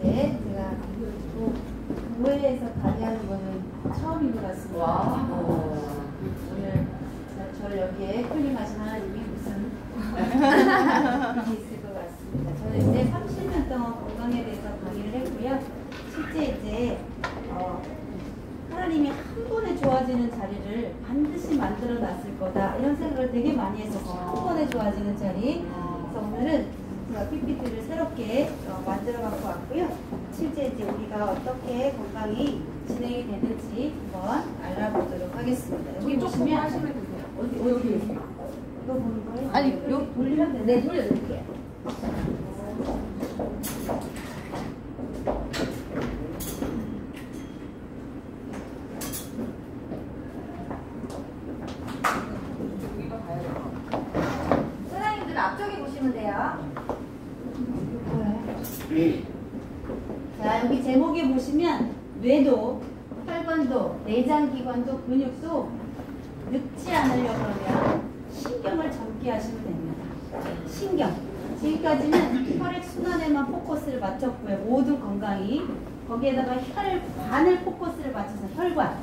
이제 제가 교회에서 강의하는 거는 처음인 것 같습니다. 오늘 저를 여기에 쿨링하신 하나님이 무슨 일이 있을 것 같습니다. 저는 이제 30년 동안 건강에 대해서 강의를 했고요. 실제 이제 하나님이 한 번에 좋아지는 자리를 반드시 만들어 놨을 거다 이런 생각을 되게 많이 했었어요. 한 번에 좋아지는 자리. 그래서 오늘은 제가 PPT를 새롭게 만들어 갖고 왔고요. 실제 이제 우리가 어떻게 건강이 진행이 되는지 한번 알아보도록 하겠습니다. 여기 보시면 하시면 되세요. 어디 이거 보는 거예요? 아니, 요 돌리면 되네. 네, 돌려드릴게요. 사장님들 앞쪽에 보시면 돼요. 자, 여기 제목에 보시면 뇌도, 혈관도, 내장기관도, 근육도 늙지 않으려고 하면 신경을 젊게 하시면 됩니다. 신경. 지금까지는 혈액순환에만 포커스를 맞췄고요. 모든 건강이. 거기에다가 혈관을 포커스를 맞춰서 혈관.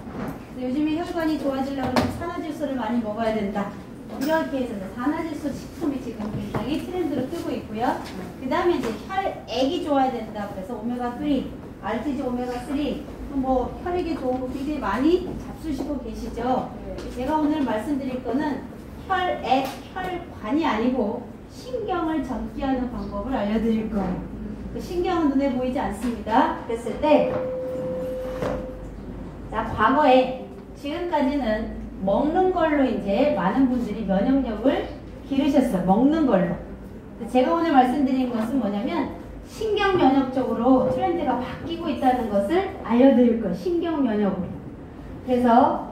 요즘에 혈관이 좋아지려고 하면 산화질소를 많이 먹어야 된다. 이렇게 해서 산화질소 식품이 지금 굉장히 트렌드로 뜨고 있고요. 그 다음에 이제 혈액이 좋아야 된다. 그래서 오메가3, RTG 오메가3, 뭐 혈액에 좋은 거 굉장히 많이 잡수시고 계시죠. 제가 오늘 말씀드릴 거는 혈액, 혈관이 아니고 신경을 젊게 하는 방법을 알려드릴 거예요. 그 신경은 눈에 보이지 않습니다. 그랬을 때, 자, 과거에 지금까지는 먹는 걸로 이제 많은 분들이 면역력을 기르셨어요. 먹는 걸로. 제가 오늘 말씀드린 것은 뭐냐면 신경 면역적으로 트렌드가 바뀌고 있다는 것을 알려드릴 거예요. 신경 면역으로. 그래서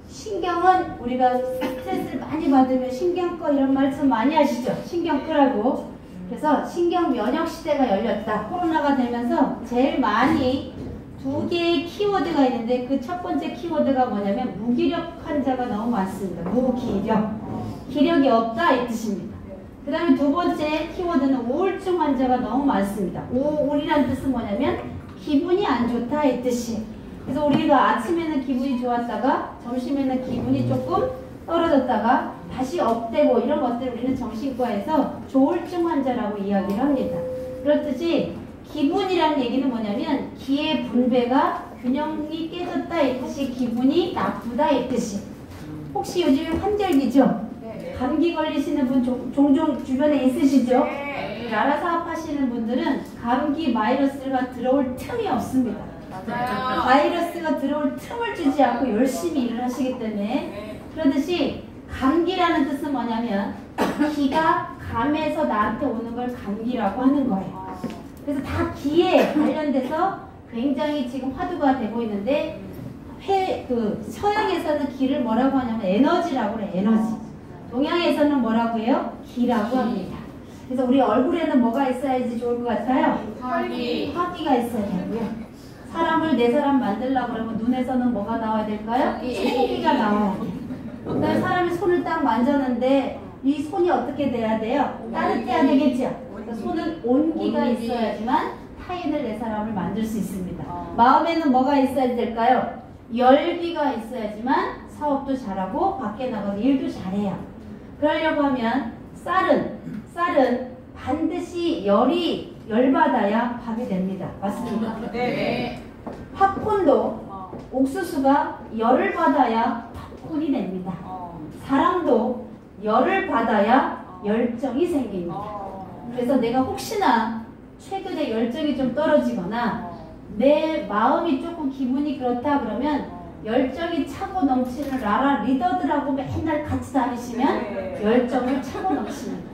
신경은 우리가 스트레스를 많이 받으면 신경 꺼 이런 말씀 많이 하시죠. 신경 끄라고. 그래서 신경 면역 시대가 열렸다. 코로나가 되면서 제일 많이 두 개의 키워드가 있는데 그 첫 번째 키워드가 뭐냐면 무기력 환자가 너무 많습니다. 무기력. 기력이 없다 이 뜻입니다. 그 다음에 두 번째 키워드는 우울증 환자가 너무 많습니다. 우울이라는 뜻은 뭐냐면 기분이 안 좋다 이 뜻이에요. 그래서 우리가 아침에는 기분이 좋았다가 점심에는 기분이 조금 떨어졌다가 다시 업되고 이런 것들을 우리는 정신과에서 조울증 환자라고 이야기를 합니다. 그렇듯이 기분이라는 얘기는 뭐냐면 기의 분배가 균형이 깨졌다 이 뜻이 기분이 나쁘다 이 뜻이. 혹시 요즘에 환절기죠? 네. 감기 걸리시는 분 종종 주변에 있으시죠? 네. 나라 사업하시는 분들은 감기 바이러스가 들어올 틈이 없습니다. 맞아요. 바이러스가 들어올 틈을 주지 않고 열심히 일을 하시기 때문에 그러듯이 감기라는 뜻은 뭐냐면 기가 감에서 나한테 오는 걸 감기라고 하는 거예요. 그래서 다 기에 관련돼서 굉장히 지금 화두가 되고 있는데 서양에서는 기를 뭐라고 하냐면 에너지라고 해요. 에너지. 동양에서는 뭐라고 해요? 기라고 합니다. 그래서 우리 얼굴에는 뭐가 있어야지 좋을 것 같아요? 화기가 있어야 되고요. 사람을 내 사람 만들려고 그러면 눈에서는 뭐가 나와야 될까요? 호기가 나와야 돼요. 그다음에 사람이 손을 딱 만졌는데 이 손이 어떻게 돼야 돼요? 따뜻해야 되겠죠? 손은 온기가 있어야지만 타인을 내 사람을 만들 수 있습니다. 마음에는 뭐가 있어야 될까요? 열기가 있어야지만 사업도 잘하고 밖에 나가서 일도 잘해요. 그러려고 하면 쌀은 반드시 열받아야 밥이 됩니다. 맞습니까? 네. 팝콘도 옥수수가 열을 받아야 팝콘이 됩니다. 사랑도 열을 받아야 열정이 생깁니다. 그래서 내가 혹시나 최근에 열정이 좀 떨어지거나 내 마음이 조금 기분이 그렇다 그러면 열정이 차고 넘치는 라라 리더들하고 맨날 같이 다니시면 열정을 차고 넘칩니다.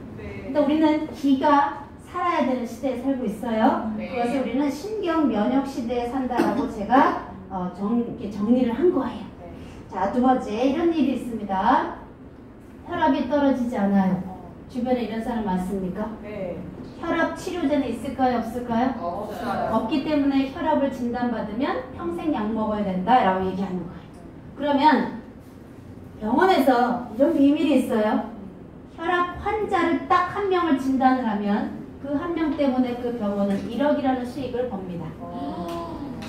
근데 우리는 기가 살아야 되는 시대에 살고 있어요. 그래서 우리는 신경 면역 시대에 산다라고 제가 정리를 한 거예요. 자, 두 번째 이런 일이 있습니다. 혈압이 떨어지지 않아요. 주변에 이런 사람 많습니까? 네. 혈압 치료제는 있을까요? 없을까요? 없어요. 없기 때문에 혈압을 진단받으면 평생 약 먹어야 된다라고 얘기하는 거예요. 그러면 병원에서 이런 비밀이 있어요. 혈압 환자를 딱 한 명을 진단을 하면 그 한 명 때문에 그 병원은 1억이라는 수익을 법니다.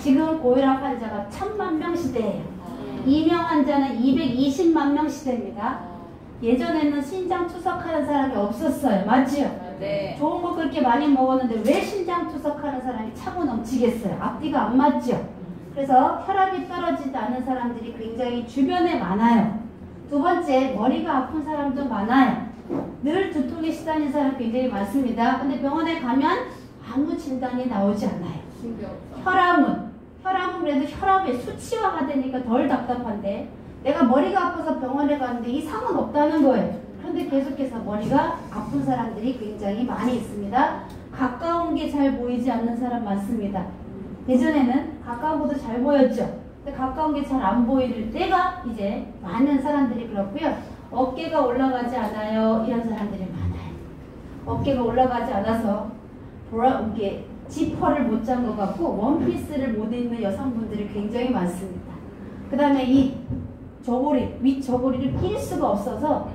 지금 고혈압 환자가 1000만 명 시대예요. 이명 환자는 220만 명 시대입니다. 예전에는 신장 투석하는 사람이 없었어요. 맞지요? 네. 좋은 거 그렇게 많이 먹었는데 왜 신장 투석하는 사람이 차고 넘치겠어요? 앞뒤가 안 맞죠? 그래서 혈압이 떨어지지 않은 사람들이 굉장히 주변에 많아요. 두 번째, 머리가 아픈 사람도 많아요. 늘 두통에 시달리는 사람 굉장히 많습니다. 근데 병원에 가면 아무 진단이 나오지 않아요. 혈압은 그래도 혈압의 수치화가 되니까 덜 답답한데 내가 머리가 아파서 병원에 가는데 이상은 없다는 거예요. 그런데 계속해서 머리가 아픈 사람들이 굉장히 많이 있습니다. 가까운 게 잘 보이지 않는 사람 많습니다. 예전에는 가까운 것도 잘 보였죠. 근데 가까운 게 잘 안 보일 때가 이제 많은 사람들이 그렇고요. 어깨가 올라가지 않아요. 이런 사람들이 많아요. 어깨가 올라가지 않아서 이게 지퍼를 못 잔 것 같고 원피스를 못 입는 여성분들이 굉장히 많습니다. 그 다음에 이 저고리, 윗 저고리를 낄 수가 없어서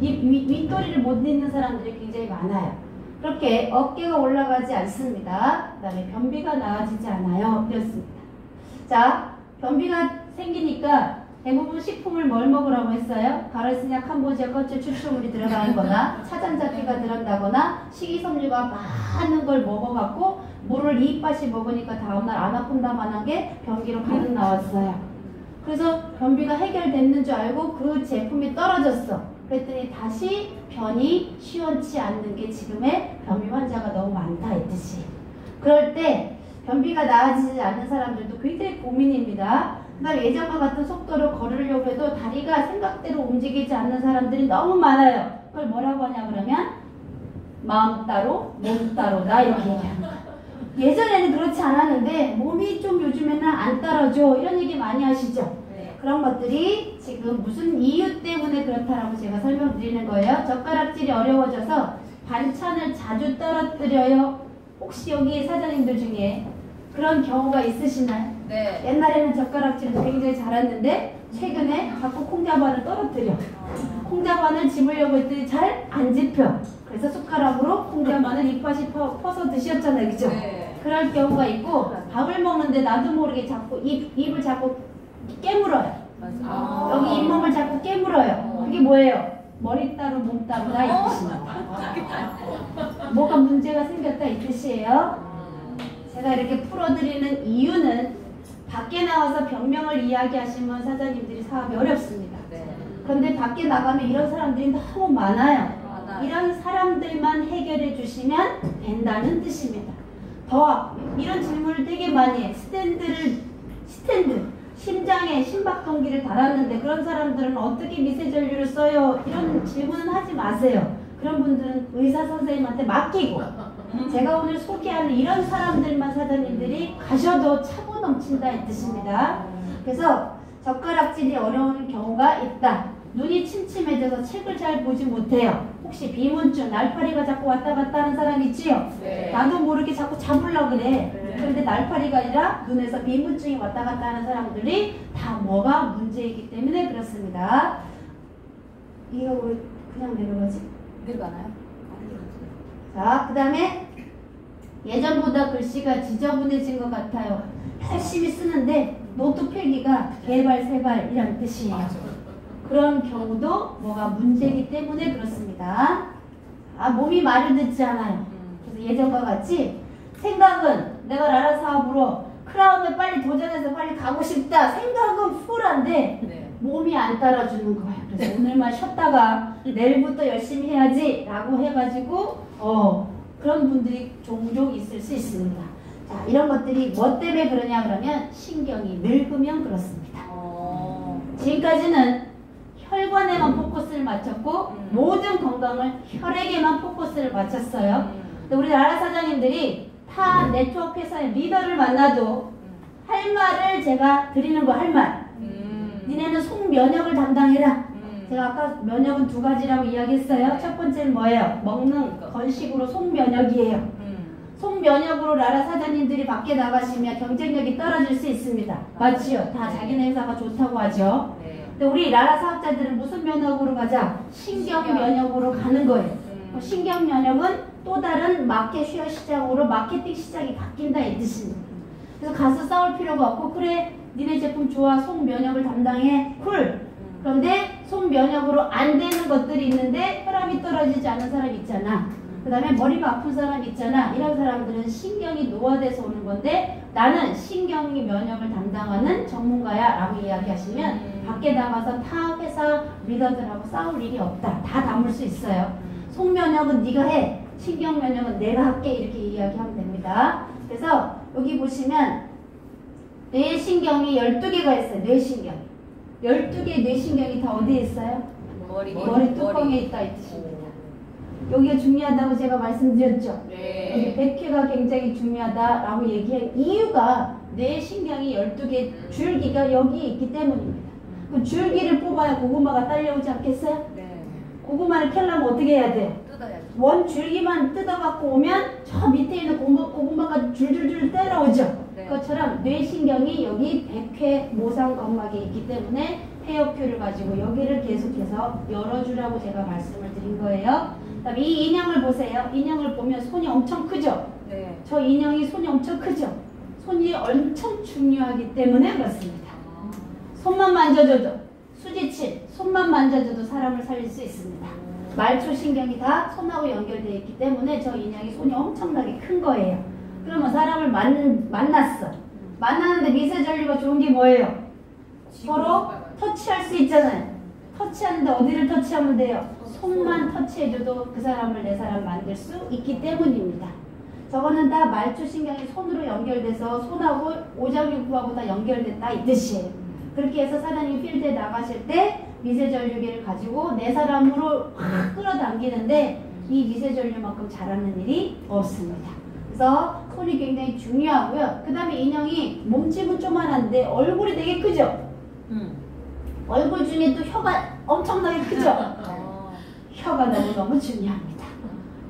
윗도리를 못 입는 사람들이 굉장히 많아요. 그렇게 어깨가 올라가지 않습니다. 그 다음에 변비가 나아지지 않아요. 이렇습니다. 자, 변비가 생기니까 대부분 식품을 뭘 먹으라고 했어요? 가라스냐, 캄보지아, 껍질 추출물이 들어가는 거나 차잔자피가 들어간다거나 식이섬유가 많은 걸 먹어갖고 물을 2입밭이 먹으니까 다음날 안 아픈다만한 게 변기로 가득 나왔어요. 그래서 변비가 해결됐는 줄 알고 그 제품이 떨어졌어. 그랬더니 다시 변이 시원치 않는 게 지금의 변비 환자가 너무 많다 이 뜻이에요. 그럴 때 변비가 나아지지 않는 사람들도 굉장히 고민입니다. 그다음에 예전과 같은 속도로 걸으려고 해도 다리가 생각대로 움직이지 않는 사람들이 너무 많아요. 그걸 뭐라고 하냐 그러면 마음 따로 몸 따로다 이렇게 얘기합니다. 예전에는 그렇지 않았는데 몸이 좀 요즘에는 안 따라줘 이런 얘기 많이 하시죠. 그런 것들이 지금 무슨 이유 때문에 그렇다라고 제가 설명드리는 거예요. 젓가락질이 어려워져서 반찬을 자주 떨어뜨려요. 혹시 여기 사장님들 중에 그런 경우가 있으시나요? 네. 옛날에는 젓가락질을 굉장히 잘했는데 최근에 자꾸 콩자반을 떨어뜨려. 콩자반을 집으려고 했더니 잘 안 집혀. 그래서 숟가락으로 콩자반을 이파시 퍼서 드셨잖아요. 그죠? 네. 그럴 경우가 있고 밥을 먹는데 나도 모르게 자꾸 입을 자꾸 깨물어요. 여기 잇몸을 자꾸 깨물어요. 그게 뭐예요? 머리 따로 몸 따로다 이 뜻입니다. 뭐가 문제가 생겼다 이 뜻이에요. 제가 이렇게 풀어드리는 이유는 밖에 나와서 병명을 이야기하시면 사장님들이 사업이 어렵습니다. 그런데 밖에 나가면 이런 사람들이 너무 많아요. 이런 사람들만 해결해 주시면 된다는 뜻입니다. 더 이런 질문을 되게 많이 해. 스탠드 심장에 심박동기를 달았는데 그런 사람들은 어떻게 미세전류를 써요? 이런 질문은 하지 마세요. 그런 분들은 의사 선생님한테 맡기고 제가 오늘 소개하는 이런 사람들만 사장님들이 가셔도 차고 넘친다 이 뜻입니다. 그래서 젓가락질이 어려운 경우가 있다. 눈이 침침해져서 책을 잘 보지 못해요. 혹시 비문증, 날파리가 자꾸 왔다 갔다 하는 사람 있지요? 네. 나도 모르게 자꾸 잡으려고 그래. 그런데 날파리가 아니라 눈에서 비문증이 왔다 갔다 하는 사람들이 다 뭐가 문제이기 때문에 그렇습니다. 이거 왜 그냥 내려가지? 내려가나요? 자, 그 다음에 예전보다 글씨가 지저분해진 것 같아요. 열심히 쓰는데 노트 필기가 개발, 세발 이런 뜻이에요. 그런 경우도 뭐가 문제이기 때문에 그렇습니다. 몸이 말을 듣지 않아요. 그래서 예전과 같이 생각은 내가 나라 사업으로 크라운을 빨리 도전해서 빨리 가고 싶다. 생각은 풀한데 몸이 안 따라주는 거예요. 그래서 오늘만 쉬었다가 내일부터 열심히 해야지 라고 해가지고 그런 분들이 종종 있을 수 있습니다. 자, 이런 것들이 뭐 때문에 그러냐 그러면 신경이 늙으면 그렇습니다. 지금까지는 혈관에만 포커스를 맞췄고 모든 건강을 혈액에만 포커스를 맞췄어요. 근데 우리 나라 사장님들이 타 네트워크 회사의 리더를 만나도 할 말을 제가 드리는 거 할 말. 니네는 속면역을 담당해라. 제가 아까 면역은 두 가지라고 이야기했어요. 첫 번째는 뭐예요? 먹는 건식으로 속면역이에요. 속면역으로 나라 사장님들이 밖에 나가시면 경쟁력이 떨어질 수 있습니다. 맞지요? 다 자기네 회사가 좋다고 하죠. 근데 우리 나라 사업자들은 무슨 면역으로 가자? 신경 면역으로 가는 거예요. 신경 면역은 또 다른 마켓 쉐어 시장으로 마케팅 시장이 바뀐다 이 뜻입니다. 그래서 가서 싸울 필요가 없고 그래 니네 제품 좋아 속 면역을 담당해 쿨. 그런데 속 면역으로 안 되는 것들이 있는데 혈압이 떨어지지 않은 사람 있잖아. 그 다음에 머리가 아픈 사람 있잖아. 이런 사람들은 신경이 노화돼서 오는 건데 나는 신경이 면역을 담당하는 전문가야 라고 이야기하시면 밖에 나가서 타 회사 리더들하고 싸울 일이 없다. 다 담을 수 있어요. 속 면역은 네가 해. 신경 면역은 내가 할게. 이렇게 이야기하면 됩니다. 그래서 여기 보시면 뇌신경이 12개가 있어요. 뇌신경. 12개의 뇌신경이 다 어디에 있어요? 머리 뚜껑에 있다 이 뜻입니다. 여기가 중요하다고 제가 말씀드렸죠? 네. 여기 백회가 굉장히 중요하다라고 얘기한 이유가 뇌신경이 12개 줄기가 여기 있기 때문입니다. 그 줄기를 뽑아야 고구마가 딸려오지 않겠어요? 네. 고구마를 캐려면 어떻게 해야 돼요? 뜯어야지. 원 줄기만 뜯어갖고 오면 저 밑에 있는 고구마가 줄줄줄 따라오죠. 네. 그것처럼 뇌신경이 여기 백회 모상건막에 있기 때문에 폐역효를 가지고 여기를 계속해서 열어주라고 제가 말씀을 드린 거예요. 그다음에 이 인형을 보세요. 인형을 보면 손이 엄청 크죠? 네. 저 인형이 손이 엄청 크죠? 손이 엄청 중요하기 때문에 그렇습니다. 손만 만져줘도 수지침, 손만 만져줘도 사람을 살릴 수 있습니다. 말초신경이 다 손하고 연결되어 있기 때문에 저 인형이 손이 엄청나게 큰 거예요. 그러면 사람을 만났어. 만나는데 미세전류가 좋은 게 뭐예요? 서로 터치할 수 있잖아요. 터치하는데 어디를 터치하면 돼요? 손만 터치해줘도 그 사람을 내 사람 만들 수 있기 때문입니다. 저거는 다 말초신경이 손으로 연결돼서 손하고 오장육부하고 다 연결됐다 이 뜻이에요. 그렇게 해서 사장님이 필드에 나가실 때 미세전류계를 가지고 내 사람으로 확 끌어당기는데 이 미세전류만큼 잘하는 일이 없습니다. 그래서 손이 굉장히 중요하고요. 그 다음에 인형이 몸집은 조만한데 얼굴이 되게 크죠? 얼굴 중에 또 혀가 엄청나게 크죠? 혀가 너무너무 중요합니다.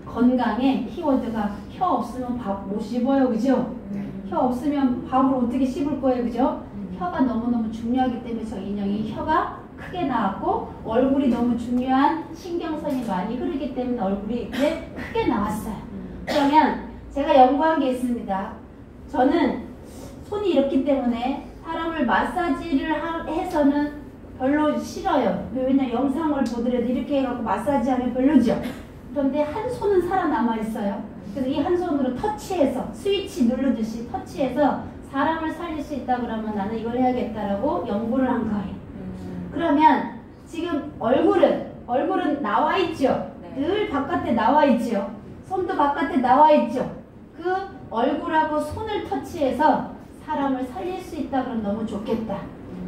건강에 키워드가 혀 없으면 밥 못 씹어요. 그죠? 혀 없으면 밥을 어떻게 씹을 거예요. 그죠? 혀가 너무너무 중요하기 때문에 저 인형이 혀가 크게 나왔고 얼굴이 너무 중요한 신경선이 많이 흐르기 때문에 얼굴이 이렇게 크게 나왔어요. 그러면 제가 연구한 게 있습니다. 저는 손이 이렇기 때문에 사람을 마사지를 해서는 별로 싫어요. 왜냐면 영상을 보더라도 이렇게 해갖고 마사지하면 별로죠. 그런데 한 손은 살아남아 있어요. 그래서 이 한 손으로 터치해서 스위치 누르듯이 터치해서 사람을 살릴 수 있다 그러면 나는 이걸 해야겠다라고 연구를 한 거예요. 그러면 지금 얼굴은 나와 있죠. 네. 늘 바깥에 나와 있죠. 손도 바깥에 나와 있죠. 그 얼굴하고 손을 터치해서 사람을 살릴 수 있다 그러면 너무 좋겠다.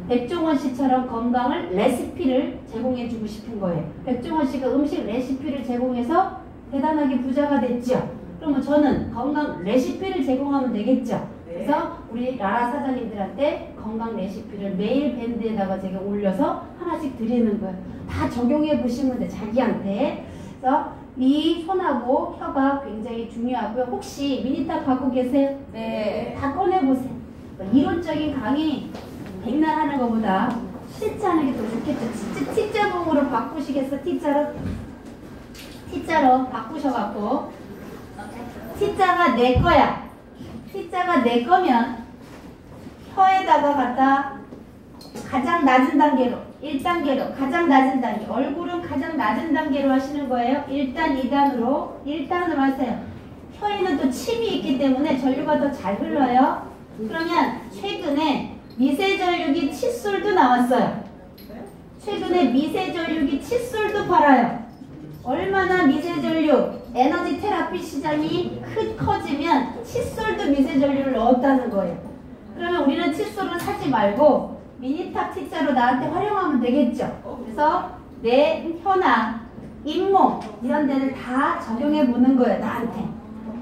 백종원 씨처럼 건강을 레시피를 제공해주고 싶은 거예요. 백종원 씨가 음식 레시피를 제공해서 대단하게 부자가 됐죠. 그러면 저는 건강 레시피를 제공하면 되겠죠. 그래서 우리 라라 사장님들한테 건강 레시피를 매일 밴드에다가 제가 올려서 하나씩 드리는 거예요. 다 적용해 보시면 돼, 자기한테. 그래서 이 손하고 혀가 굉장히 중요하고요. 혹시 미니탑 갖고 계세요? 네. 다 꺼내보세요. 이론적인 강의 백날 하는 것보다 실제 하는 게 더 좋겠죠. 진짜 T자봉으로 바꾸시겠어? T자로 바꾸셔갖고 T자가 내 거야. T자가 내 거면 혀에다가 갖다 가장 낮은 단계로 1단계로 가장 낮은 단계 얼굴은 가장 낮은 단계로 하시는 거예요. 1단, 2단으로 1단으로 하세요. 혀에는 또 침이 있기 때문에 전류가 더 잘 흘러요. 그러면 최근에 미세전류기 칫솔도 나왔어요. 최근에 미세전류기 칫솔도 팔아요. 얼마나 미세전류 에너지 테라피 시장이 커지면 칫솔도 미세전류를 넣었다는 거예요. 그러면 우리는 칫솔을 사지 말고 미니탑 T자로 나한테 활용하면 되겠죠. 그래서 내 혀나 잇몸 이런 데를 다 적용해 보는 거예요. 나한테.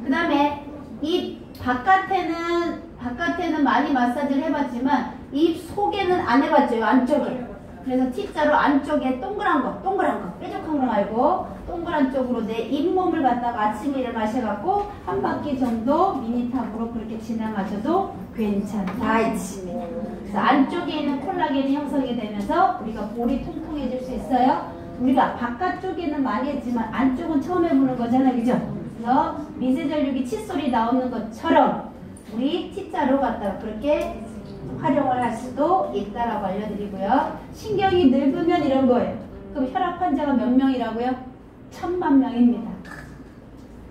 그 다음에 입 바깥에는 많이 마사지를 해봤지만 입 속에는 안 해봤죠. 안쪽에. 그래서 T자로 안쪽에 동그란 거 뾰족한 거 말고 동그란 쪽으로 내 잇몸을 갖다가 아침에 일어나셔갖고 한 바퀴 정도 미니탑으로 그렇게 지나가셔도 괜찮다 이 뜻입니다. 그래서 안쪽에 있는 콜라겐이 형성이 되면서 우리가 볼이 통통해질 수 있어요. 우리가 바깥쪽에는 많이 했지만 안쪽은 처음 해보는 거잖아요. 그죠? 그래서 미세전류기 칫솔이 나오는 것처럼 우리 T자로 갖다가 그렇게 활용을 할 수도 있다라고 알려드리고요. 신경이 늙으면 이런 거예요. 그럼 혈압 환자가 몇 명이라고요? 1000만 명입니다.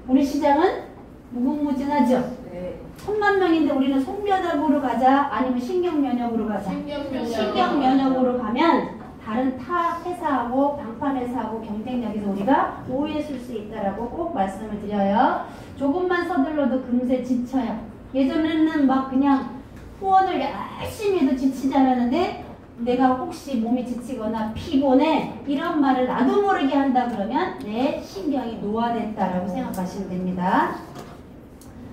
우리 시장은 무궁무진하죠? 네. 1000만 명인데 우리는 속면역으로 가자 아니면 신경면역으로 가자? 신경면역으로 가면 다른 타 회사하고 방판 회사하고 경쟁력에서 우리가 오해 쓸 수 있다라고 꼭 말씀을 드려요. 조금만 서둘러도 금세 지쳐요. 예전에는 막 그냥 후원을 열심히 해도 지치지 않았는데 내가 혹시 몸이 지치거나 피곤해 이런 말을 나도 모르게 한다 그러면 내 신경이 노화됐다라고 생각하시면 됩니다.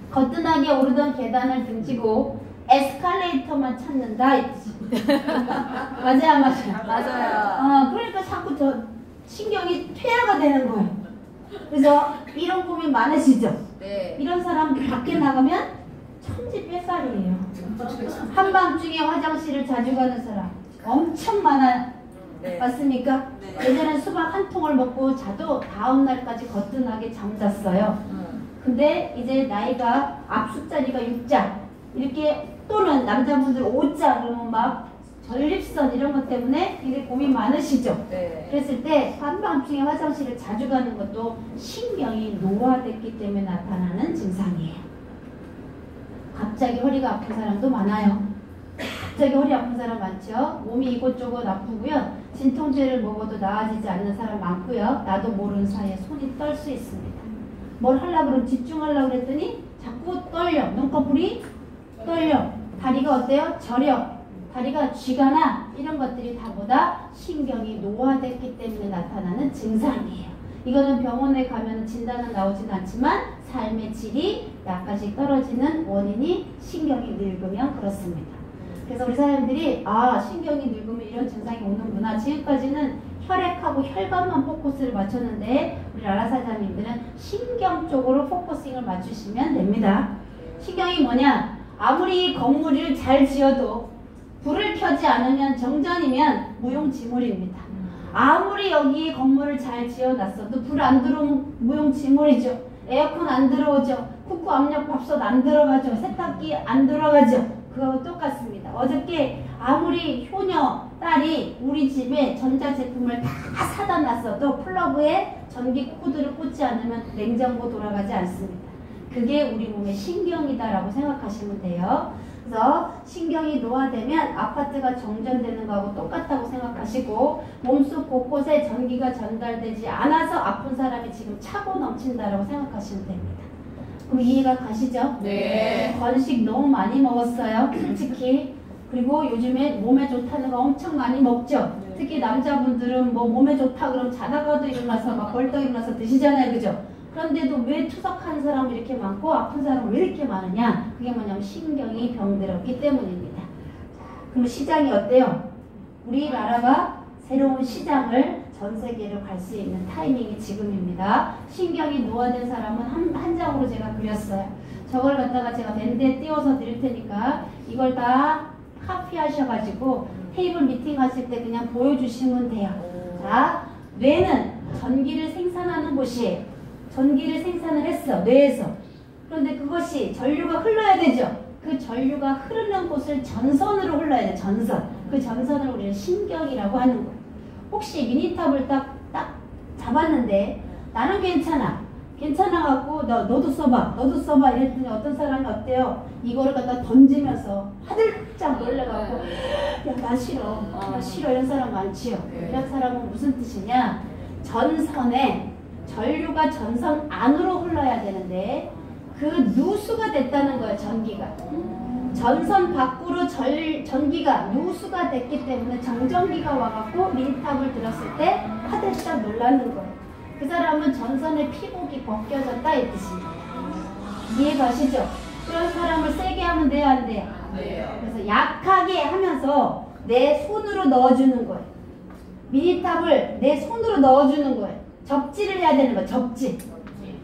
거뜬하게 오르던 계단을 등지고 에스컬레이터만 찾는다 이 뜻이. 맞아요 안 맞아요? 맞아요. 그러니까 자꾸 저 신경이 퇴화가 되는 거예요. 그래서 이런 고민 많으시죠? 네. 이런 사람 밖에 나가면 천지빼살이에요. 한밤중에 화장실을 자주 가는 사람 엄청 많아요. 네. 맞습니까? 네. 예전엔 수박 한 통을 먹고 자도 다음날까지 거뜬하게 잠잤어요. 근데 이제 나이가 앞 숫자리가 6자 이렇게 또는 남자분들 5자 그러면 막 전립선 이런 것 때문에 굉장히 고민 많으시죠? 네. 그랬을 때 한밤중에 화장실을 자주 가는 것도 신경이 노화됐기 때문에 나타나는 증상이에요. 갑자기 허리가 아픈 사람도 많아요. 갑자기 허리 아픈 사람 많죠? 몸이 이곳저곳 아프고요. 진통제를 먹어도 나아지지 않는 사람 많고요. 나도 모르는 사이에 손이 떨 수 있습니다. 뭘 하려고 그러면 집중하려고 그랬더니 자꾸 떨려. 눈꺼풀이 떨려. 다리가 어때요? 저려. 다리가 쥐가 나. 이런 것들이 다 보다 신경이 노화됐기 때문에 나타나는 증상이에요. 이거는 병원에 가면 진단은 나오진 않지만 삶의 질이 약간씩 떨어지는 원인이 신경이 늙으면 그렇습니다. 그래서 우리 사람들이 신경이 늙으면 이런 증상이 오는구나. 지금까지는 혈액하고 혈관만 포커스를 맞췄는데 우리 라라 사장님들은 신경 쪽으로 포커싱을 맞추시면 됩니다. 신경이 뭐냐? 아무리 건물을 잘 지어도 불을 켜지 않으면 정전이면 무용지물입니다. 아무리 여기 건물을 잘 지어놨어도 불 안 들어오면 무용지물이죠. 에어컨 안 들어오죠. 쿠쿠 압력 밥솥 안 들어가죠. 세탁기 안 들어가죠. 그거하고 똑같습니다. 어저께 아무리 효녀 딸이 우리 집에 전자제품을 다 사다 놨어도 플러그에 전기 코드를 꽂지 않으면 냉장고 돌아가지 않습니다. 그게 우리 몸의 신경이다라고 생각하시면 돼요. 그래서 신경이 노화되면 아파트가 정전되는 거하고 똑같다고 생각하시고 몸속 곳곳에 전기가 전달되지 않아서 아픈 사람이 지금 차고 넘친다라고 생각하시면 됩니다. 그럼 이해가 가시죠? 네. 건식 너무 많이 먹었어요. 솔직히. 그리고 요즘에 몸에 좋다는 거 엄청 많이 먹죠? 특히 남자분들은 뭐 몸에 좋다 그러면 자다가도 일어나서 막 벌떡 일어나서 드시잖아요. 그죠? 그런데도 왜 투석하는 사람이 이렇게 많고 아픈 사람은 왜 이렇게 많으냐? 그게 뭐냐면 신경이 병들었기 때문입니다. 그럼 시장이 어때요? 우리 나라가 새로운 시장을 전 세계로 갈 수 있는 타이밍이 지금입니다. 신경이 노화된 사람은 한 장으로 제가 그렸어요. 저걸 갖다가 제가 밴드에 띄워서 드릴 테니까 이걸 다 카피하셔가지고 테이블 미팅 하실 때 그냥 보여주시면 돼요. 자, 뇌는 전기를 생산하는 곳이에요. 전기를 생산을 했어, 뇌에서. 그런데 그것이 전류가 흘러야 되죠. 그 전류가 흐르는 곳을 전선으로 흘러야 돼, 전선. 그 전선을 우리는 신경이라고 하는 거예요. 혹시 미니탑을 딱 잡았는데 나는 괜찮아갖고 너도 써봐 이랬더니 어떤 사람이 어때요? 이거를 갖다 던지면서 화들짝 놀래갖고 야 나 싫어 이런 사람 많지요. 이런 사람은 무슨 뜻이냐? 전선에 전류가 전선 안으로 흘러야 되는데 그 누수가 됐다는 거예요. 전기가 전선 밖으로 전기가 누수가 됐기 때문에 정전기가 와갖고 미니탑을 들었을 때 화들짝 놀라는 거예요. 그 사람은 전선의 피복이 벗겨졌다 이 뜻입니다. 이해 가시죠? 그런 사람을 세게 하면 돼요 안 돼요? 그래서 약하게 하면서 내 손으로 넣어주는 거예요. 미니탑을 내 손으로 넣어주는 거예요. 접지를 해야 되는 거예요. 접지.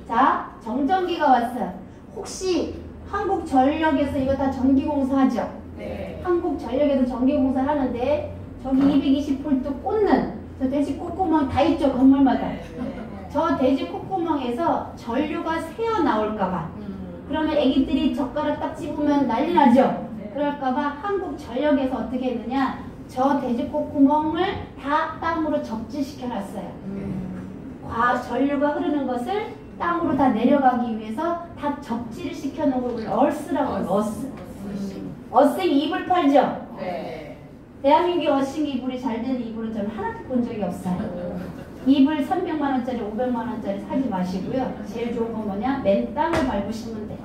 자, 정전기가 왔어요. 혹시 한국전력에서 이거 다 전기공사하죠? 네. 한국전력에서 전기공사 하는데 저기 220V 꽂는 저 돼지 꽂구멍 다 있죠? 건물마다. 저 돼지 콧구멍에서 전류가 새어 나올까봐. 그러면 애기들이 젓가락 딱 집으면 난리 나죠? 그럴까봐 한국전력에서 어떻게 했느냐, 저 돼지 콧구멍을 다 땅으로 접지시켜 놨어요. 전류가 흐르는 것을 땅으로 다 내려가기 위해서 다 접지를 시켜 놓은 걸 우리 얼스라고 해요. 어스 이불 팔죠? 네. 대한민국 어싱 이불이 잘 되는 이불은 저는 하나도 본 적이 없어요. 이불 300만 원짜리, 500만 원짜리 사지 마시고요. 제일 좋은 건 뭐냐? 맨 땅을 밟으시면 돼요.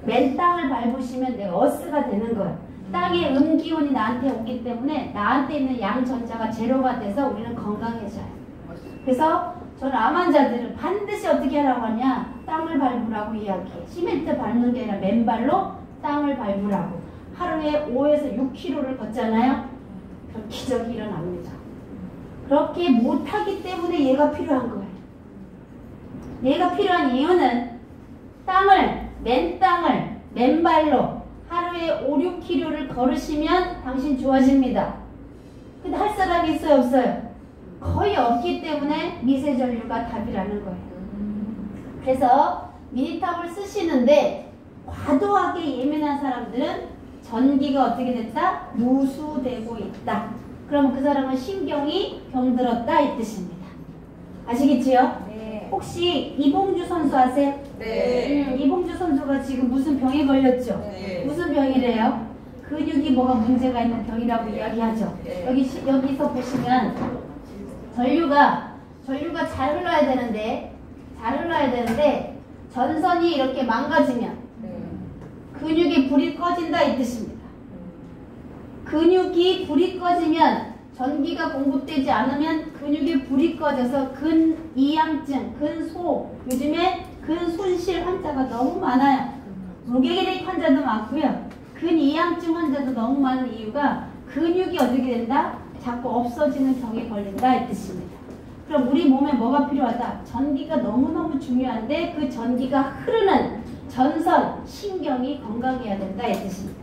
맨 땅을 밟으시면 내가 어스가 되는 거예요. 땅의 음기운이 나한테 오기 때문에 나한테 있는 양전자가 제로가 돼서 우리는 건강해져요. 그래서 저는 암 환자들은 반드시 어떻게 하라고 하냐, 땅을 밟으라고 이야기해. 시멘트 밟는 게 아니라 맨발로 땅을 밟으라고. 하루에 5에서 6km를 걷잖아요. 그럼 기적이 일어납니다. 그렇게 못하기 때문에 얘가 필요한 거예요. 얘가 필요한 이유는 맨 땅을 맨발로 하루에 5, 6km를 걸으시면 당신 좋아집니다. 근데 할 사람이 있어요, 없어요? 거의 없기 때문에 미세전류가 답이라는 거예요. 그래서 미니탑을 쓰시는데 과도하게 예민한 사람들은 전기가 어떻게 됐다? 누수되고 있다. 그럼 그 사람은 신경이 병들었다 이 뜻입니다. 아시겠지요? 네. 혹시 이봉주 선수 아세요? 네. 이봉주 선수가 지금 무슨 병에 걸렸죠? 네. 무슨 병이래요? 근육이 뭐가 문제가 있는 병이라고 이야기하죠. 네. 여기서 보시면 전류가 잘 흘러야 되는데 전선이 이렇게 망가지면 근육이 불이 꺼진다 이 뜻입니다. 근육이 불이 꺼지면 전기가 공급되지 않으면 근육이 불이 꺼져서 근이양증, 근소, 요즘에 근손실 환자가 너무 많아요. 무게기력 환자도 많고요. 근이양증 환자도 너무 많은 이유가 근육이 어떻게 된다? 자꾸 없어지는 병에 걸린다 이 뜻입니다. 그럼 우리 몸에 뭐가 필요하다? 전기가 너무너무 중요한데 그 전기가 흐르는 전선, 신경이 건강해야 된다 이 뜻입니다.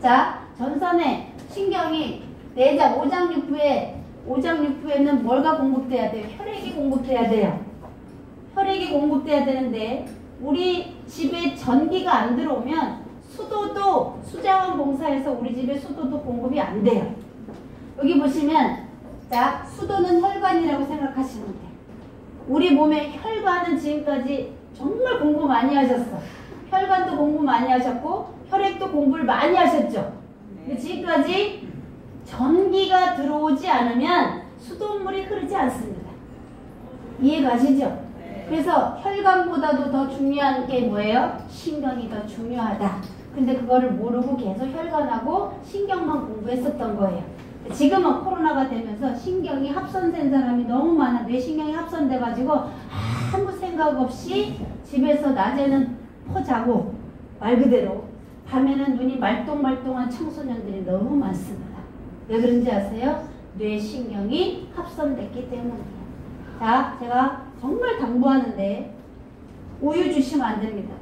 자, 전선에 신경이 내장, 오장육부에는 뭐가 공급돼야 돼요? 혈액이 공급돼야 돼요. 혈액이 공급돼야 되는데 우리 집에 전기가 안 들어오면 수도도 수자원 봉사에서 우리 집에 수도도 공급이 안 돼요. 여기 보시면 자, 수도는 혈관이라고 생각하시면 돼요. 우리 몸의 혈관은 지금까지 정말 공부 많이 하셨어. 혈관도 공부 많이 하셨고 혈액도 공부를 많이 하셨죠. 근데 지금까지 전기가 들어오지 않으면 수돗물이 흐르지 않습니다. 이해가시죠? 그래서 혈관보다도 더 중요한 게 뭐예요? 신경이 더 중요하다. 근데 그거를 모르고 계속 혈관하고 신경만 공부했었던 거예요. 지금은 코로나가 되면서 신경이 합선된 사람이 너무 많아. 뇌신경이 합선돼가지고 아무 생각 없이 집에서 낮에는 퍼자고 말 그대로 밤에는 눈이 말똥말똥한 청소년들이 너무 많습니다. 왜 그런지 아세요? 뇌신경이 합선됐기 때문이에요. 자, 제가 정말 당부하는데 우유 주시면 안 됩니다.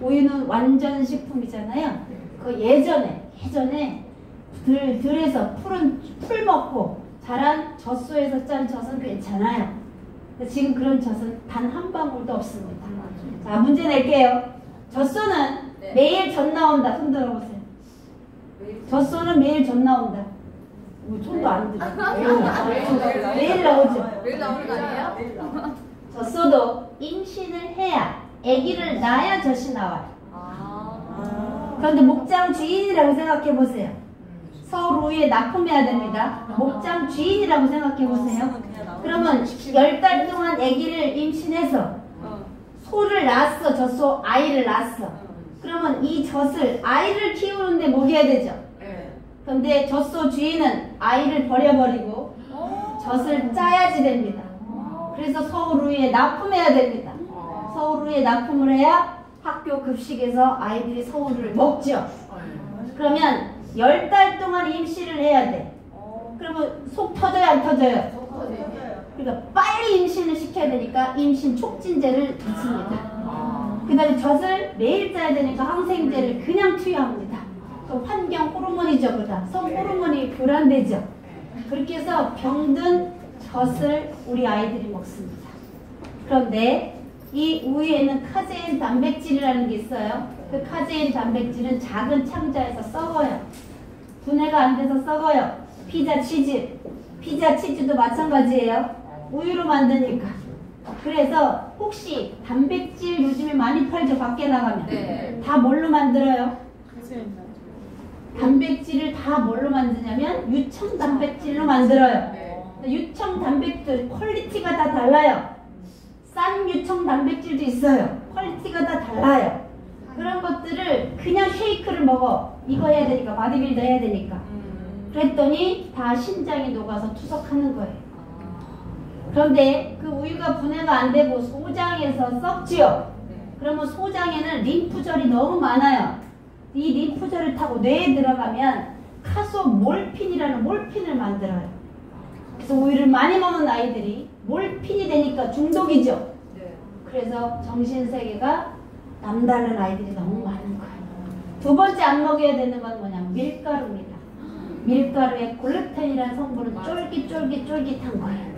우유는 완전 식품이잖아요. 그 예전에 들에서 풀 먹고 자란 젖소에서 짠 젖은 괜찮아요. 지금 그런 젖은 단 한 방울도 없습니다. 자, 문제 낼게요. 젖소는 매일 젖 나온다. 손 들어보세요. 젖소는 매일 젖 나온다. 손도 안 들어. 매일 나오죠. 매일 나오는 거 아니에요? 젖소도 임신을 해야, 아기를 낳아야 젖이 나와요. 그런데 목장 주인이라고 생각해 보세요. 서울 우유에 납품해야 됩니다. 목장 주인이라고 생각해 보세요. 그러면 10달 동안 아기를 임신해서 소를 낳았어. 젖소 아이를 낳았어. 그러면 이 젖을 아이를 키우는데 먹여야 되죠. 그런데 젖소 주인은 아이를 버려버리고 젖을 짜야지 됩니다. 그래서 서울 우유에 납품해야 됩니다. 서울 우유에 납품을 해야 학교 급식에서 아이들이 서울을 먹죠. 그러면 10달 동안 임신을 해야 돼. 그러면 속 터져요, 안 터져요? 그러니까 빨리 임신을 시켜야 되니까 임신 촉진제를 넣습니다. 그 다음에 젖을 매일 짜야 되니까 항생제를 그냥 투여합니다. 그 환경 호르몬이죠, 그다. 성 호르몬이 불안되죠. 그렇게 해서 병든 젖을 우리 아이들이 먹습니다. 그런데 이 우유에는 카제인 단백질이라는 게 있어요. 그 카제인 단백질은 작은 창자에서 썩어요. 분해가 안 돼서 썩어요. 피자 치즈도 마찬가지예요. 우유로 만드니까. 그래서 혹시 단백질 요즘에 많이 팔죠. 밖에 나가면. 네. 다 뭘로 만들어요? 단백질을 다 뭘로 만드냐면 유청 단백질로 만들어요. 네. 유청 단백질 퀄리티가 다 달라요. 싼 유청 단백질도 있어요. 퀄리티가 다 달라요. 그런 것들을 그냥 쉐이크를 먹어. 이거 해야 되니까, 바디빌더 해야 되니까. 그랬더니 다 심장이 녹아서 투석하는 거예요. 그런데 그 우유가 분해가 안 되고 소장에서 썩지요. 그러면 소장에는 림프절이 너무 많아요. 이 림프절을 타고 뇌에 들어가면 카소몰핀이라는 몰핀을 만들어요. 그래서 우유를 많이 먹는 아이들이 몰핀이 되니까 중독이죠. 그래서 정신세계가 남다른 아이들이 너무 많은 거예요. 두 번째 안 먹여야 되는 건 뭐냐면 밀가루입니다. 밀가루에 글루텐이라는 성분은 쫄깃쫄깃한 거예요.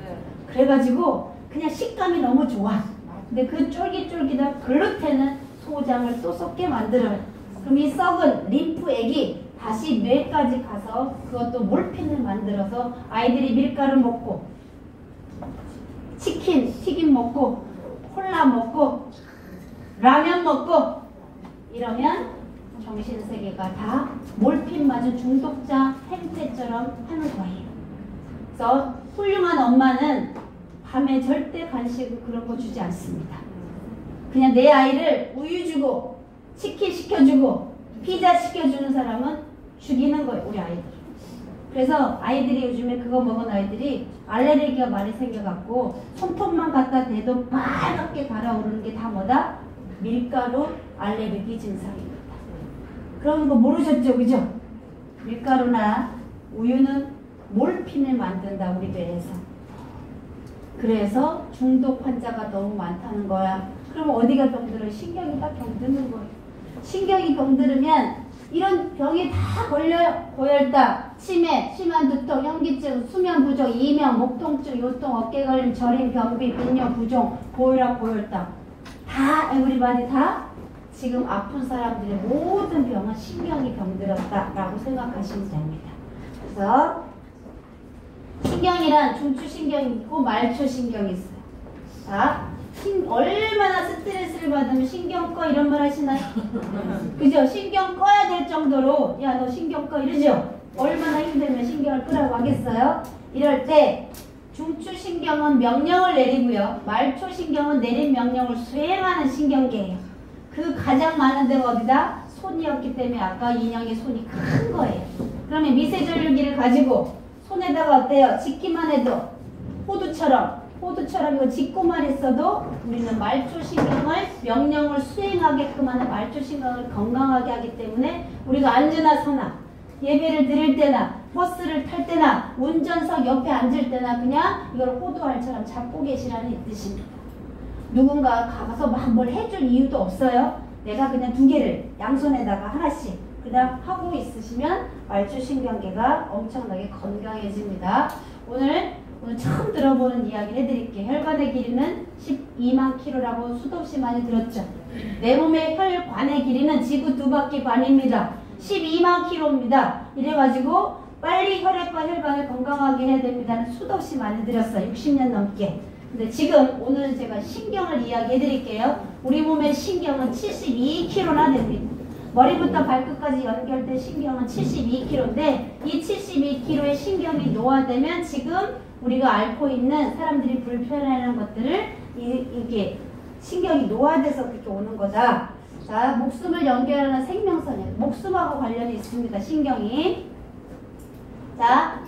그래가지고 그냥 식감이 너무 좋아. 근데 그 쫄깃쫄깃한 글루텐은 소장을 또 썩게 만들어요. 그럼 이 썩은 림프액이 다시 뇌까지 가서 그것도 몰핀을 만들어서 아이들이 밀가루 먹고 치킨, 튀김 먹고 콜라 먹고 라면 먹고 이러면 정신세계가 다 몰핀 맞은 중독자 행태처럼 하는 거예요. 그래서 훌륭한 엄마는 밤에 절대 간식을 그런 거 주지 않습니다. 그냥 내 아이를 우유 주고 치킨 시켜주고 피자 시켜주는 사람은 죽이는 거예요. 우리 아이들. 그래서 아이들이 요즘에 그거 먹은 아이들이 알레르기가 많이 생겨갖고 손톱만 갖다 대도 빨갛게 달아오르는 게 다 뭐다? 밀가루 알레르기 증상입니다. 그런 거 모르셨죠? 그죠? 밀가루나 우유는 몰핀을 만든다 우리 뇌에서. 그래서 중독 환자가 너무 많다는 거야. 그럼 어디가 병들어요? 신경이 다 병드는 거예요. 신경이 병들으면 이런 병이 다 걸려요. 고혈당, 치매, 심한 두통, 현기증, 수면 부족, 이명, 목 통증, 요통, 어깨 걸림, 저림, 변비, 빈뇨, 부종, 고혈압, 고혈당 다 에브리바디 다 지금 아픈 사람들의 모든 병은 신경이 병들었다라고 생각하시면 됩니다. 그래서 신경이란 중추신경이 있고 말초신경이 있어요. 자, 얼마나 스트레스를 받으면 신경 꺼 이런 말 하시나요? 그죠? 신경 꺼야 될 정도로 야 너 신경 꺼 이러죠? 얼마나 힘들면 신경을 끄라고 하겠어요? 이럴 때 중추신경은 명령을 내리고요. 말초신경은 내린 명령을 수행하는 신경계예요. 그 가장 많은 데가 어디다? 손이었기 때문에 아까 인형의 손이 큰 거예요. 그러면 미세전류기를 가지고 손에다가 어때요? 짚기만 해도 호두처럼 이거 짚고만 있어도 우리는 말초신경을 명령을 수행하게끔 하는 말초신경을 건강하게 하기 때문에 우리가 앉으나 서나 예배를 드릴 때나 버스를 탈 때나 운전석 옆에 앉을 때나 그냥 이걸 호두알처럼 잡고 계시라는 뜻입니다. 누군가 가서 막 뭘 해줄 이유도 없어요. 내가 그냥 두 개를 양손에다가 하나씩 그냥 하고 있으시면 말초신경계가 엄청나게 건강해집니다. 오늘 처음 들어보는 이야기 해드릴게요. 혈관의 길이는 12만 킬로라고 수도 없이 많이 들었죠. 내 몸의 혈관의 길이는 지구 2바퀴 반입니다. 12만 킬로입니다. 이래가지고 빨리 혈액과 혈관을 건강하게 해야 됩니다는 수도 없이 많이 들었어요. 60년 넘게. 근데 지금 오늘은 제가 신경을 이야기해 드릴게요. 우리 몸의 신경은 72kg나 됩니다. 머리부터 발끝까지 연결된 신경은 72kg인데 이 72kg의 신경이 노화되면 지금 우리가 앓고 있는 사람들이 불편해하는 것들을 이게 신경이 노화돼서 그렇게 오는 거다. 자, 목숨을 연결하는 생명선이에요. 목숨하고 관련이 있습니다. 신경이. 자,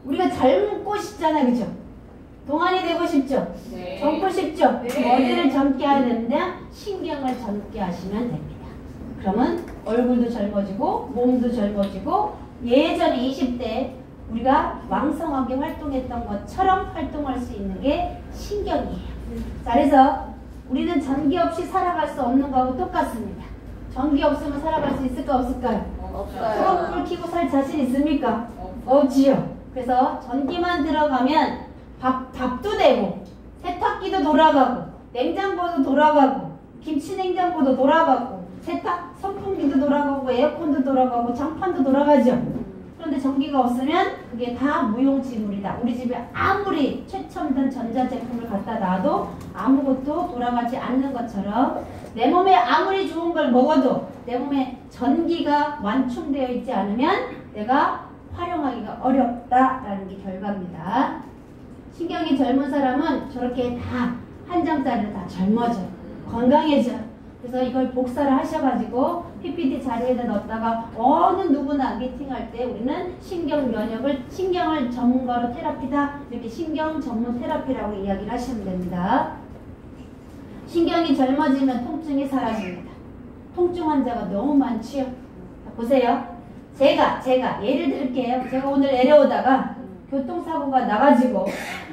우리가 젊고 싶잖아요. 그죠? 동안이 되고 싶죠? 네. 젊고 싶죠? 네. 어디를 젊게 해야 되는데 신경을 젊게 하시면 됩니다. 그러면 얼굴도 젊어지고 몸도 젊어지고 예전에 20대 우리가 왕성하게 활동했던 것처럼 활동할 수 있는 게 신경이에요. 자, 그래서 우리는 전기 없이 살아갈 수 없는 거하고 똑같습니다. 전기 없으면 살아갈 수 있을까 없을까요? 없어요. 불 켜고 살 자신 있습니까? 없지요. 그래서 전기만 들어가면 밥도 되고 세탁기도 돌아가고 냉장고도 돌아가고 김치 냉장고도 돌아가고 세탁 선풍기도 돌아가고 에어컨도 돌아가고 장판도 돌아가죠. 그런데 전기가 없으면 그게 다 무용지물이다. 우리 집에 아무리 최첨단 전자제품을 갖다 놔도 아무것도 돌아가지 않는 것처럼 내 몸에 아무리 좋은 걸 먹어도 내 몸에 전기가 완충되어 있지 않으면 내가 활용하기가 어렵다라는 게 결과입니다. 신경이 젊은 사람은 저렇게 다 한 장짜리로 다 젊어져, 건강해져. 그래서 이걸 복사를 하셔가지고 PPT 자료에다 넣었다가 어느 누구나 미팅할 때 우리는 신경을 전문가로 테라피다, 이렇게 신경 전문 테라피라고 이야기를 하시면 됩니다. 신경이 젊어지면 통증이 사라집니다. 통증 환자가 너무 많지요. 보세요. 제가 예를 들게요. 제가 오늘 내려오다가 교통사고가 나가지고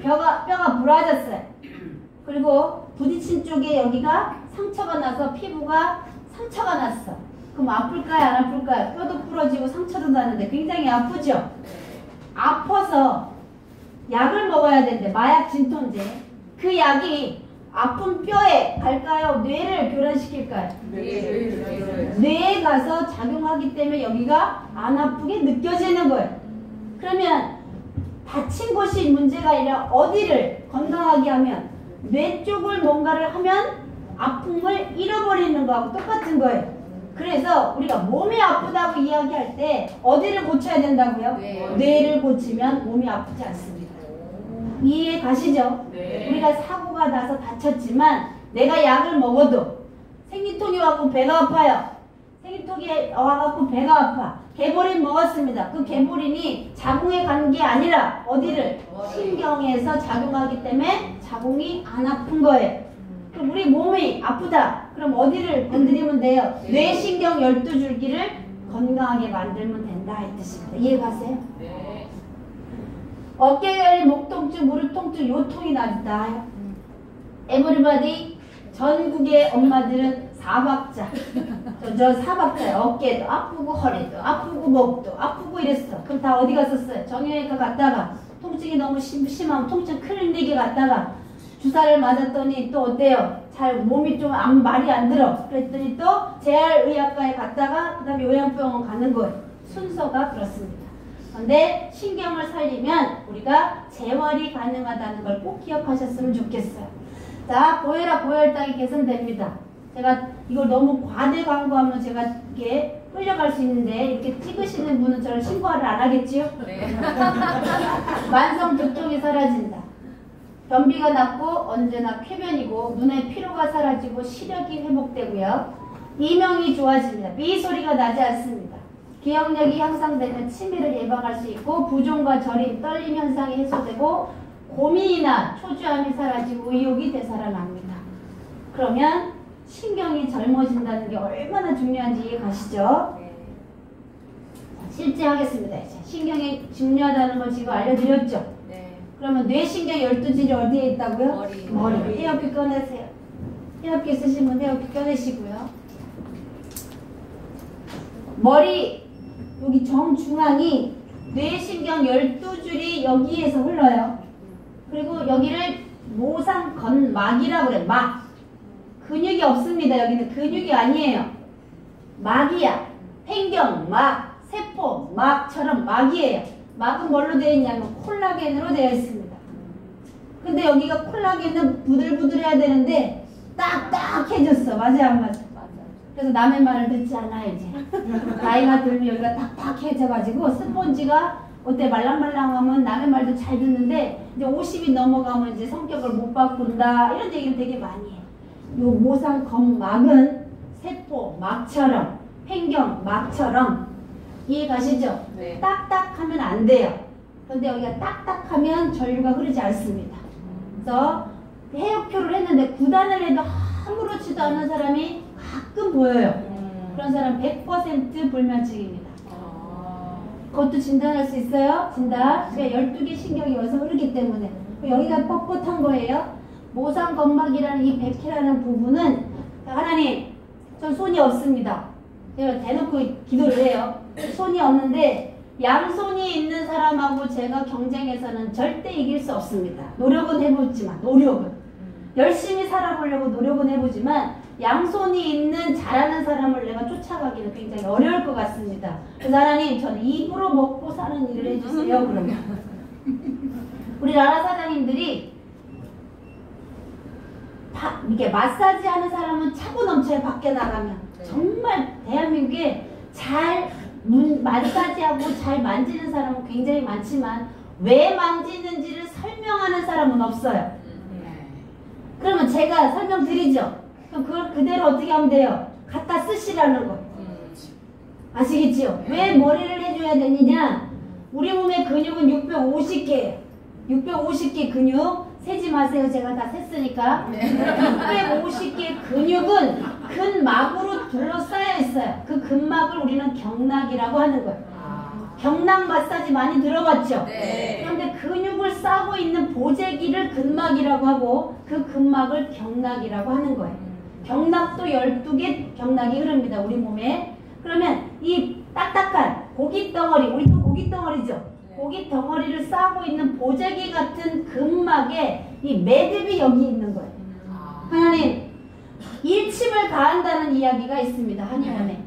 뼈가 부러졌어요. 그리고 부딪힌 쪽에 여기가 상처가 나서 피부가 상처가 났어. 그럼 아플까요? 안 아플까요? 뼈도 부러지고 상처도 나는데 굉장히 아프죠? 아파서 약을 먹어야 되는데 마약 진통제. 그 약이 아픈 뼈에 갈까요? 뇌를 교란시킬까요? 뇌에 가서 작용하기 때문에 여기가 안 아프게 느껴지는 거예요. 그러면 다친 곳이 문제가 아니라 어디를 건강하게 하면 뇌 쪽을 뭔가를 하면 아픔을 잃어버리는 거하고 똑같은 거예요. 그래서 우리가 몸이 아프다고 이야기할 때 어디를 고쳐야 된다고요? 뇌를 고치면 몸이 아프지 않습니다. 이해 가시죠? 우리가 사고가 나서 다쳤지만 내가 약을 먹어도 생리통이 와서 배가 아파요. 생리통이 와갖고 배가 아파. 개보린 먹었습니다. 그 개보린이 자궁에 간 게 아니라 어디를? 신경에서 작용하기 때문에 자궁이 안 아픈 거예요. 그럼 우리 몸이 아프다. 그럼 어디를 건드리면 돼요? 뇌신경 12줄기를 건강하게 만들면 된다 이 뜻입니다. 이해 가세요? 네. 어깨결림, 목 통증, 무릎 통증, 요통이 나요. 에브리바디 전국의 엄마들은 사박자. 저 사박자예요. 어깨도 아프고 허리도 아프고 목도 아프고 이랬어. 그럼 다 어디 갔었어요? 정형외과 갔다가 통증이 너무 심하면 통증 클리닉에 갔다가 주사를 맞았더니 또 어때요? 잘 몸이 좀 말이 안 들어. 그랬더니 또 재활의학과에 갔다가 그 다음에 요양병원 가는 거예요. 순서가 그렇습니다. 그런데 신경을 살리면 우리가 재활이 가능하다는 걸 꼭 기억하셨으면 좋겠어요. 자, 고혈당이 개선됩니다. 제가 이걸 너무 과대 광고하면 제가 이렇게 끌려갈 수 있는데 이렇게 찍으시는 분은 저를 신고를 안 하겠지요? 네. 만성 두통이 사라진다. 변비가 낫고 언제나 쾌변이고 눈의 피로가 사라지고 시력이 회복되고요. 이명이 좋아집니다. 미소리가 나지 않습니다. 기억력이 향상되면 치매를 예방할 수 있고 부종과 저림, 떨림 현상이 해소되고 고민이나 초조함이 사라지고 의욕이 되살아납니다. 그러면 신경이 젊어진다는 게 얼마나 중요한지 이해 가시죠? 네. 실제 하겠습니다. 이제 신경이 중요하다는 걸 지금 알려드렸죠? 네. 그러면 뇌신경 12줄이 어디에 있다고요? 머리. 헤어피 꺼내세요. 헤어피 쓰신 분 헤어피 꺼내시고요. 머리 여기 정중앙이 뇌신경 12줄이 여기에서 흘러요. 그리고 여기를 모상건막이라고 그래. 막. 근육이 없습니다. 여기는 근육이 아니에요. 막이야. 횡경, 막, 세포, 막처럼 막이에요. 막은 뭘로 되어 있냐면 콜라겐으로 되어 있습니다. 근데 여기가 콜라겐은 부들부들해야 되는데 딱딱해졌어. 맞아요? 안 맞아? 그래서 남의 말을 듣지 않아 이제. 나이가 들면 여기가 딱딱해져가지고 스폰지가 어때 말랑말랑하면 남의 말도 잘 듣는데 이제 50이 넘어가면 이제 성격을 못 바꾼다 이런 얘기를 되게 많이 해요. 요 모상건막은 세포 막처럼 횡경 막처럼 이해 가시죠? 네. 딱딱하면 안 돼요. 그런데 여기가 딱딱하면 전류가 흐르지 않습니다. 그래서 해역표를 했는데 구단을 해도 아무렇지도 않은 사람이 가끔 보여요. 그런 사람 100% 불면증입니다. 그것도 진단할 수 있어요. 진단. 12개 신경이 여기서 흐르기 때문에 여기가 뻣뻣한 거예요. 모상건막이라는 이 백회라는 부분은 하나님 전 손이 없습니다. 제가 대놓고 기도를 해요. 손이 없는데 양손이 있는 사람하고 제가 경쟁해서는 절대 이길 수 없습니다. 노력은 해보지만, 노력은. 열심히 살아보려고 노력은 해보지만 양손이 있는 잘하는 사람을 내가 쫓아가기는 굉장히 어려울 것 같습니다. 그래서 하나님, 저는 입으로 먹고 사는 일을 해주세요. 그러면 우리 나라 사장님들이 이게 마사지 하는 사람은 차고 넘쳐요. 밖에 나가면. 정말 대한민국에 잘 마사지하고 잘 만지는 사람은 굉장히 많지만 왜 만지는지를 설명하는 사람은 없어요. 그러면 제가 설명드리죠. 그럼 그걸 그대로 어떻게 하면 돼요? 갖다 쓰시라는 거. 아시겠지요? 왜 머리를 해줘야 되느냐? 우리 몸의 근육은 650개. 650개 근육 세지 마세요. 제가 다 셌으니까. 650개 근육은 근막으로 둘러싸여 있어요. 그 근막을 우리는 경락이라고 하는 거예요. 경락 마사지 많이 들어봤죠? 네. 그런데 근육을 싸고 있는 보재기를 근막이라고 하고 그 근막을 경락이라고 하는 거예요. 경락도 12개 경락이 흐릅니다. 우리 몸에. 그러면 이 딱딱한 고기 덩어리, 우리 또 고기 덩어리죠? 고기 덩어리를 싸고 있는 보재기 같은 근막에 이 매듭이 여기 있는 거예요. 하나님, 일침을 가한다는 이야기가 있습니다. 한의원에.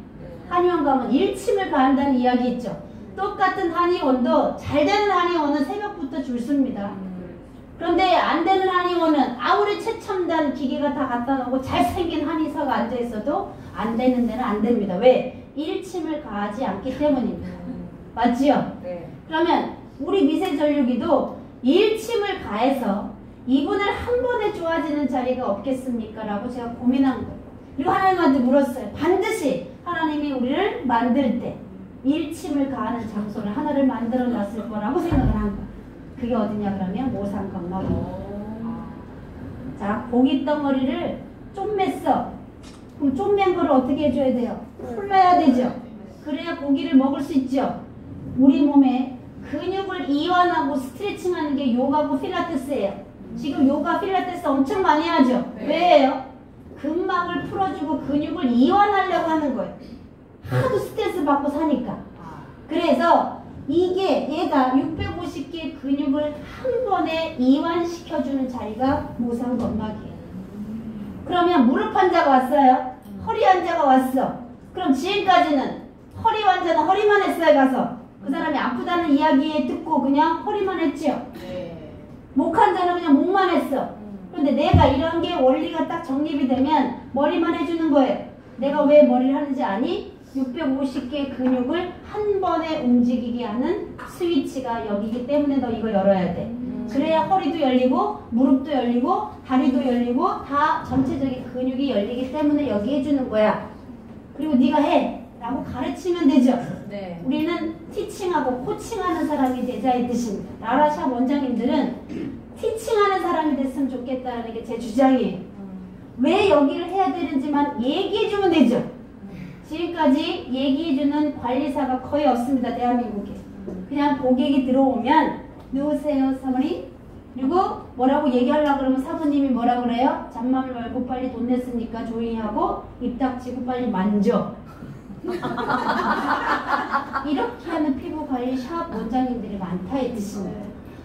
한의원 가면 일침을 가한다는 이야기 있죠. 똑같은 한의원도 잘 되는 한의원은 새벽부터 줄 섭니다. 그런데 안 되는 한의원은 아무리 최첨단 기계가 다 갖다 놓고 잘생긴 한의사가 앉아있어도 안 되는 데는 안 됩니다. 왜? 일침을 가하지 않기 때문입니다. 맞지요? 네. 그러면 우리 미세전류기도 일침을 가해서 이분을 한 번에 좋아지는 자리가 없겠습니까? 라고 제가 고민한 거예요. 그리고 하나님한테 물었어요. 반드시 하나님이 우리를 만들 때 일침을 가하는 장소를 하나를 만들어 놨을 거라고 생각을 한 거예요. 그게 어디냐 그러면 모상건막입니다. 자, 고기 덩어리를 쪼맸어. 그럼 쪼맨 거를 어떻게 해줘야 돼요? 풀어야 되죠. 그래야 고기를 먹을 수 있죠. 우리 몸에 근육을 이완하고 스트레칭하는 게 요가고 필라테스예요. 지금 요가 필라테스 엄청 많이 하죠. 네. 왜예요? 근막을 풀어주고 근육을 이완하려고 하는 거예요. 하도 스트레스 받고 사니까. 그래서 이게 얘가 650개의 근육을 한 번에 이완시켜주는 자리가 모상건막이에요. 그러면 무릎 환자가 왔어요. 허리 환자가 왔어. 그럼 지금까지는 허리 환자는 허리만 했어요. 가서 그 사람이 아프다는 이야기 듣고 그냥 허리만 했죠. 목 환자는 그냥 목만 했어. 그런데 내가 이런 게 원리가 딱 정립이 되면 머리만 해주는 거예요. 내가 왜 머리를 하는지 아니? 650개의 근육을 한 번에 움직이게 하는 스위치가 여기기 때문에 너 이거 열어야 돼. 그래야 허리도 열리고 무릎도 열리고 다리도 열리고 다 전체적인 근육이 열리기 때문에 여기 해주는 거야. 그리고 네가 해 라고 가르치면 되죠. 네. 우리는 티칭하고 코칭하는 사람이 되자의 뜻입니다. 나라샵 원장님들은 티칭하는 사람이 됐으면 좋겠다는 게 제 주장이에요. 왜 여기를 해야 되는지만 얘기해주면 되죠. 지금까지 얘기해주는 관리사가 거의 없습니다. 대한민국에. 그냥 고객이 들어오면 누구세요 사모님? 그리고 뭐라고 얘기하려고 그러면 사모님이 뭐라 그래요? 잔말 말고 빨리 돈 냈으니까 조용히 하고 입 닥치고 빨리 만져. 이렇게 하는 피부관리 샵 원장님들이 많다 이 뜻입니다.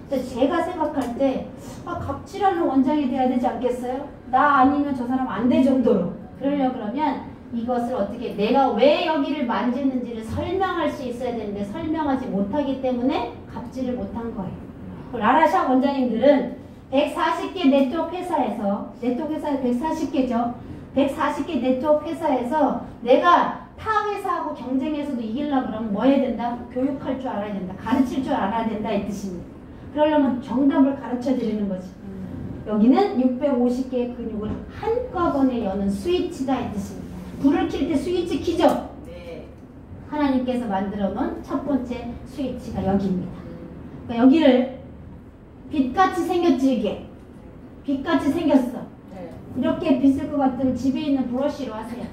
그래서 제가 생각할 때 갑질하는 원장이 돼야 되지 않겠어요? 나 아니면 저 사람 안 될 정도로. 그러려고 그러면 이것을 어떻게 내가 왜 여기를 만지는지를 설명할 수 있어야 되는데 설명하지 못하기 때문에 갑질을 못한 거예요. 라라샵 원장님들은 140개 네트워크 회사에서 네트워크 회사에 140개죠. 140개 네트워크 회사에서 내가 타 회사하고 경쟁해서도 이기려고 그러면 뭐 해야 된다? 교육할 줄 알아야 된다. 가르칠 줄 알아야 된다 이 뜻입니다. 그러려면 정답을 가르쳐 드리는 거지. 여기는 650개의 근육을 한꺼번에 여는 스위치다 이 뜻입니다. 불을 킬 때 스위치 키죠? 네. 하나님께서 만들어 놓은 첫 번째 스위치가 여기입니다. 그러니까 여기를 빛같이 생겼지 이게. 빛같이 생겼어. 네. 이렇게 빛을 것 같으면 집에 있는 브러쉬로 하세요.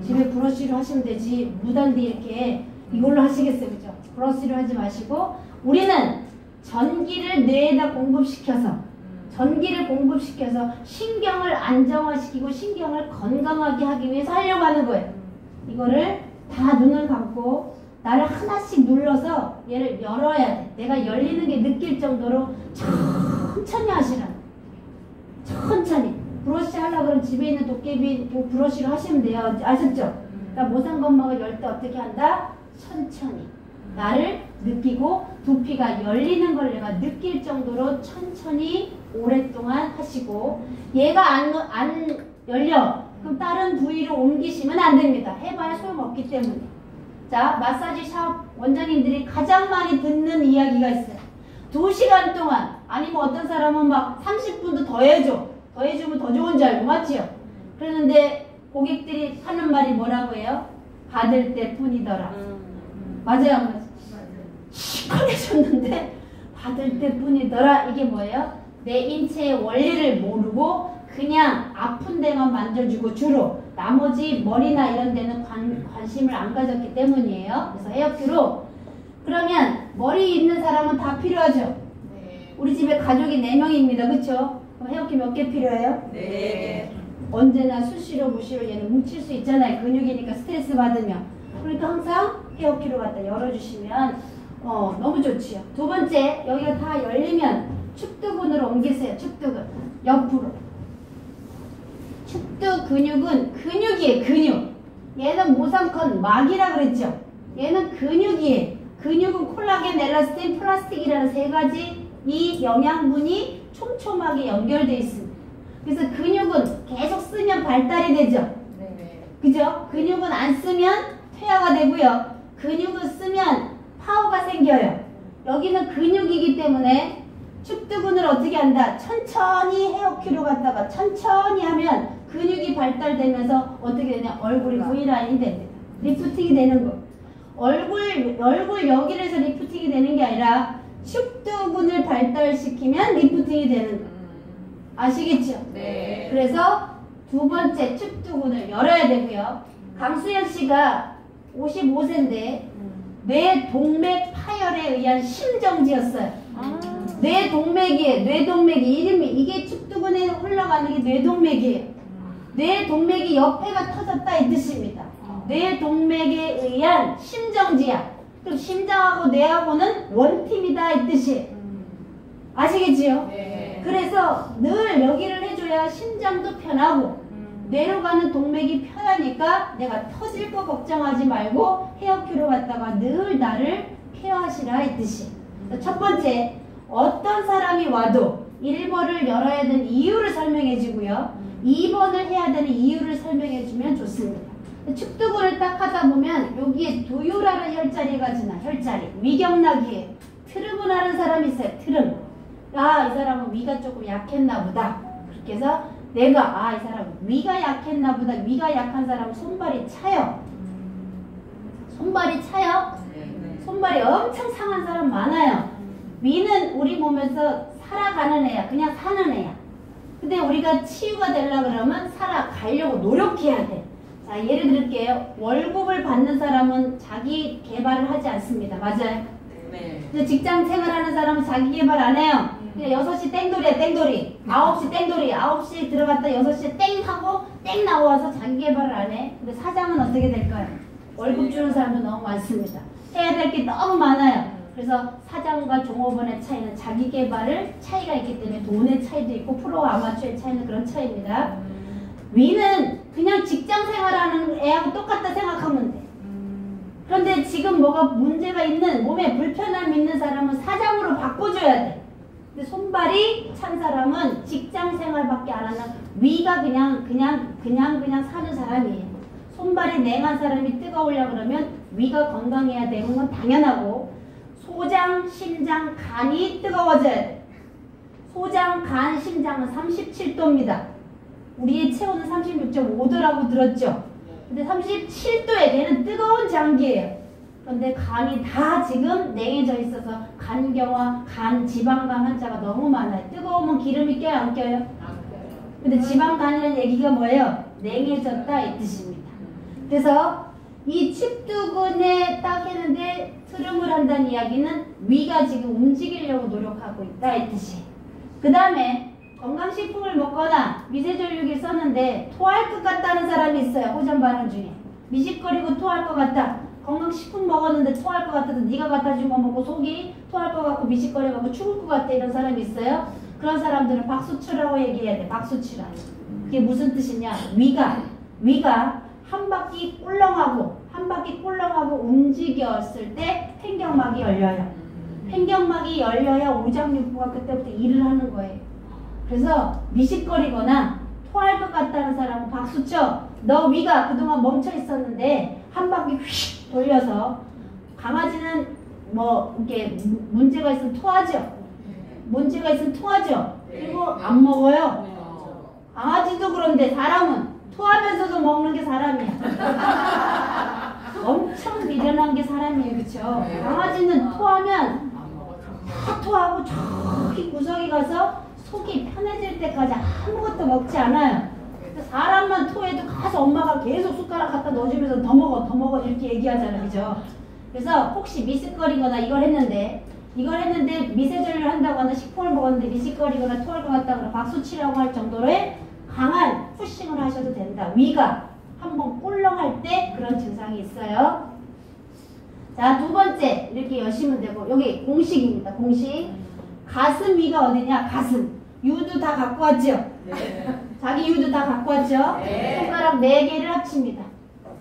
집에 브러쉬로 하시면 되지 무단디 이렇게 이걸로 하시겠어요. 그죠? 브러쉬로 하지 마시고 우리는 전기를 뇌에다 공급시켜서 신경을 안정화시키고 신경을 건강하게 하기 위해서 하려고 하는 거예요. 이거를 다 눈을 감고 나를 하나씩 눌러서 얘를 열어야 돼. 내가 열리는 게 느낄 정도로 천천히 하시라. 천천히. 브러쉬 하려고 그러면 집에 있는 도깨비 브러쉬로 하시면 돼요. 아셨죠? 그러니까 모상건막을 열 때 어떻게 한다? 천천히. 나를 느끼고 두피가 열리는 걸 내가 느낄 정도로 천천히 오랫동안 하시고, 얘가 안 열려. 그럼 다른 부위로 옮기시면 안 됩니다. 해봐야 소용없기 때문에. 자, 마사지 샵 원장님들이 가장 많이 듣는 이야기가 있어요. 2시간 동안, 아니면 어떤 사람은 막 30분도 더 해줘. 더 해주면 더 좋은 줄 알고, 맞지요? 그러는데 고객들이 하는 말이 뭐라고 해요? 받을 때 뿐이더라. 맞아요, 안 맞아요? 시원해졌는데 받을 때 뿐이더라. 이게 뭐예요? 내 인체의 원리를 모르고 그냥 아픈 데만 만져주고, 주로 나머지 머리나 이런 데는 관심을 안 가졌기 때문이에요. 그래서 헤어큐로, 그러면 머리 있는 사람은 다 필요하죠? 네. 우리 집에 가족이 4명입니다. 그쵸? 그럼 헤어큐 몇 개 필요해요? 네. 언제나 수시로 무시로 얘는 뭉칠 수 있잖아요. 근육이니까 스트레스 받으면. 그러니까 항상 헤어큐로 갖다 열어주시면 너무 좋지요. 두 번째, 여기가 다 열리면 축두근으로 옮기세요. 축두근 옆으로. 축두 근육은 근육이에요. 근육. 얘는 모상컨 막이라 그랬죠. 얘는 근육이에요. 근육은 콜라겐, 엘라스틴, 플라스틱이라는 3가지 이 영양분이 촘촘하게 연결되어 있습니다. 그래서 근육은 계속 쓰면 발달이 되죠. 네. 그죠? 근육은 안 쓰면 퇴화가 되고요. 근육을 쓰면 파워가 생겨요. 여기는 근육이기 때문에 축두근을 어떻게 한다? 천천히 헤어큐로 갔다가 천천히 하면 근육이 발달되면서 어떻게 되냐? 얼굴이 V라인이 됩니다. 리프팅이 되는 거. 얼굴 여기를 해서 리프팅이 되는 게 아니라 축두근을 발달시키면 리프팅이 되는 거. 아시겠죠? 네. 그래서 두 번째 축두근을 열어야 되고요. 강수연 씨가 55세인데 뇌 동맥 파열에 의한 심정지였어요. 뇌동맥이 이름이, 이게 축두근에 흘러가는 게 뇌동맥이에요. 뇌동맥이 옆에가 터졌다 이 뜻입니다. 뇌동맥에 의한 심정지야. 그럼 심장하고 뇌하고는 원팀이다 이 뜻이에요. 아시겠지요? 네. 그래서 늘 여기를 해줘야 심장도 편하고 뇌로 가는 동맥이 편하니까 내가 터질 거 걱정하지 말고 헤어큐로 갔다가 늘 나를 케어하시라 이 뜻이에요. 첫 번째, 어떤 사람이 와도 1번을 열어야 되는 이유를 설명해 주고요. 2번을 해야 되는 이유를 설명해 주면 좋습니다. 축두근을 딱 하다 보면 여기에 두유라는 혈자리가 지나. 혈자리. 위경락이에요. 트름을 하는 사람이 있어요. 트름. 아, 이 사람은 위가 조금 약했나 보다. 그렇게 해서 내가 이 사람은 위가 약했나 보다. 위가 약한 사람은 손발이 차요. 손발이 차요. 손발이 엄청 상한 사람 많아요. 위는 우리 몸에서 살아가는 애야. 그냥 사는 애야. 근데 우리가 치유가 되려고 그러면 살아가려고 노력해야 돼. 자, 예를 들게요. 월급을 받는 사람은 자기 개발을 하지 않습니다. 맞아요? 네. 근데 직장 생활하는 사람은 자기 개발 안 해요. 그냥 6시 땡돌이야, 땡돌이. 9시 땡돌이. 9시에 들어갔다 6시에 땡 하고 땡 나와서 자기 개발을 안 해. 근데 사장은 어떻게 될까요? 월급 주는 사람도 너무 많습니다. 해야 될 게 너무 많아요. 그래서 사장과 종업원의 차이는 자기 개발을 차이가 있기 때문에 돈의 차이도 있고 프로와 아마추어의 차이는 그런 차이입니다. 위는 그냥 직장 생활하는 애하고 똑같다 생각하면 돼. 그런데 지금 뭐가 문제가 있는, 몸에 불편함이 있는 사람은 사장으로 바꿔줘야 돼. 근데 손발이 찬 사람은 직장 생활밖에 안 하는 위가 그냥 사는 사람이에요. 손발이 냉한 사람이 뜨거우려 그러면 위가 건강해야 되는 건 당연하고, 소장, 심장, 간이 뜨거워져야 돼. 소장, 간, 심장은 37도입니다. 우리의 체온은 36.5도라고 들었죠? 근데 37도에 걔는 뜨거운 장기예요. 그런데 간이 다 지금 냉해져 있어서 간경화, 간, 지방간 환자가 너무 많아요. 뜨거우면 기름이 껴요, 안 껴요? 근데 지방간이라는 얘기가 뭐예요? 냉해졌다 이 뜻입니다. 그래서 이 축두근에 딱 했는데 트름을 한다는 이야기는 위가 지금 움직이려고 노력하고 있다 이 뜻이에요. 그 다음에 건강식품을 먹거나 미세전류기를 썼는데 토할 것 같다는 사람이 있어요. 호전 반응 중에. 미식거리고 토할 것 같다. 건강식품 먹었는데 토할 것 같아서 네가 갖다 준 거 먹고 속이 토할 것 같고 미식거려갖고 죽을 것 같아 이런 사람이 있어요? 그런 사람들은 박수치라고 얘기해야 돼. 박수치라. 그게 무슨 뜻이냐? 위가 한 바퀴 꿀렁하고 움직였을 때 횡격막이 열려요. 횡격막이 열려야 오장육부가 그때부터 일을 하는 거예요. 그래서 미식거리거나 토할 것 같다는 사람은 박수 쳐. 너 위가 그동안 멈춰 있었는데 한 바퀴 휙 돌려서 강아지는 뭐 이렇게 문제가 있으면 토하죠. 그리고 안 먹어요. 강아지도 그런데 사람은 토하면서도 먹는 게 사람이야. 엄청 미련한 게 사람이에요. 그쵸? 강아지는 토하면 다 토하고 저기 구석에 가서 속이 편해질 때까지 아무것도 먹지 않아요. 사람만 토해도 가서 엄마가 계속 숟가락 갖다 넣어주면서 더 먹어 이렇게 얘기하잖아요. 그죠? 그래서 혹시 미식거리거나 이걸 했는데 미세전류를 한다거나 식품을 먹었는데 미식거리거나 토할 것 같다 그러면 박수치라고 할 정도로의 강한 푸싱을 하셔도 된다. 위가 한번 꿀렁할 때 그런 증상이 있어요. 자, 두 번째 이렇게 여시면 되고 여기 공식입니다. 공식. 가슴 위가 어디냐? 가슴. 유도 다 갖고 왔죠? 네. 자기 유도 다 갖고 왔죠? 네. 손가락 4개를 합칩니다.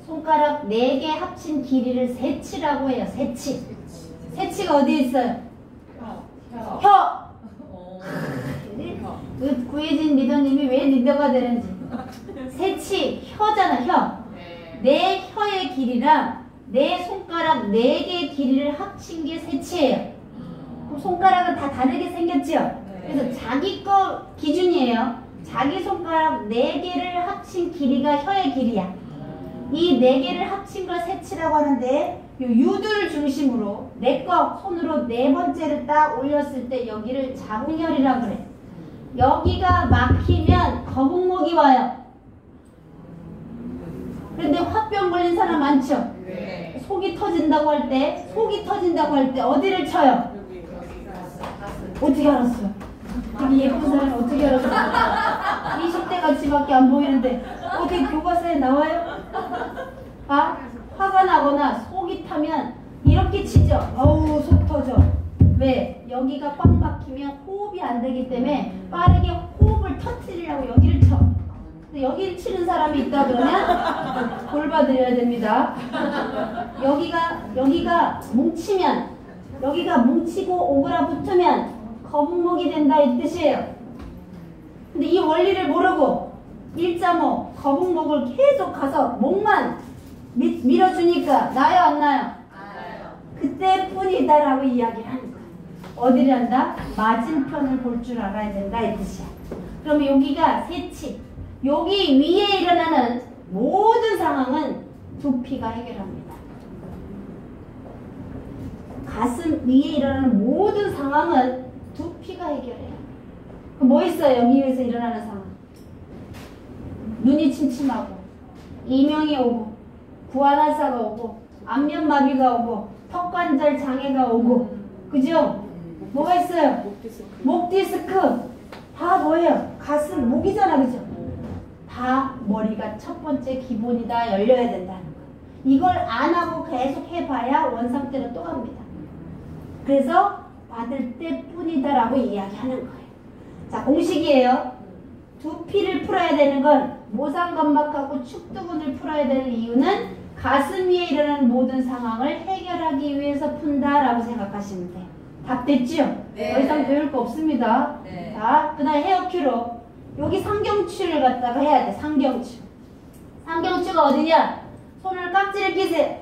손가락 4개 합친 길이를 세치라고 해요. 세치. 세치가 어디에 있어요? 혀. 그 구혜진 리더님이 왜 리더가 되는지. 세치, 혀잖아, 혀. 내 혀의 길이랑 내 손가락 4개의 길이를 합친 게 세치예요. 그럼 손가락은 다 다르게 생겼죠? 그래서 자기 거 기준이에요. 자기 손가락 4개를 합친 길이가 혀의 길이야. 이 4개를 합친 걸 세치라고 하는데 요 유두를 중심으로 내 거 손으로 4번째를 딱 올렸을 때 여기를 장렬이라고 그래. 여기가 막히면 거북목이 와요. 그런데 화병 걸린 사람 많죠? 네. 속이 터진다고 할 때 어디를 쳐요? 어떻게 알았어요? 되게 예쁜 사람이 어떻게 알았어요? 20대 같이밖에 안 보이는데 어떻게 교과서에 나와요? 아? 화가 나거나 속이 타면 이렇게 치죠. 어우 속 터져. 왜? 여기가 꽉 막히면 호흡이 안 되기 때문에 빠르게 호흡을 터뜨리려고 여기를 쳐. 근데 여기를 치는 사람이 있다 그러면 돌봐드려야 됩니다. 여기가 뭉치면 여기가 뭉치고 오그라붙으면 거북목이 된다 이 뜻이에요. 근데 이 원리를 모르고 1.5 거북목을 계속 가서 목만 밀어주니까 나요 안 나요? 그때뿐이다라고 이야기를 하는 거야. 어디를 한다? 맞은편을 볼 줄 알아야 된다 이 뜻이야. 그러면 여기가 세치. 여기 위에 일어나는 모든 상황은 두피가 해결합니다. 가슴 위에 일어나는 모든 상황은 두피가 해결해요. 그럼 뭐 있어요? 여기 위에서 일어나는 상황. 눈이 침침하고 이명이 오고 구안활사가 오고 안면마비가 오고 턱관절 장애가 오고 그죠? 뭐가 있어요? 목 디스크. 다 뭐예요? 가슴, 목이잖아 그죠? 다 머리가 첫 번째 기본이다. 열려야 된다는 거. 이걸 안 하고 계속 해봐야 원상태로 또 갑니다. 그래서 받을 때뿐이다 라고 이야기하는 거예요. 자, 공식이에요. 두피를 풀어야 되는 건 모상건막하고 축두근을 풀어야 되는 이유는 가슴 위에 일어나는 모든 상황을 해결하기 위해서 푼다라고 생각하시면 돼요. 답 됐죠? 네. 더 이상 배울 거 없습니다. 네. 자, 그 다음에 헤어큐로. 여기 상경추를 갖다가 해야 돼. 상경추. 상경추가 어디냐? 손을 깍지를 끼세요.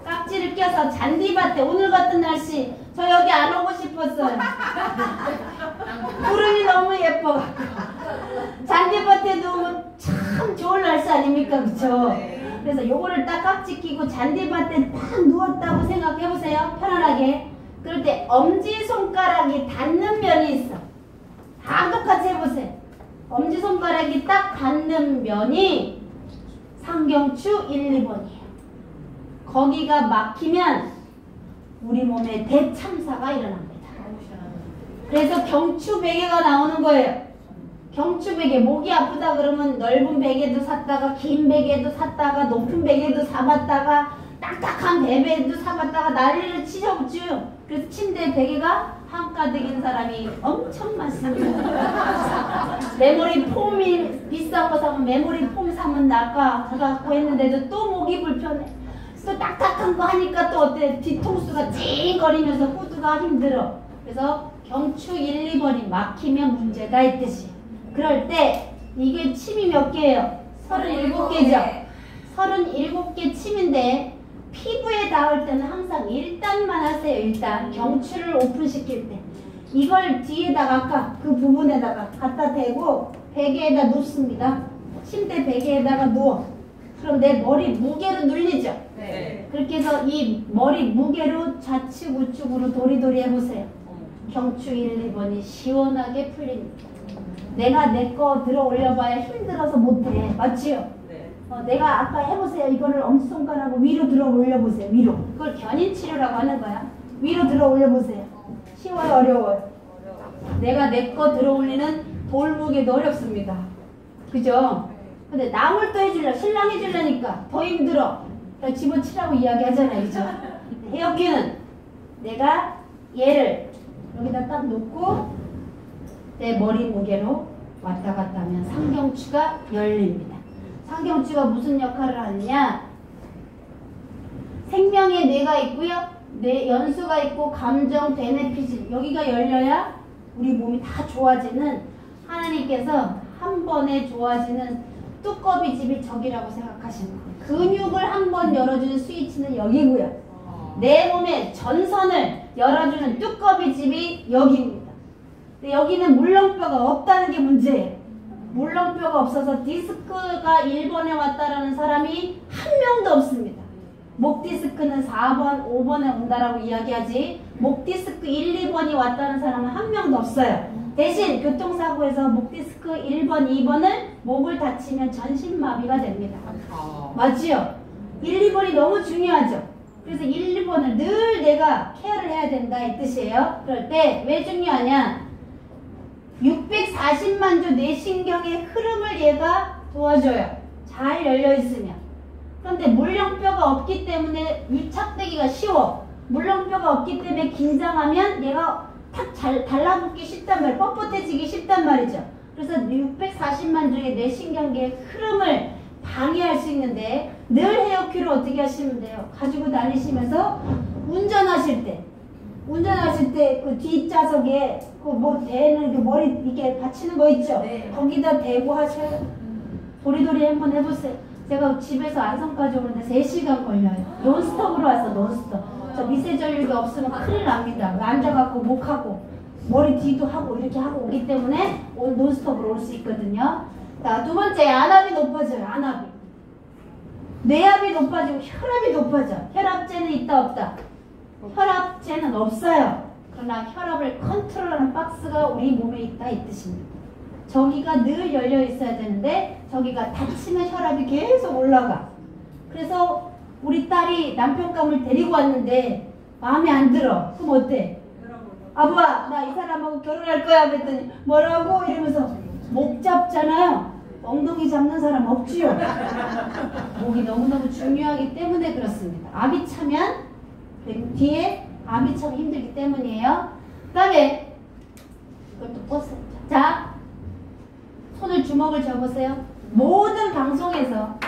깍지를 껴서 잔디밭에 오늘 같은 날씨 저 여기 안 오고 싶었어요. 구름이 너무 예뻐. 잔디밭에 누우면 참 좋은 날씨 아닙니까? 그쵸? 그래서 요거를 딱 깍지 끼고 잔디밭에 딱 누웠다고 생각해보세요. 편안하게. 그럴 때 엄지손가락이 닿는 면이 있어. 다 똑같이 해보세요. 엄지손가락이 딱 닿는 면이 상경추 1, 2번이에요. 거기가 막히면 우리 몸에 대참사가 일어납니다. 그래서 경추베개가 나오는 거예요. 경추베개. 목이 아프다 그러면 넓은 베개도 샀다가 긴 베개도 샀다가 높은 베개도 사봤다가 딱딱한 베개도 사봤다가 난리를 치셔붙죠. 그래서 침대 베개가 한가득인 사람이 엄청 많습니다. 메모리 폼이 비싼 거 사면 메모리 폼 사면 나가 갖고 했는데도 또 목이 불편해. 또 딱딱한 거 하니까 또 어때? 뒤통수가 찡거리면서 후두가 힘들어. 그래서 경추 1, 2번이 막히면 문제가 있듯이. 그럴 때 이게 침이 몇 개예요? 37개죠. 37개 침인데 피부에 닿을 때는 항상 1단만 하세요. 1단. 경추를 오픈시킬 때. 이걸 뒤에다가 아까 그 부분에다가 갖다 대고 베개에다 눕습니다. 침대 베개에다가 누워. 그럼 내 머리 무게로 눌리죠? 네. 그렇게 해서 이 머리 무게로 좌측 우측으로 도리도리 해보세요. 경추 1, 2번이 시원하게 풀립니다. 내가 내 거 들어 올려봐야 힘들어서 못해. 맞지요? 네. 내가 아까 해보세요. 이거를 엄지손가락으로 위로 들어 올려보세요. 위로. 그걸 견인치료라고 하는 거야. 위로 들어 올려보세요. 쉬워요? 어려워요? 내가 내 거 들어 올리는 돌무게도 어렵습니다. 그죠? 근데 남을 또 해주려, 신랑 해주려니까 더 힘들어. 집어치라고 이야기하잖아요. 그죠? 헤어기는 내가 얘를 여기다 딱 놓고 내 머리 무게로 왔다 갔다 하면 상경추가 열립니다. 상경추가 무슨 역할을 하느냐? 생명의 뇌가 있고요. 뇌 연수가 있고 감정, 베네피즈 여기가 열려야 우리 몸이 다 좋아지는 하나님께서 한 번에 좋아지는 뚜꺼비 집이 저기라고 생각하시는 거예요. 근육을 한 번 열어주는 스위치는 여기고요. 내 몸의 전선을 열어주는 뚜꺼비 집이 여기입니다. 근데 여기는 물렁뼈가 없다는 게 문제예요. 물렁뼈가 없어서 디스크가 1번에 왔다라는 사람이 한 명도 없습니다. 목 디스크는 4번, 5번에 온다라고 이야기하지 목 디스크 1, 2번이 왔다는 사람은 한 명도 없어요. 대신 교통사고에서 목 디스크 1번, 2번은 목을 다치면 전신마비가 됩니다. 맞지요? 1, 2번이 너무 중요하죠. 그래서 1, 2번을 늘 내가 케어를 해야 된다 이 뜻이에요. 그럴 때 왜 중요하냐? 640만 주 뇌신경의 흐름을 얘가 도와줘요. 잘 열려있으면. 그런데 물렁뼈가 없기 때문에 유착되기가 쉬워. 물렁뼈가 없기 때문에 긴장하면 얘가 탁 달라붙기 쉽단 말이에요. 뻣뻣해지기 쉽단 말이죠. 그래서 640만 주의 뇌신경계의 흐름을 방해할 수 있는데 늘 헤어큐를 어떻게 하시면 돼요? 가지고 다니시면서 운전하실 때 그 뒷좌석에 그 뭐 대는 그 머리 이게 받치는 거 있죠? 네. 거기다 대고 하셔요. 도리도리 한번 해보세요. 제가 집에서 안성까지 오는데 3시간 걸려요. 논스톱으로 와서 논스톱. 저 미세전류가 없으면 큰일 납니다. 앉아갖고 목하고 머리 뒤도 하고 이렇게 하고 오기 때문에 오늘 논스톱으로 올 수 있거든요. 자, 두 번째 안압이 높아져요. 안압이. 뇌압이 높아지고 혈압이 높아져. 혈압제는 있다 없다? 혈압제는 없어요. 그러나 혈압을 컨트롤하는 박스가 우리 몸에 있다 이 뜻입니다. 저기가 늘 열려 있어야 되는데 저기가 닫히면 혈압이 계속 올라가. 그래서 우리 딸이 남편감을 데리고 왔는데 마음에 안 들어. 그럼 어때? 아빠 나 이 사람하고 결혼할 거야 그랬더니 뭐라고? 이러면서 목 잡잖아요. 엉덩이 잡는 사람 없지요. 목이 너무너무 중요하기 때문에 그렇습니다. 압이 차면 뒤에 압이 차면 힘들기 때문이에요. 그 다음에 이것도 버스. 자, 손을 주먹을 잡으세요. 모든 방송에서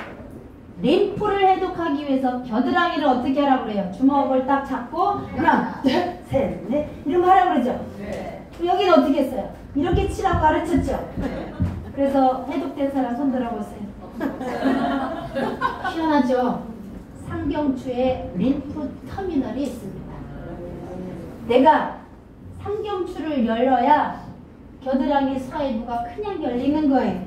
림프를 해독하기 위해서 겨드랑이를 어떻게 하라고 그래요? 주먹을 딱 잡고 하나, 둘, 셋, 넷 이런 거 하라고 그러죠? 네. 여기는 어떻게 했어요? 이렇게 치라고 가르쳤죠? 네. 그래서 해독된 사람 손 들어보세요. 시원하죠? 상경추에 림프 터미널이 있습니다. 내가 상경추를 열어야 겨드랑이 사이부가 그냥 열리는 거예요.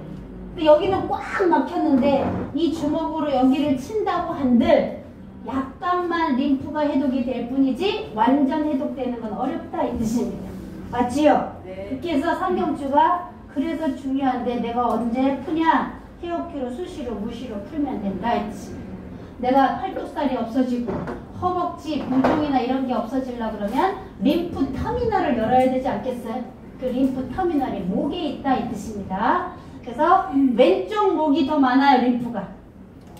근데 여기는 꽉 막혔는데 이 주먹으로 여기를 친다고 한들 약간만 림프가 해독이 될 뿐이지 완전 해독되는 건 어렵다 이 뜻입니다. 맞지요? 네. 그렇게 해서 상경추가 그래서 중요한데 내가 언제 푸냐? 헤어큐로 수시로 무시로 풀면 된다 이 뜻입니다. 내가 팔뚝살이 없어지고 허벅지, 부종이나 이런 게 없어지려고 그러면 림프 터미널을 열어야 되지 않겠어요? 그 림프 터미널이 목에 있다 이 뜻입니다. 그래서 왼쪽 목이 더 많아요. 림프가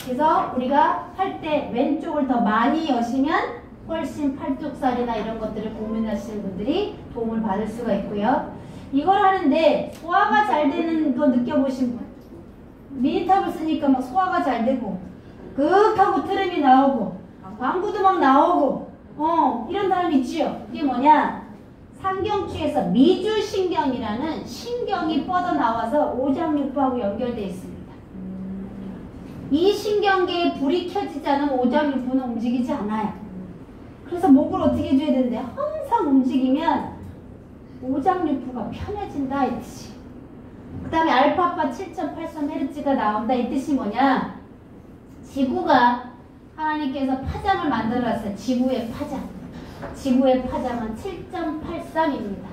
그래서 우리가 할 때 왼쪽을 더 많이 여시면 훨씬 팔뚝살이나 이런 것들을 고민하시는 분들이 도움을 받을 수가 있고요. 이걸 하는데 소화가 잘 되는 거 느껴보신 분? 미니탑을 쓰니까 막 소화가 잘 되고 극하고 트름이 나오고 방구도 막 나오고 이런 사람 있지요. 이게 뭐냐? 상경추에서 미주신경이라는 신경이 뻗어나와서 오장육부하고 연결되어 있습니다. 이 신경계에 불이 켜지지 않으면 오장육부는 움직이지 않아요. 그래서 목을 어떻게 해줘야 되는데 항상 움직이면 오장육부가 편해진다 이 뜻이. 그 다음에 알파파 7.83Hz가 나온다 이 뜻이 뭐냐? 지구가 하나님께서 파장을 만들어놨어요. 지구의 파장. 지구의 파장은 7.83입니다.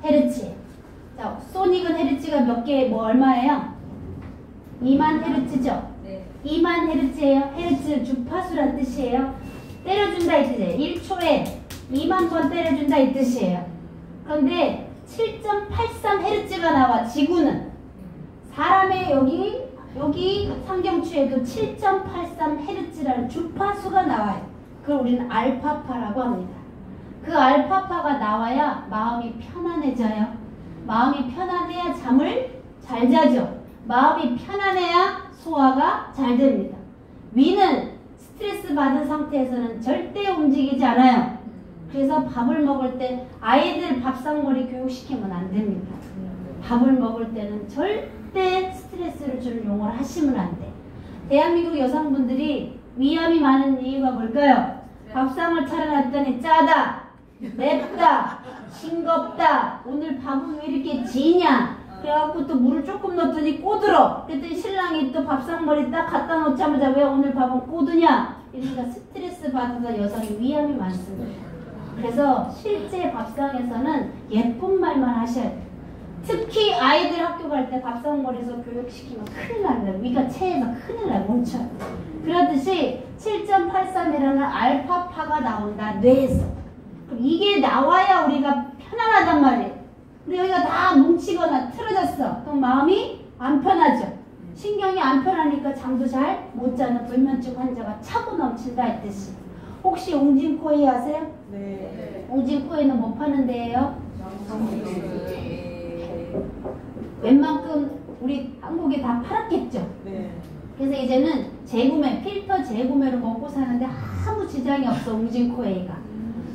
헤르츠. 자, 소닉은 헤르츠가 몇 개, 얼마예요? 2만 헤르츠죠? 네. 2만 헤르츠예요. 헤르츠 주파수란 뜻이에요. 때려준다 이 뜻이에요. 1초에 2만 번 때려준다 이 뜻이에요. 그런데 7.83Hz가 나와. 지구는. 사람의 여기 상경추에도 7.83Hz라는 주파수가 나와요. 그걸 우리는 알파파라고 합니다. 그 알파파가 나와야 마음이 편안해져요. 마음이 편안해야 잠을 잘 자죠. 마음이 편안해야 소화가 잘 됩니다. 위는 스트레스 받은 상태에서는 절대 움직이지 않아요. 그래서 밥을 먹을 때 아이들 밥상머리 교육시키면 안 됩니다. 밥을 먹을 때는 절대 스트레스를 주는 용어를 하시면 안 돼. 대한민국 여성분들이 위암이 많은 이유가 뭘까요? 밥상을 차려놨더니 짜다, 맵다, 싱겁다, 오늘 밥은 왜 이렇게 지냐? 그래갖고 또 물을 조금 넣었더니 꼬들어. 그랬더니 신랑이 또 밥상머리 딱 갖다 놓자마자 왜 오늘 밥은 꼬드냐? 이러니까 스트레스 받아서 여성이 위암이 많습니다. 그래서 실제 밥상에서는 예쁜 말만 하셔야 돼요. 특히 아이들 학교 갈 때 밥상머리에서 교육시키면 큰일 납니다. 위가 체해서 큰일 나요. 뭉쳐요. 그렇듯이 7.83이라는 알파파가 나온다. 뇌에서. 그럼 이게 나와야 우리가 편안하단 말이에요. 근데 여기가 다 뭉치거나 틀어졌어. 그럼 마음이 안 편하죠. 신경이 안 편하니까 잠도 잘 못 자는 불면증 환자가 차고 넘친다 이 뜻이. 혹시 옹진코에 아세요? 네. 옹진코에는 뭐 파는 데예요? 웬만큼 우리 한국에 다 팔았겠죠? 네. 그래서 이제는 재구매, 필터 재구매로 먹고 사는데 아무 지장이 없어, 옹진코에이가.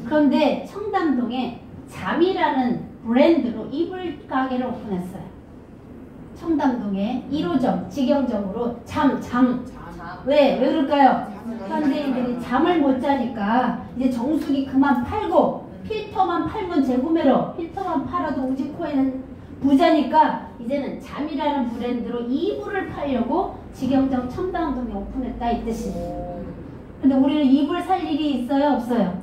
그런데 청담동에 잠이라는 브랜드로 이불 가게를 오픈했어요. 청담동에 1호점, 직영점으로 잠. 왜 그럴까요? 현대인들이 잠을 못 자니까 이제 정수기 그만 팔고 필터만 팔면 재구매로, 필터만 팔아도 옹진코에는 부자니까 이제는 잠이라는 브랜드로 이불을 팔려고 직영점 청담동에 오픈했다 이 뜻이에요. 근데 우리는 이불 살 일이 있어요? 없어요?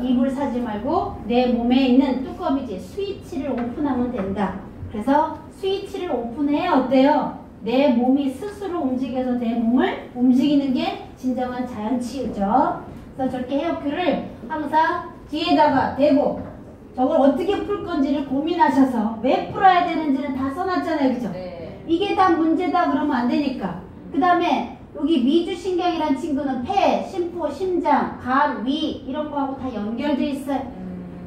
이불 사지 말고 내 몸에 있는 뚜껑이지 스위치를 오픈하면 된다. 그래서 스위치를 오픈해야 어때요? 내 몸이 스스로 움직여서 내 몸을 움직이는 게 진정한 자연치유죠. 그래서 저렇게 헤어큐를 항상 뒤에다가 대고 저걸 어떻게 풀 건지를 고민하셔서 왜 풀어야 되는지는 다 써놨잖아요. 그죠? 네. 이게 다 문제다 그러면 안 되니까. 그 다음에 여기 미주신경이라는 친구는 폐, 심포, 심장, 간, 위 이런 거하고 다 연결돼 있어요.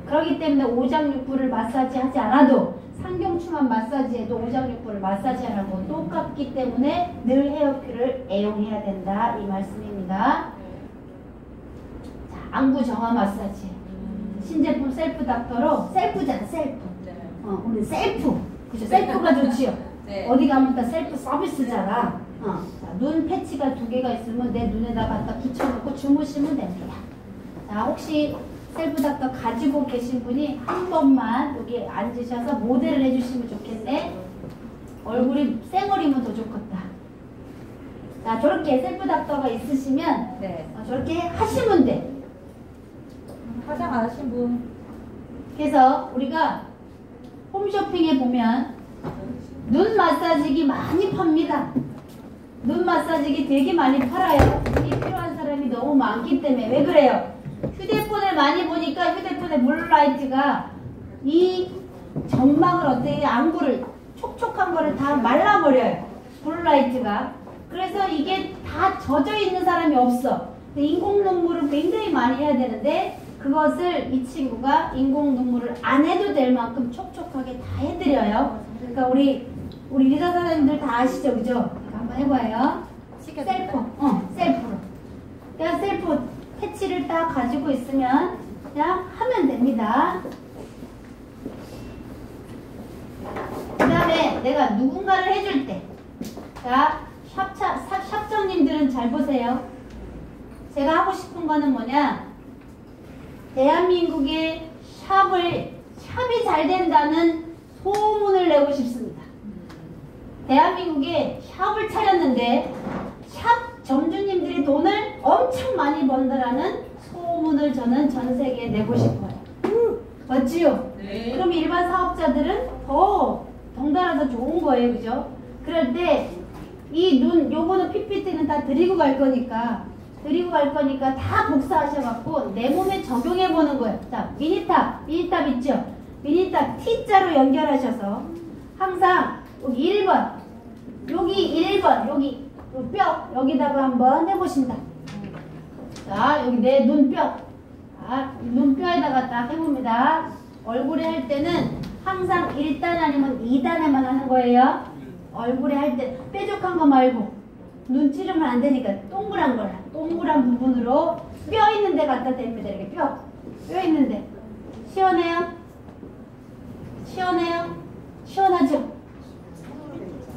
그렇기 때문에 오장육부를 마사지하지 않아도 상경추만 마사지해도 오장육부를 마사지하라고 똑같기 때문에 늘 헤어큐를 애용해야 된다 이 말씀입니다. 자, 안구 정화 마사지. 신제품 셀프 닥터로 셀프잖아 셀프. 우리 셀프. 그죠? 셀프가 좋지요. 네. 어디 가면 다 셀프 서비스잖아. 자, 눈 패치가 2개가 있으면 내 눈에다 갖다 붙여놓고 주무시면 됩니다. 자, 혹시 셀프 닥터 가지고 계신 분이 한 번만 여기 앉으셔서 모델을 해주시면 좋겠네. 얼굴이 쌩얼이면 더 좋겠다. 자, 저렇게 셀프 닥터가 있으시면 네. 저렇게 하시면 돼. 화장 안 하신 분. 그래서 우리가 홈쇼핑에 보면 눈 마사지기 많이 팝니다. 눈 마사지기 되게 많이 팔아요. 눈이 필요한 사람이 너무 많기 때문에. 왜 그래요? 휴대폰을 많이 보니까 휴대폰의 블루라이트가 이 점막을 어떻게 안구를 촉촉한 거를 다 말라버려요. 블루라이트가. 그래서 이게 다 젖어 있는 사람이 없어. 인공 눈물을 굉장히 많이 해야 되는데 그것을 이 친구가 인공 눈물을 안 해도 될 만큼 촉촉하게 다 해드려요. 그러니까 우리 리더 사장님들 다 아시죠, 그죠? 한번 해봐요. 셀프, 셀프로. 그냥 셀프 패치를 딱 가지고 있으면 그냥 하면 됩니다. 그 다음에 내가 누군가를 해줄 때, 자, 샵장님들은 잘 보세요. 제가 하고 싶은 거는 뭐냐? 대한민국의 샵이 잘 된다는 소문을 내고 싶습니다. 대한민국에 샵을 차렸는데 샵 점주님들이 돈을 엄청 많이 번다라는 소문을 저는 전 세계에 내고 싶어요. 맞지요? 네. 그럼 일반 사업자들은 더 덩달아서 좋은 거예요. 그죠? 그럴 때 이 요거는 PPT는 다 드리고 갈 거니까 다 복사하셔갖고 내 몸에 적용해보는 거예요. 자, 미니탑 있죠? 미니탑 T자로 연결하셔서 항상 여기 1번, 여기 1번, 여기 뼈, 여기다가 한번 해보신다. 자, 여기 내 눈뼈. 자, 눈뼈에다가 딱 해봅니다. 얼굴에 할 때는 항상 1단 아니면 2단에만 하는 거예요. 얼굴에 할 때 뾰족한 거 말고 눈 찌르면 안 되니까 동그란 거라. 동그란 부분으로 뼈 있는 데 갖다 댑니다. 이렇게 뼈 있는 데. 시원해요? 시원하죠?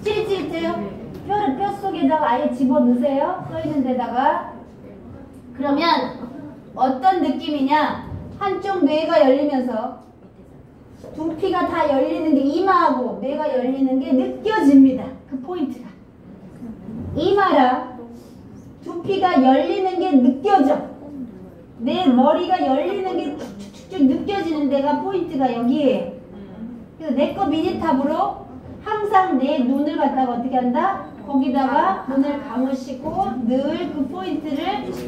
찌릿찌릿해요? 뼈를 뼈 속에다가 아예 집어넣으세요. 뼈 있는 데다가. 그러면 어떤 느낌이냐? 한쪽 뇌가 열리면서 두피가 다 열리는 게 이마하고 뇌가 열리는 게 느껴집니다. 그 포인트가. 이마랑 두피가 열리는 게 느껴져. 내 머리가 열리는 게 쭉쭉쭉 느껴지는 데가 포인트가 여기에요. 그래서 내 거 미니탑으로 항상 내 눈을 갖다가 어떻게 한다? 거기다가 눈을 감으시고 늘 그 포인트를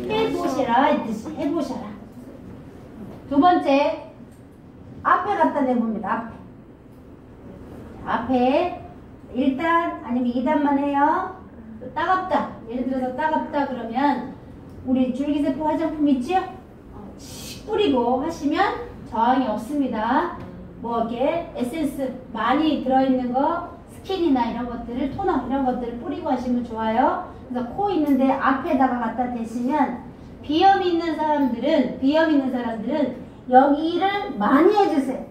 해보시라 이 뜻이. 해보셔라. 두 번째, 앞에 갖다 대봅니다. 앞에 1단 아니면 2단만 해요. 따갑다. 예를 들어서 따갑다 그러면 우리 줄기세포 화장품 있지요? 뿌리고 하시면 저항이 없습니다. 뭐 이렇게 에센스 많이 들어있는 거, 스킨이나 이런 것들을, 토너 이런 것들을 뿌리고 하시면 좋아요. 그래서 코 있는데 앞에다가 갖다 대시면 비염 있는 사람들은 여기를 많이 해주세요.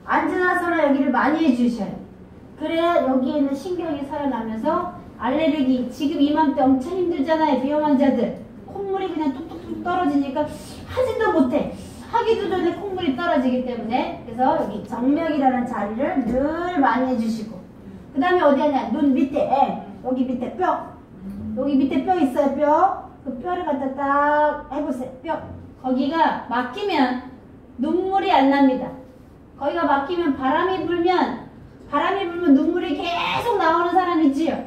앉으나 서나 여기를 많이 해주셔요. 그래야 여기에 있는 신경이 살아나면서 알레르기, 지금 이맘때 엄청 힘들잖아요. 비염 환자들. 콧물이 그냥 뚝뚝뚝 떨어지니까 하지도 못해. 하기도 전에 콧물이 떨어지기 때문에. 그래서 여기 정맥이라는 자리를 늘 많이 해주시고. 그 다음에 어디 하냐? 눈 밑에, 여기 밑에 뼈. 여기 밑에 뼈 있어요, 뼈. 그 뼈를 갖다 딱 해보세요. 뼈. 거기가 막히면 눈물이 안 납니다. 거기가 막히면 바람이 불면 눈물이 계속 나오는 사람 있지요?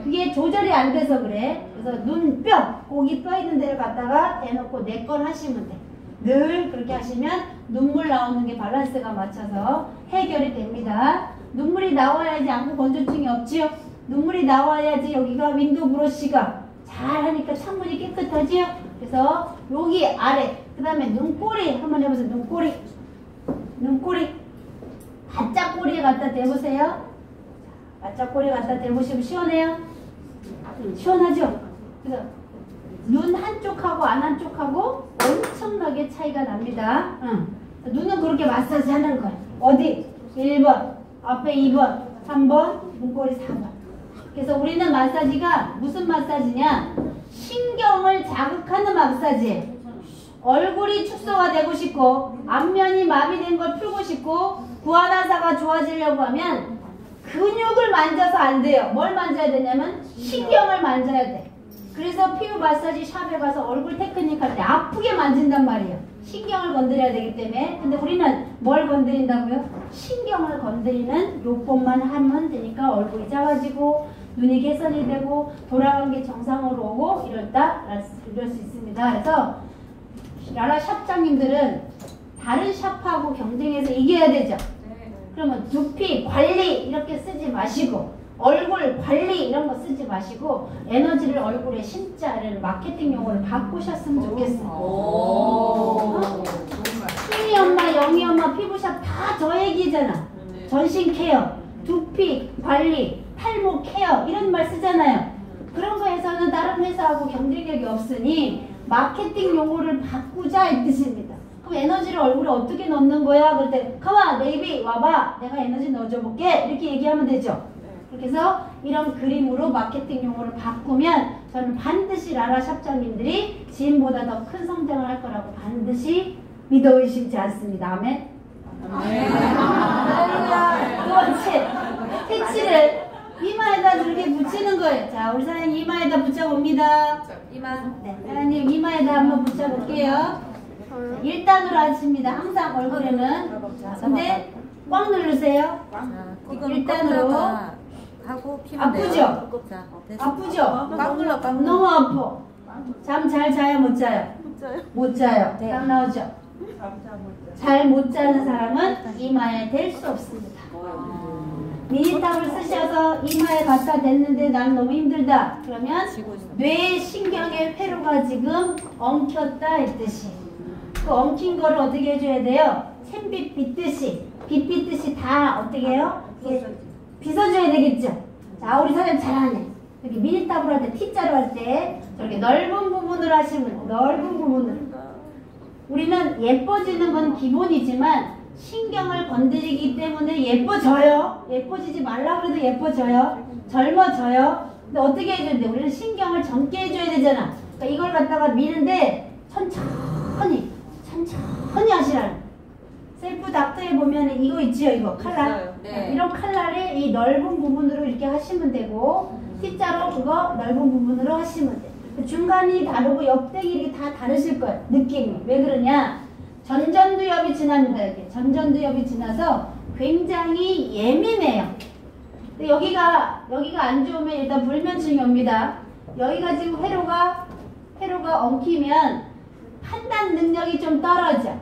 그게 조절이 안 돼서 그래. 그래서 눈, 뼈, 거기 뼈 있는 데를 갖다가 대놓고 내 건 하시면 돼. 늘 그렇게 하시면 눈물 나오는 게 밸런스가 맞춰서 해결이 됩니다. 눈물이 나와야지 안구 건조증이 없지요? 눈물이 나와야지 여기가 윈도우 브러쉬가 잘 하니까 창문이 깨끗하지요? 그래서 여기 아래, 그 다음에 눈꼬리 한번 해보세요. 눈꼬리 바짝 꼬리에 갖다 대보세요. 바짝 꼬리에 갖다 대보시면 시원해요? 시원하죠? 그래서 눈 한쪽하고 안 한쪽하고 엄청나게 차이가 납니다. 눈은 그렇게 마사지 하는 거예요. 어디? 1번, 앞에 2번, 3번, 눈꼬리 4번. 그래서 우리는 마사지가 무슨 마사지냐? 신경을 자극하는 마사지예요. 얼굴이 축소가 되고 싶고 안면이 마비된 걸 풀고 싶고 구안화사가 좋아지려고 하면 근육을 만져서 안 돼요. 뭘 만져야 되냐면 신경을 만져야 돼. 그래서 피부 마사지 샵에 가서 얼굴 테크닉 할 때 아프게 만진단 말이에요. 신경을 건드려야 되기 때문에. 근데 우리는 뭘 건드린다고요? 신경을 건드리는 요법만 하면 되니까 얼굴이 작아지고 눈이 개선이 되고 돌아간 게 정상으로 오고 이럴 수 있습니다. 그래서 라라 샵장님들은 다른 샵하고 경쟁해서 이겨야 되죠. 그러면 두피 관리 이렇게 쓰지 마시고 얼굴 관리 이런 거 쓰지 마시고 에너지를 얼굴에 심자를 마케팅 용어를 바꾸셨으면 좋겠어요. 승희 엄마, 영희 엄마 피부샵 다 저 얘기잖아. 전신 케어, 두피 관리, 탈모 케어 이런 말 쓰잖아요. 그런 거에서는 다른 회사하고 경쟁력이 없으니 마케팅 용어를 바꾸자 이 뜻입니다. 그럼 에너지를 얼굴에 어떻게 넣는 거야? 그럴 때 Come on, baby, 와봐. 내가 에너지 넣어줘 볼게. 이렇게 얘기하면 되죠. 그렇게 해서 이런 그림으로 마케팅 용어를 바꾸면 저는 반드시 라라 샵장님들이 지금보다 더 큰 성장을 할 거라고 반드시 믿어 의심치 않습니다. 아멘. 두 번째, 패치를 이마에다 이렇게 붙이는 거예요. 자, 우리 사장님 이마에다 붙여봅니다. 이마. 네, 사장님 이마에다 한번 붙여볼게요. 1단으로 하십니다. 항상 얼굴에는. 근데 꽉 누르세요. 일단으로 하고 피면 아프죠? 돼요. 자, 됐어. 아프죠? 꽉 눌러, 꽉 눌러. 너무 아파. 잠 잘 자요? 못 자요? 못 자요. 네. 땀 나오죠? 잘 못 자는 사람은 이마에 댈 수 없습니다. 미니탑을 쓰셔서 이마에 갖다 댔는데 난 너무 힘들다. 그러면 뇌 신경의 회로가 지금 엉켰다 이 뜻이. 그 엉킨 거를 어떻게 해줘야 돼요? 샘빛 빗듯이 빛 빗듯이 다 어떻게 해요? 빗어줘야 되겠죠. 자, 우리 사장님 잘하네. 여기 미니탑으로 할 때 T자로 할 때 저렇게 넓은 부분으로 하시면 넓은 부분으로. 우리는 예뻐지는 건 기본이지만 신경을 건드리기 때문에 예뻐져요. 예뻐지지 말라고 해도 예뻐져요. 젊어져요. 근데 어떻게 해주는데 우리는 신경을 젊게 해줘야 되잖아. 그러니까 이걸 갖다가 미는데 천천히 하시라는. 셀프 닥터에 보면 이거 있지요, 이거 칼날. 네. 이런 칼날에 이 넓은 부분으로 이렇게 하시면 되고 T자로 그거 넓은 부분으로 하시면 돼. 중간이 다르고 옆대기 이렇게 다 다르실 거예요. 느낌이. 왜 그러냐? 전전두엽이 지납니다. 이렇게 전전두엽이 지나서 굉장히 예민해요. 근데 여기가 안 좋으면 일단 불면증이 옵니다. 여기가 지금 회로가 엉키면 판단 능력이 좀 떨어져.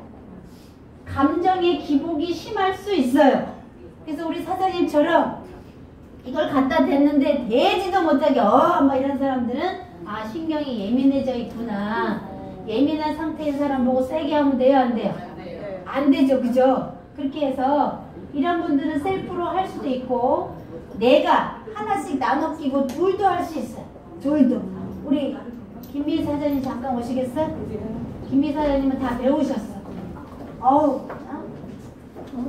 감정의 기복이 심할 수 있어요. 그래서 우리 사장님처럼 이걸 갖다 댔는데 대지도 못하게 막 이런 사람들은 아, 신경이 예민해져 있구나. 예민한 상태의 사람 보고 세게 하면 돼요, 안 돼요? 안 되죠, 그죠? 그렇게 해서 이런 분들은 셀프로 할 수도 있고 내가 하나씩 나눠 끼고 둘도 할 수 있어요. 둘도. 우리 김미 사장님 잠깐 오시겠어요? 김미 사장님은 다 배우셨어. 어우,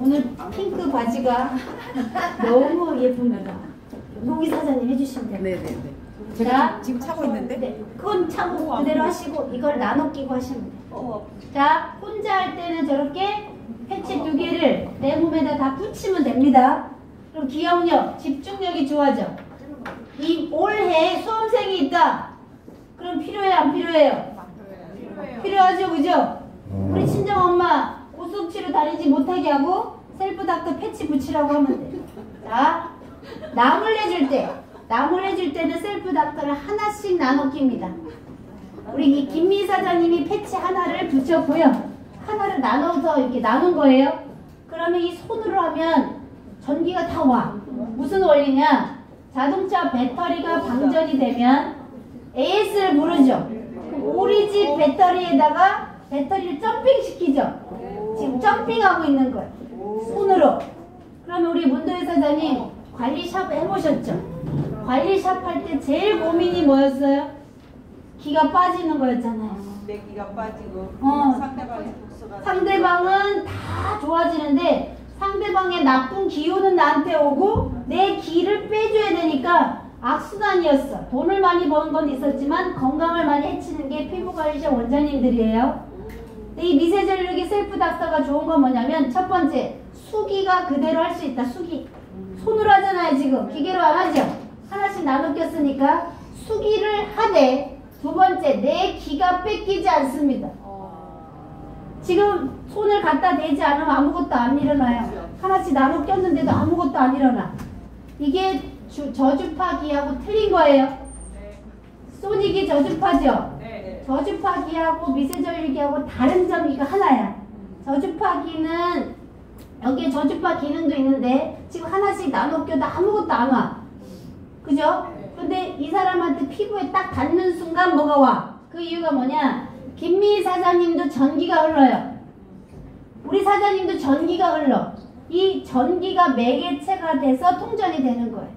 오늘 핑크 바지가 너무 예쁩니다. 노기 사장님 해주시면 돼요. 네네네. 자, 지금 차고 있는데? 네, 그건 차고 그대로 하시고 이걸 나눠 끼고 하시면 돼요. 자, 혼자 할 때는 저렇게 패치 2개를 내 몸에다 다 붙이면 됩니다. 그럼 기억력, 집중력이 좋아져. 이 올해 수험생이 있다. 그럼 필요해요, 안 필요해요? 필요하죠, 그죠? 우리 친정엄마 고속치료 다니지 못하게 하고 셀프 닥터 패치 붙이라고 하면 돼. 자, 남을 해줄 때는 셀프 닥터를 하나씩 나눠 낍니다. 우리 김미 사장님이 패치 하나를 붙였고요. 하나를 나눠서 이렇게 나눈 거예요. 그러면 이 손으로 하면 전기가 다 와. 무슨 원리냐? 자동차 배터리가 방전이 되면 AS를 부르죠. 우리 집 배터리에다가 배터리를 점핑 시키죠. 지금 점핑하고 있는 거예요. 손으로. 그러면 우리 문도희 사장님 관리샵 해보셨죠? 관리샵 할 때 제일 고민이 뭐였어요? 기가 빠지는 거였잖아요. 내 기가 빠지고 상대방의 독소가 상대방은 다 좋아지는데 상대방의 나쁜 기운은 나한테 오고 내 기를 빼줘야 되니까 악순환이었어. 돈을 많이 버는 건 있었지만 건강을 많이 해치는 게 피부관리샵 원장님들이에요. 근데 이 미세전력이 셀프 닥터가 좋은 건 뭐냐면 첫 번째, 수기가 그대로 할 수 있다. 수기. 손으로 하잖아요 지금. 기계로 안 하죠. 하나씩 나눠 꼈으니까 수기를 하되 두 번째, 내 기가 뺏기지 않습니다. 지금 손을 갖다 대지 않으면 아무것도 안 일어나요. 하나씩 나눠 꼈는데도 아무것도 안 일어나. 이게 저주파기하고 틀린 거예요. 소닉이 저주파죠. 저주파기하고 미세전류기하고 다른 점이 이거 하나야. 저주파기는 여기에 저주파 기능도 있는데 지금 하나씩 나눠 껴도 아무것도 안 와. 그죠? 근데 이 사람한테 피부에 딱 닿는 순간 뭐가 와? 그 이유가 뭐냐? 김미희 사장님도 전기가 흘러요. 우리 사장님도 전기가 흘러. 이 전기가 매개체가 돼서 통전이 되는 거예요.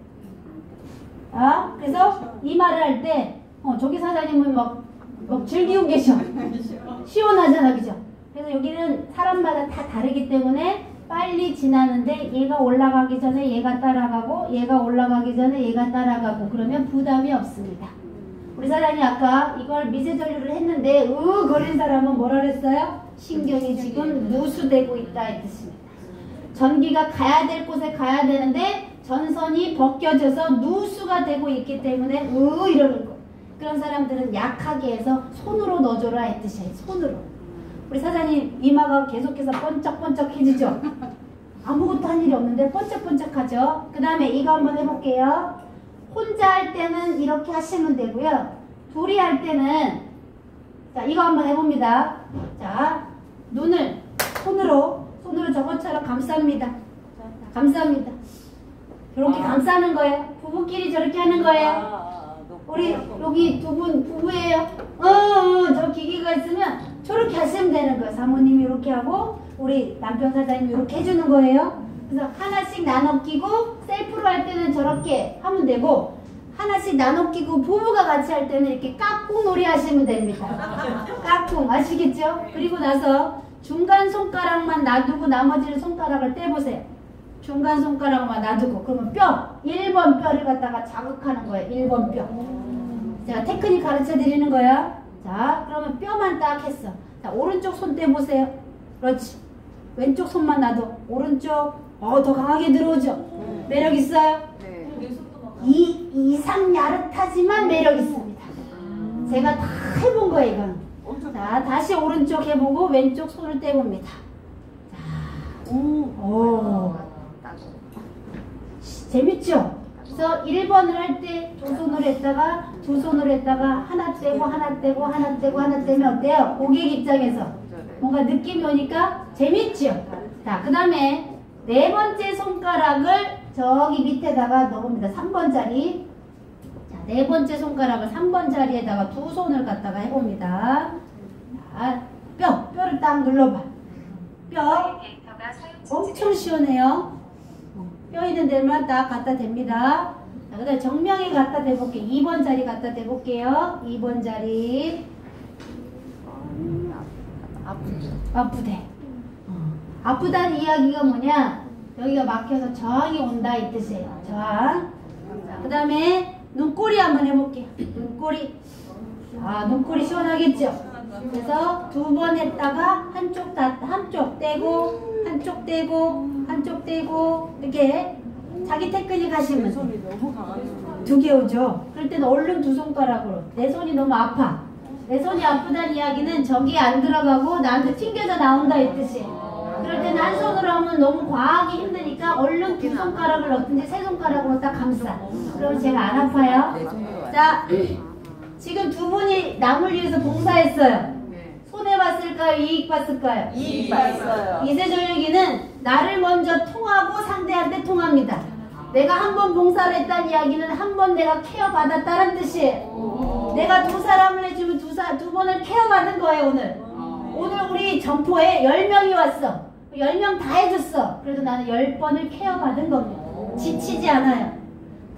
아, 그래서 이 말을 할 때, 저기 사장님은 막 즐기고 계셔. 시원하잖아, 그죠? 그래서 여기는 사람마다 다 다르기 때문에 빨리 지나는데 얘가 올라가기 전에 얘가 따라가고 얘가 올라가기 전에 얘가 따라가고 그러면 부담이 없습니다. 우리 사장님 아까 이걸 미세전류를 했는데 걸린 사람은 뭐라 그랬어요? 신경이 지금 누수되고 있다 이 뜻입니다. 전기가 가야 될 곳에 가야 되는데 전선이 벗겨져서 누수가 되고 있기 때문에 이러는 거. 그런 사람들은 약하게 해서 손으로 넣어줘라 이 뜻이에요. 손으로. 우리 사장님 이마가 계속해서 번쩍번쩍해지죠? 아무것도 한 일이 없는데 번쩍번쩍하죠? 그 다음에 이거 한번 해볼게요. 혼자 할 때는 이렇게 하시면 되고요. 둘이 할 때는 자 이거 한번 해봅니다. 자 눈을 손으로 저것처럼 감쌉니다. 감쌉니다. 이렇게 감싸는 거예요. 부부끼리 저렇게 하는 거예요. 우리 여기 두 분 부부예요. 저 기계가 있으면 저렇게 하시면 되는 거예요. 사모님이 이렇게 하고 우리 남편 사장님이 이렇게 해주는 거예요. 그래서 하나씩 나눠 끼고 셀프로 할 때는 저렇게 하면 되고 하나씩 나눠 끼고 부부가 같이 할 때는 이렇게 깍꿍 놀이 하시면 됩니다. 깍꿍 아시겠죠? 그리고 나서 중간 손가락만 놔두고 나머지는 손가락을 떼보세요. 중간 손가락만 놔두고 그러면 뼈 1번 뼈를 갖다가 자극하는 거예요. 1번 뼈. 제가 테크닉 가르쳐 드리는 거야. 자 그러면 뼈만 딱 했어. 자 오른쪽 손 떼보세요. 그렇지. 왼쪽 손만 놔둬. 오른쪽 더 강하게 들어오죠. 매력 있어요? 네. 이상 야릇하지만 매력 있습니다. 제가 다 해본 거예요 이건. 자 다시 오른쪽 해보고 왼쪽 손을 떼봅니다. 자, 재밌죠? 그래서 1번을 할 때 두 손으로 했다가 두 손으로 했다가 하나 떼고 하나 떼고 하나 떼고 하나 떼면 어때요? 고객 입장에서 뭔가 느낌이 오니까 재밌죠? 자 그 다음에 네 번째 손가락을 저기 밑에다가 넣어봅니다. 3번짜리. 자, 네 번째 손가락을 3번 자리에다가 두 손을 갖다가 해봅니다. 자, 뼈를 딱 눌러봐. 뼈 엄청 시원해요. 뼈 있는 데만 딱 갖다 댑니다. 자, 그 다음에 정면에 갖다 대볼게요. 2번 자리 갖다 대볼게요. 2번 자리. 아프대. 아프다는 이야기가 뭐냐? 여기가 막혀서 저항이 온다 이 뜻이에요. 저항. 그 다음에 눈꼬리 한번 해볼게요. 눈꼬리. 눈꼬리 시원하겠죠? 그래서 두 번 했다가 한쪽 떼고 한쪽 떼고 한쪽 떼고 이렇게 자기 테크닉 하시면 손이 너무 강하게. 두 개 오죠. 그럴 때는 얼른 두 손가락으로. 내 손이 너무 아파. 내 손이 아프다는 이야기는 저기에 안 들어가고 나한테 튕겨져 나온다 이 뜻이에요. 그럴 때는 한 손으로 하면 너무 과하기 힘드니까 얼른 두 손가락을 넣든지 세 손가락으로 딱 감싸. 그럼 제가 안 아파요. 자, 지금 두 분이 남을 위해서 봉사했어요. 손해봤을까요? 이익봤을까요? 이익봤어요. 미세전류기는 나를 먼저 통하고 상대한테 통합니다. 내가 한 번 봉사를 했다는 이야기는 한 번 내가 케어받았다는 뜻이에요. 내가 두 사람을 해주면 두 번을 케어받은 거예요 오늘. 오늘 우리 점포에 10명이 왔어. 10명 다 해줬어. 그래도 나는 10번을 케어받은 겁니다. 지치지 않아요.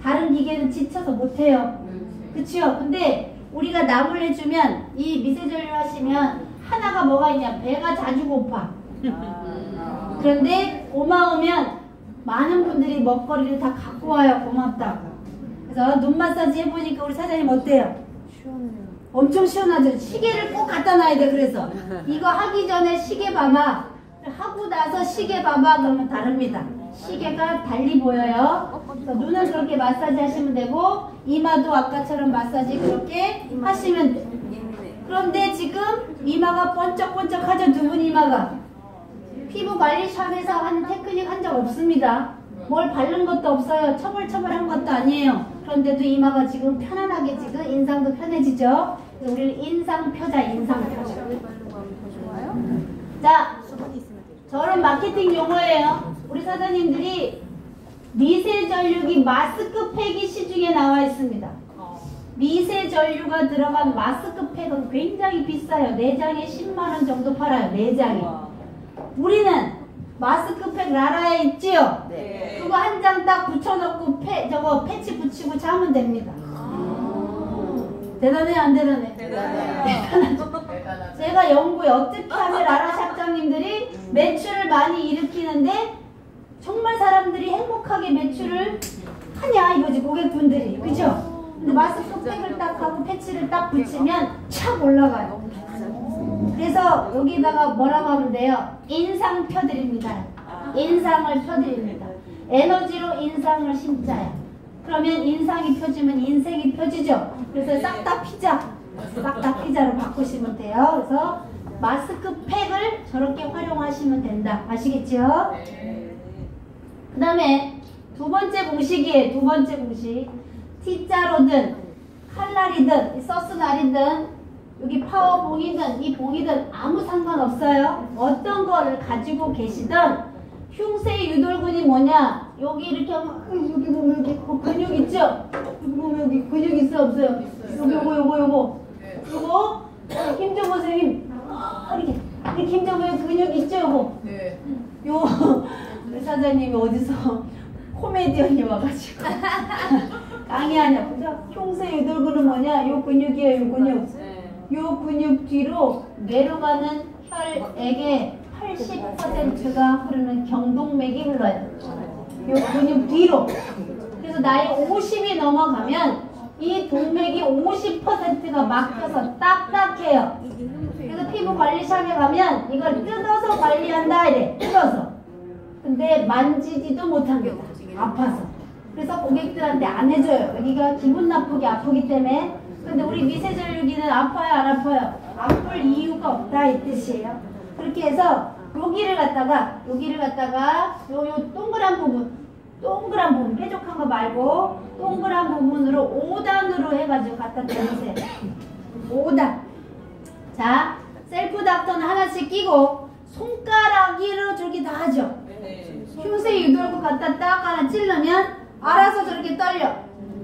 다른 기계는 지쳐서 못해요. 그치요? 근데 우리가 남을 해주면 이 미세전류 하시면 하나가 뭐가 있냐? 배가 자주 고파. 그런데 고마우면 많은 분들이 먹거리를 다 갖고 와요. 고맙다고. 그래서 눈 마사지 해보니까 우리 사장님 어때요? 시원해요. 엄청 시원하죠? 시계를 꼭 갖다 놔야 돼. 그래서 이거 하기 전에 시계 봐봐. 하고 나서 시계 봐봐. 그러면 다릅니다. 시계가 달리 보여요. 그래서 눈은 그렇게 마사지 하시면 되고 이마도 아까처럼 마사지 그렇게 하시면 돼. 그런데 지금 이마가 번쩍번쩍하죠. 두 분 이마가. 피부관리샵에서 하는 테크닉 한 적 없습니다. 뭘 바른 것도 없어요. 처벌한 것도 아니에요. 그런데도 이마가 지금 편안하게 지금 인상도 편해지죠. 그래서 우리는 인상 펴자. 인상 펴자. 자, 저런 마케팅 용어예요. 우리 사장님들이 미세전류기 마스크팩이 시중에 나와 있습니다. 미세전류가 들어간 마스크팩은 굉장히 비싸요. 4장에 10만원 정도 팔아요. 4장에. 우리는 마스크팩 라라에 있지요? 네. 그거 한 장 딱 붙여놓고 저거 패치 붙이고 자면 됩니다. 대단해 안 대단해? 대단해요. 제가 연구에 어떻게 하면 라라 샵장님들이 매출을 많이 일으키는데 정말 사람들이 행복하게 매출을 하냐 이거지, 고객분들이. 그죠? 근데 마스크팩을 딱 하고 패치를 딱 붙이면 착 올라가요. 그래서 여기다가 뭐라고 하면 돼요? 인상 펴드립니다. 인상을 펴드립니다. 에너지로 인상을 심자요. 그러면 인상이 펴지면 인생이 펴지죠. 그래서 싹 다 피자, 싹 다 피자로 바꾸시면 돼요. 그래서 마스크팩을 저렇게 활용하시면 된다. 아시겠죠? 그 다음에 두 번째 공식이에요. 두 번째 공식. T자로든 칼날이든 서스날이든 여기 파워봉이든 이 봉이든 아무 상관없어요. 어떤 거를 가지고 계시든 흉쇄 유돌근이 뭐냐? 여기 이렇게 하면 여기 보면 여기 근육 있죠? 여기 보면 여기 근육 있어 없어요? 여기 요거 힘 좀 보세요. 힘 이렇게 힘 좀 보세요. 근육 있죠? 요거 요 의사장님이 어디서 코미디언이 와가지고 강의하냐 보죠? 흉쇄 유돌근은 뭐냐? 요 근육이에요. 요 근육. 요 근육 뒤로 내려가는 혈액의 80%가 흐르는 경동맥이 흘러요. 요 근육 뒤로. 그래서 나이 50이 넘어가면 이 동맥이 50%가 막혀서 딱딱해요. 그래서 피부 관리샵에 가면 이걸 뜯어서 관리한다 이래. 뜯어서. 근데 만지지도 못합니다. 아파서. 그래서 고객들한테 안 해줘요. 여기가 기분 나쁘게 아프기 때문에. 근데 우리 미세전류기는 아파요 안 아파요? 아플 이유가 없다 이 뜻이에요. 그렇게 해서 여기를 갖다가 요 동그란 부분 뾰족한 거 말고 동그란 부분으로 5단으로 해가지고 갖다 대주세요. 5단. 자, 셀프 닥터는 하나씩 끼고 손가락으로 저렇게 다 하죠. 흉쇄 유돌근 갖다 딱 하나 찔러면 알아서 저렇게 떨려.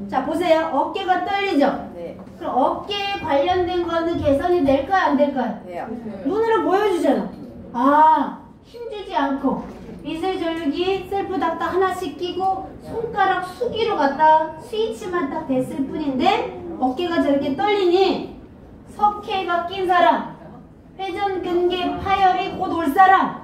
자, 보세요. 어깨가 떨리죠? 네. 그럼 어깨에 관련된 거는 개선이 될까요? 안 될까요? 네요. 눈으로 보여주잖아. 아, 힘주지 않고 미세전류기 셀프 닥터 하나씩 끼고 손가락 수기로 갖다 스위치만 딱 됐을 뿐인데 어깨가 저렇게 떨리니 석회가 낀 사람, 회전근개 파열이 곧 올 사람,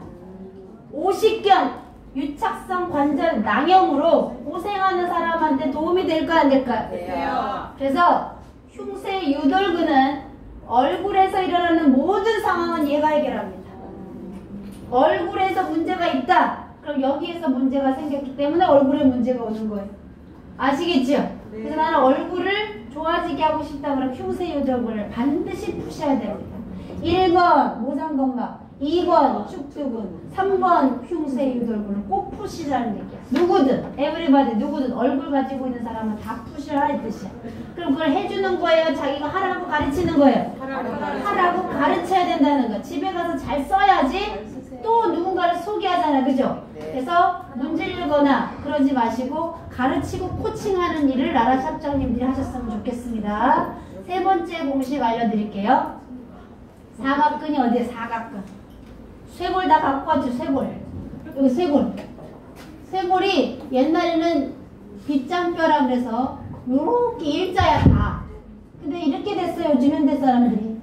오십견 유착성 관절 낭염으로 고생하는 사람한테 도움이 될까요? 안 될까요? 돼요. 그래서 흉쇄 유돌근은 얼굴에서 일어나는 모든 상황은 얘가 해결합니다. 얼굴에서 문제가 있다. 그럼 여기에서 문제가 생겼기 때문에 얼굴에 문제가 오는 거예요. 아시겠죠? 그래서 나는 얼굴을 좋아지게 하고 싶다 그러면 흉쇄 유돌근을 반드시 푸셔야 됩니다. 1번 모상건막, 2번 축두근, 3번 흉쇄 유돌근을 꼭 푸시라는 얘기야. 누구든, 에브리바디 누구든 얼굴 가지고 있는 사람은 다 푸시라 이 뜻이야. 그럼 그걸 해주는 거예요? 자기가 하라고 가르치는 거예요? 하라고 가르쳐야 된다는 거. 집에 가서 잘 써야지 또 누군가를 소개하잖아. 그죠? 그래서 문지르거나 그러지 마시고 가르치고 코칭하는 일을 라라 샵장님들이 하셨으면 좋겠습니다. 세 번째 공식 알려드릴게요. 사각근이 어디에? 사각근. 쇄골 다 갖고 왔죠. 쇄골. 여기 쇄골. 쇄골이 옛날에는 빗장뼈라 그래서 요렇게 일자야 다. 근데 이렇게 됐어요. 요즘 현대 사람들이.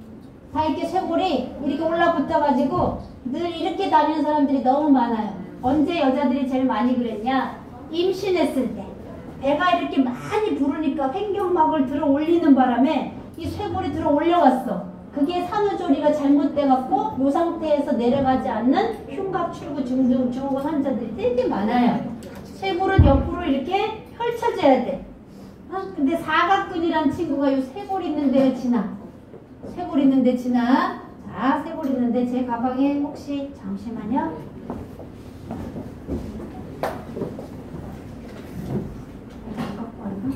다 이렇게 쇄골이 이렇게 올라붙어가지고 늘 이렇게 다니는 사람들이 너무 많아요. 언제 여자들이 제일 많이 그랬냐? 임신했을 때. 배가 이렇게 많이 부르니까 횡격막을 들어 올리는 바람에 이 쇄골이 들어 올려갔어. 그게 산후조리가 잘못돼갖고 이 상태에서 내려가지 않는 흉곽 출구 중증 증후군 환자들이 되게 많아요. 쇄골은 옆으로 이렇게 펼쳐져야 돼. 근데 사각근이란 친구가 이 쇄골 있는 데에 지나. 쇄골 있는 데 지나. 자, 쇄골 있는데 제 가방에 혹시 잠시만요. 갖고 왔나?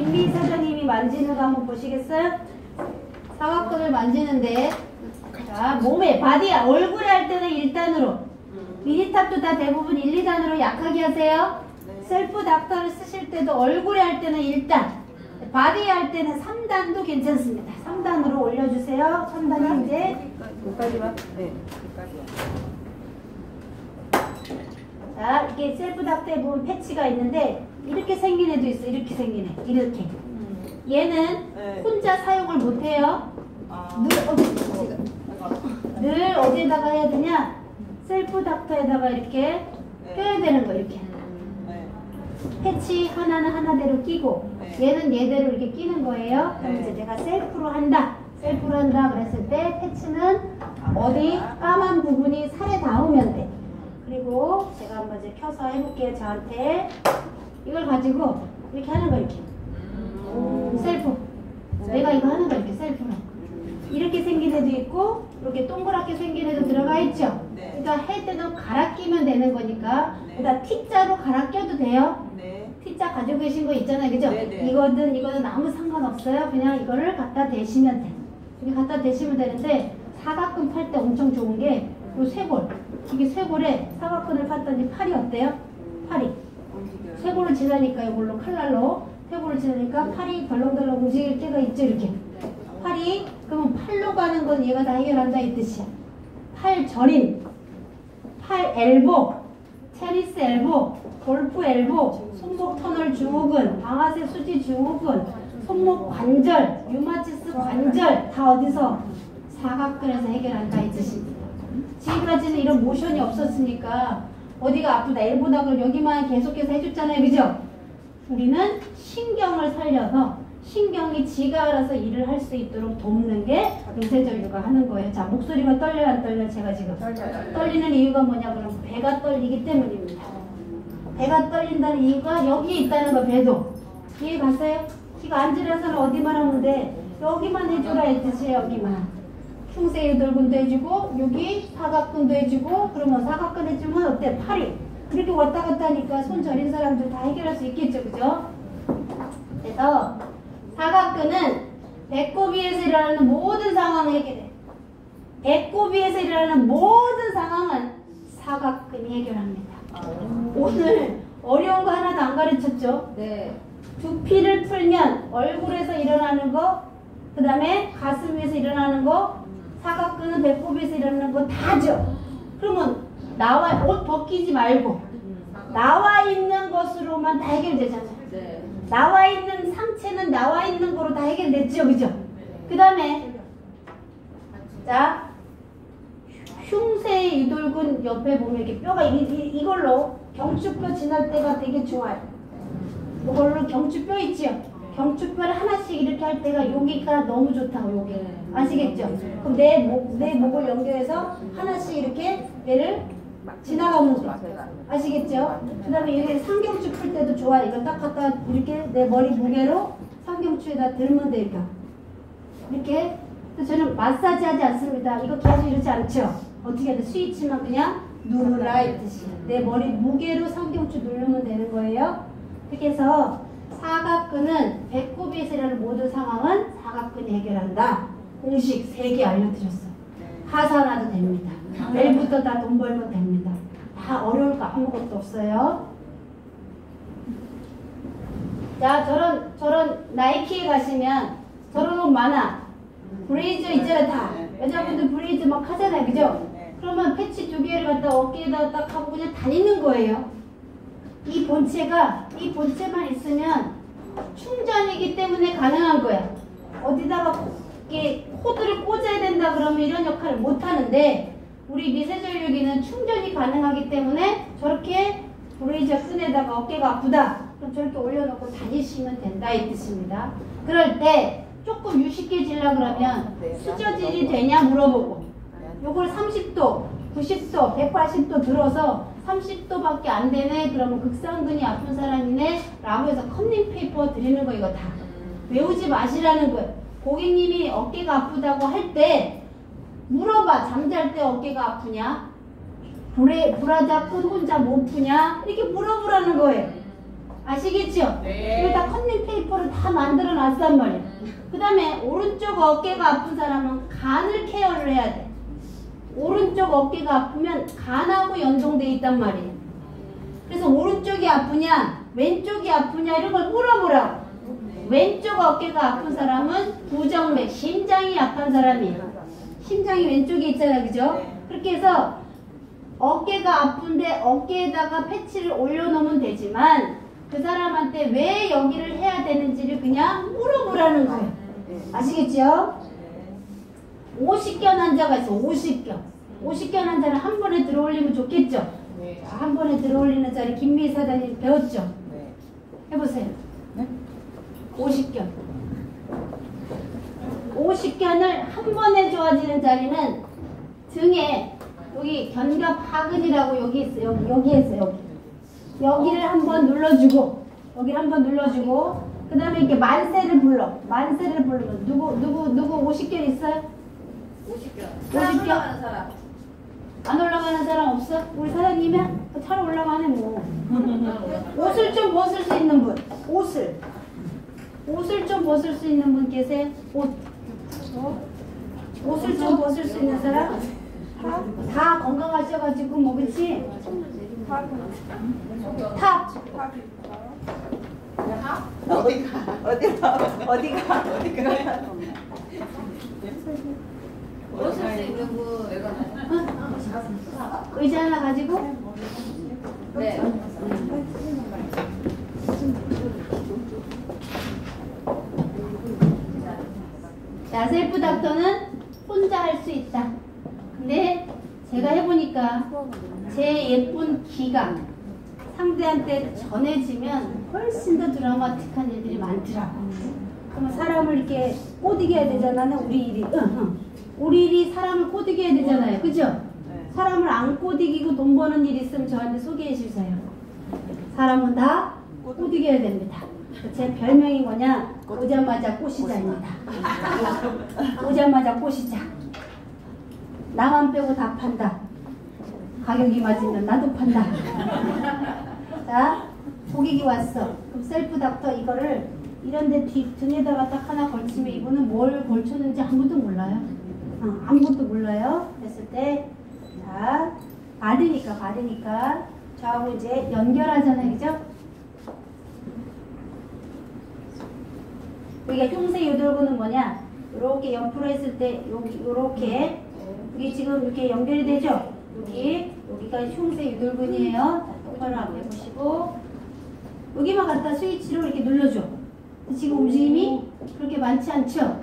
김미 사장님이 만지는 거 한번 보시겠어요? 사각근을 만지는데 자 몸에 바디야 얼굴에 할 때는 1단으로 미니탑도 다 대부분 1, 2단으로 약하게 하세요. 셀프 닥터를 쓰실 때도 얼굴에 할 때는 1단 바디에 할 때는 3단도 괜찮습니다. 3단으로 올려주세요. 3단이 이제 여기까지만? 네. 자 이렇게 셀프 닥터에 보면 패치가 있는데 이렇게 생긴 애도 있어. 이렇게 생긴 애. 이렇게 얘는 네. 혼자 사용을 못해요. 늘 어디에다가 해야 되냐? 셀프 닥터에다가 이렇게 껴야 되는 거 이렇게. 네. 패치 하나는 하나대로 끼고 네. 얘는 얘대로 이렇게 끼는 거예요. 그럼 네. 이제 내가 셀프로 한다. 셀프로 한다 그랬을 때 패치는 어디 까만 부분이 살에 닿으면 돼. 그리고 제가 한번 이제 켜서 해볼게요. 저한테 이걸 가지고 이렇게 하는 거 이렇게. 셀프. 내가 이거 하는 거 이렇게 셀프로. 이렇게 생긴 애도 있고 이렇게 동그랗게 생긴 애도 들어가 있죠. 네. 그러니까 할 때도 갈아 끼면 되는 거니까 네. 그러니까 T자로 갈아 껴도 돼요. 네. T자 가지고 계신 거 있잖아요. 그죠? 네, 네. 이거든 아무 상관없어요. 그냥 이거를 갖다 대시면 돼. 이렇게 갖다 대시면 되는데 사각근 팔 때 엄청 좋은 게 요 쇄골. 이게 쇄골에 사각근을 팠더니 팔이 어때요? 팔이. 쇄골을 지나니까 이걸로 칼날로 쇄골을 지나니까 팔이 덜렁덜렁 움직일 때가 있죠. 이렇게. 팔이 그러면 팔로 가는 건 얘가 다 해결한다 이 뜻이야. 팔 저림, 팔 엘보, 테니스 엘보, 골프 엘보, 손목 터널 증후군, 방아쇠 수지 증후군, 손목 관절, 류마티스 관절 다 어디서? 사각근에서 해결한다 이 뜻입니다. 지금까지는 이런 모션이 없었으니까 어디가 아프다 엘보다 그럼 여기만 계속해서 해줬잖아요. 그죠? 우리는 신경을 살려서 신경이 지가 알아서 일을 할 수 있도록 돕는 게 미세전류가 하는 거예요. 자, 목소리가 떨려요, 안 떨려요? 제가 지금 떨리는 이유가 뭐냐 그러면 배가 떨리기 때문입니다. 배가 떨린다는 이유가 여기에 있다는 거, 배도. 이해 갔어요? 지가 앉으려서는 어디만 하면 돼? 여기만 해줘라 했듯이 여기만. 흉쇄유돌근도 해주고 여기 사각근도 해주고 그러면 사각근 해주면 어때? 팔이. 그렇게 왔다 갔다 하니까 손 저린 사람들 다 해결할 수 있겠죠, 그죠? 그래서 사각근은 배꼽 위에서 일어나는 모든 상황을 해결해. 배꼽 위에서 일어나는 모든 상황은 사각근이 해결합니다. 오늘 어려운 거 하나도 안 가르쳤죠? 네. 두피를 풀면 얼굴에서 일어나는 거, 그 다음에 가슴 위에서 일어나는 거, 사각근은 배꼽 위에서 일어나는 거 다죠? 그러면 나와 옷 벗기지 말고 나와 있는 것으로만 다 해결되잖아요. 네. 나와 있는 상체는 나와 있는 거로 다 해결됐죠, 그죠? 그 다음에 자 흉쇄 유돌근 옆에 보면 이렇게 뼈가 이걸로 경추뼈 지날 때가 되게 좋아요. 이걸로 경추뼈 있죠? 경추뼈를 하나씩 이렇게 할 때가 여기가 너무 좋다고 여기 아시겠죠? 그럼 내 목을 연결해서 하나씩 이렇게 얘를 지나가면 돼. 아시겠죠? 그 다음에 이게 상경추 풀 때도 좋아. 이거 딱 갖다 이렇게 내 머리 무게로 상경추에다 들면 돼. 이렇게. 그래서 저는 마사지 하지 않습니다. 이거 계속 이러지 않죠? 어떻게 해야 돼? 스위치만 그냥 누르라 이 뜻이야. 내 머리 무게로 상경추 누르면 되는 거예요. 그렇게 해서 사각근은 배꼽에서 일어나는 모든 상황은 사각근이 해결한다. 공식 3개 알려드렸어. 하산화도 됩니다. 내일부터 다 돈 벌면 됩니다. 다 어려울 거 아무것도 없어요. 자, 저런 나이키에 가시면 저런 옷 많아. 브레이저 있잖아, 다. 여자분들 브레이저 막 하잖아요, 그죠? 그러면 패치 2개를 갖다 어깨에다 딱 하고 그냥 다니는 거예요. 이 본체만 있으면 충전이기 때문에 가능한 거야. 어디다가 이렇게 코드를 꽂아야 된다 그러면 이런 역할을 못 하는데 우리 미세전류기는 충전이 가능하기 때문에 저렇게 브레이저 끈에다가 어깨가 아프다. 그럼 저렇게 올려놓고 다니시면 된다 이 뜻입니다. 그럴 때 조금 유식해지려 그러면 수저질이 되냐 물어보고 요걸 30도, 90도, 180도 들어서 30도밖에 안 되네. 그러면 극상근이 아픈 사람이네 라고 해서 컴닝 페이퍼 드리는 거 이거 다 외우지 마시라는 거예요. 고객님이 어깨가 아프다고 할 때 물어봐. 잠잘 때 어깨가 아프냐? 브라자 끈 혼자 못 푸냐? 이렇게 물어보라는 거예요. 아시겠죠? 네. 이거 다 컨닝 페이퍼로 다 만들어 놨단 말이에요. 그 다음에 오른쪽 어깨가 아픈 사람은 간을 케어를 해야 돼. 오른쪽 어깨가 아프면 간하고 연동돼 있단 말이에요. 그래서 오른쪽이 아프냐 왼쪽이 아프냐 이런 걸 물어보라고. 왼쪽 어깨가 아픈 사람은 부정맥, 심장이 약한 사람이에요. 심장이 왼쪽에 있잖아요, 그죠? 그렇게 해서 어깨가 아픈데 어깨에다가 패치를 올려놓으면 되지만 그 사람한테 왜 여기를 해야 되는지를 그냥 물어보라는 거예요. 아시겠죠? 50견 환자가 있어. 50견. 50견 환자는 한 번에 들어올리면 좋겠죠? 네. 한 번에 들어올리는 자리 김미희 사장님 배웠죠? 네. 해보세요. 50견. 50견을 한 번에 좋아지는 자리는 등에 여기 견갑하근이라고 여기 있어. 여기에 있어. 여기를 한번 눌러주고 여기를 한번 눌러주고 그 다음에 이렇게 만세를 불러. 만세를 부르면 누구 50견 있어요? 50견. 50견? 사람. 안 올라가는 사람 없어? 우리 사장님이야? 차로 올라가네 뭐. 옷을 좀 벗을 수 있는 분. 옷을 좀 벗을 수 있는 분 계세요? 옷을 좀 벗을 수 있는 사람? 다 건강하셔가지고 뭐 그치? 탑. 어디가? 벗을 수 있는 분. 내가. 의자 하나 가지고 네. 자, 셀프 닥터는 혼자 할 수 있다. 근데 제가 해보니까 제 예쁜 기가 상대한테 전해지면 훨씬 더 드라마틱한 일들이 많더라고. 그러면 사람을 이렇게 꼬드겨야 되잖아. 우리 일이. 우리 일이 사람을 꼬드겨야 되잖아요. 그죠? 사람을 안 꼬드기고 돈 버는 일 있으면 저한테 소개해 주세요. 사람은 다 꼬드겨야 됩니다. 제 별명이 뭐냐? 오자마자 꼬시자입니다. 오자마자 꼬시자. 나만 빼고 다 판다. 가격이 맞으면 나도 판다. 자, 고객이 왔어. 그럼 셀프 닥터 이거를 이런데 등에다가 딱 하나 걸치면 이분은 뭘 걸쳤는지 아무도 몰라요. 아무것도 몰라요. 그랬을 때, 자, 받으니까 저하고 이제 연결하잖아요, 그죠? 여기가 흉쇄 유돌근은 뭐냐? 이렇게 옆으로 했을 때 요렇게 여기 지금 이렇게 연결이 되죠? 여기가 흉쇄 유돌근이에요. 자, 똑바로 앞에 보시고 여기만 갖다 스위치로 이렇게 눌러줘. 지금 움직임이 그렇게 많지 않죠?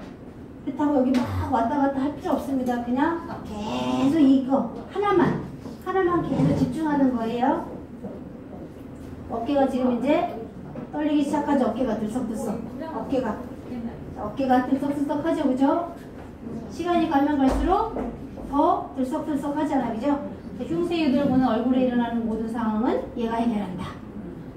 그렇다고 여기 막 왔다 갔다 할 필요 없습니다. 그냥 계속 이거 하나만 계속 집중하는 거예요. 어깨가 지금 이제 떨리기 시작하죠. 어깨가 들썩들썩. 어깨가 들썩들썩하죠, 그죠? 시간이 가면 갈수록 더 들썩들썩 하잖아, 그죠? 흉쇄 유돌근은 얼굴에 일어나는 모든 상황은 얘가 해결한다.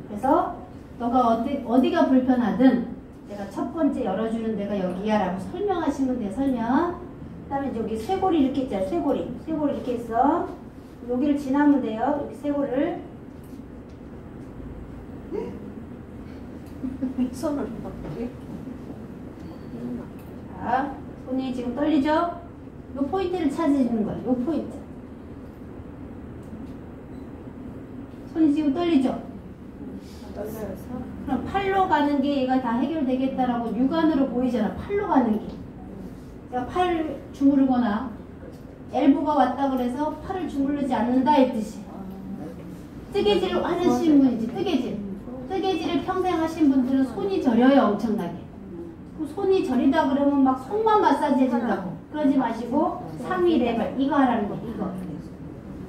그래서 너가 어디가 불편하든 내가 첫 번째 열어주는 데가 여기야 라고 설명하시면 돼요. 설명. 그 다음에 여기 쇄골이 이렇게 있잖아요. 쇄골이 이렇게 있어. 여기를 지나면 돼요. 여기 쇄골을. 손을 자, 손이 지금 떨리죠? 요 포인트를 찾으시는 거예요. 요 포인트. 손이 지금 떨리죠? 그럼 팔로 가는 게 얘가 다 해결되겠다라고 육안으로 보이잖아. 팔로 가는 게. 내가 팔을 주무르거나 엘보가 왔다 그래서 팔을 주무르지 않는다 이 뜻이. 뜨개질 하신 분이지. 뜨개질을 평생 하신 분들은 손이 저려요. 엄청나게. 손이 저리다 그러면 막 손만 마사지 해준다고. 그러지 마시고 상위 레벨 이거 하라는 거. 이거.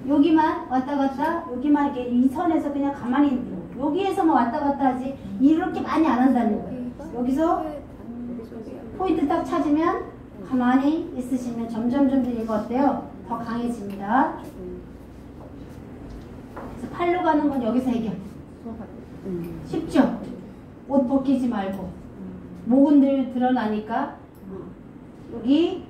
여기만 왔다 갔다 여기만 이렇게 이 선에서 그냥 가만히 여기에서만 왔다 갔다 하지 이렇게 많이 안 한다는 거예요. 여기서 포인트 딱 찾으면 가만히 있으시면 점점 이거 어때요? 더 강해집니다. 그래서 팔로 가는 건 여기서 해결. 쉽죠? 옷 벗기지 말고 목은 드러나니까 여기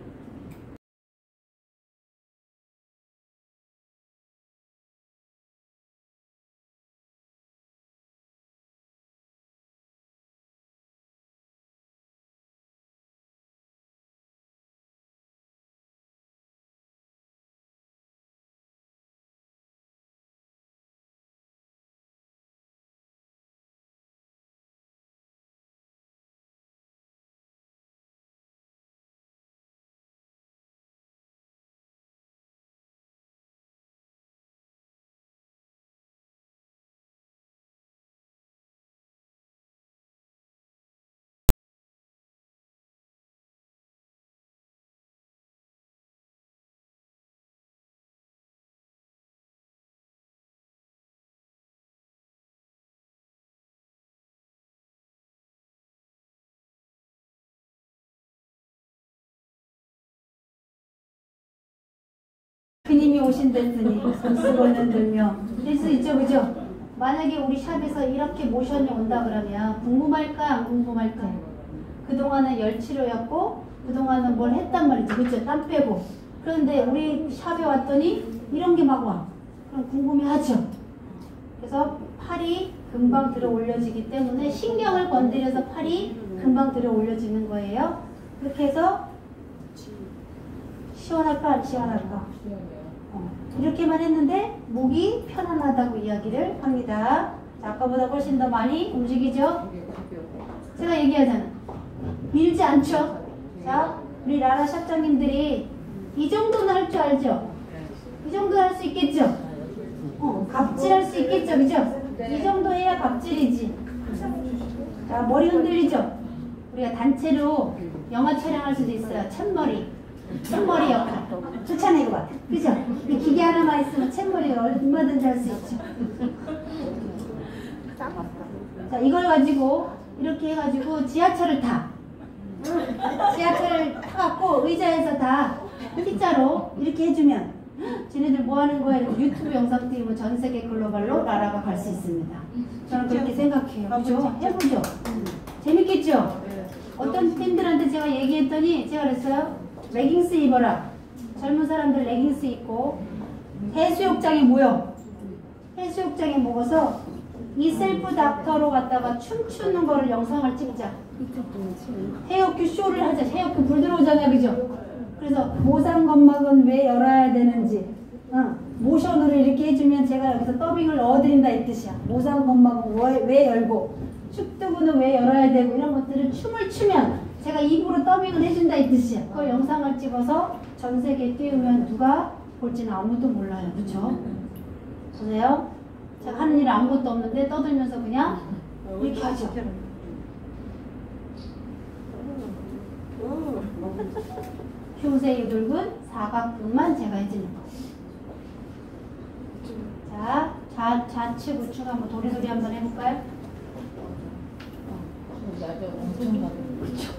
그님이 오신댔으니 손수건을 들며 될 수 있죠, 그죠? 만약에 우리 샵에서 이렇게 모션이 온다 그러면 궁금할까 안 궁금할까요? 그동안은 열치료였고 그동안은 뭘 했단 말이죠, 그죠? 땀 빼고. 그런데 우리 샵에 왔더니 이런 게 막 와. 그럼 궁금해하죠. 그래서 팔이 금방 들어 올려지기 때문에 신경을 건드려서 팔이 금방 들어 올려지는 거예요. 그렇게 해서 시원할까 안 시원할까? 이렇게만 했는데 목이 편안하다고 이야기를 합니다. 자, 아까보다 훨씬 더 많이 움직이죠? 제가 얘기하잖아. 밀지 않죠? 자, 우리 라라 샵장님들이 이 정도는 할 줄 알죠? 이 정도 할 수 있겠죠? 갑질할 수 있겠죠? 그죠? 이 정도 해야 갑질이지. 자, 머리 흔들리죠? 우리가 단체로 영화 촬영할 수도 있어요. 챗머리 역할. 좋잖아요, 이거 봐. 그죠? 이 기계 하나만 있으면 챗머리가 얼마든지 할 수 있죠. 자, 이걸 가지고 이렇게 해가지고 지하철을 타. 지하철을 타갖고 의자에서 다 T자로 이렇게 해주면 쟤네들 뭐 하는 거야? 이렇게 유튜브 영상 띄우면 전 세계 글로벌로 라라가 갈 수 있습니다. 저는 그렇게 생각해요. 그죠? 해보죠. 재밌겠죠? 어떤 팬들한테 제가 얘기했더니 제가 그랬어요. 레깅스 입어라. 젊은 사람들 레깅스 입고 해수욕장에 모여. 해수욕장에 모여서 이 셀프 닥터로 갔다가 춤추는 거를 영상을 찍자. 헤어큐 쇼를 하자. 헤어큐 불 들어오잖아요, 그죠? 그래서 모상건막은 왜 열어야 되는지 모션으로 이렇게 해주면 제가 여기서 더빙을 넣어드린다 이 뜻이야. 모상건막은 왜 열고 축두부는 왜 열어야 되고 이런 것들을 춤을 추면 제가 입으로 더빙을 해준다 이 뜻이야. 그 영상을 찍어서 전 세계에 띄우면 누가 볼지는 아무도 몰라요. 그쵸? 보세요. 제가 하는 일 아무것도 없는데 떠들면서 그냥 이렇게 하죠. 효세의 둥근 사각근만 제가 해주는 거. 자, 좌측 우측 한번 도리도리 한번 해볼까요? 그쵸?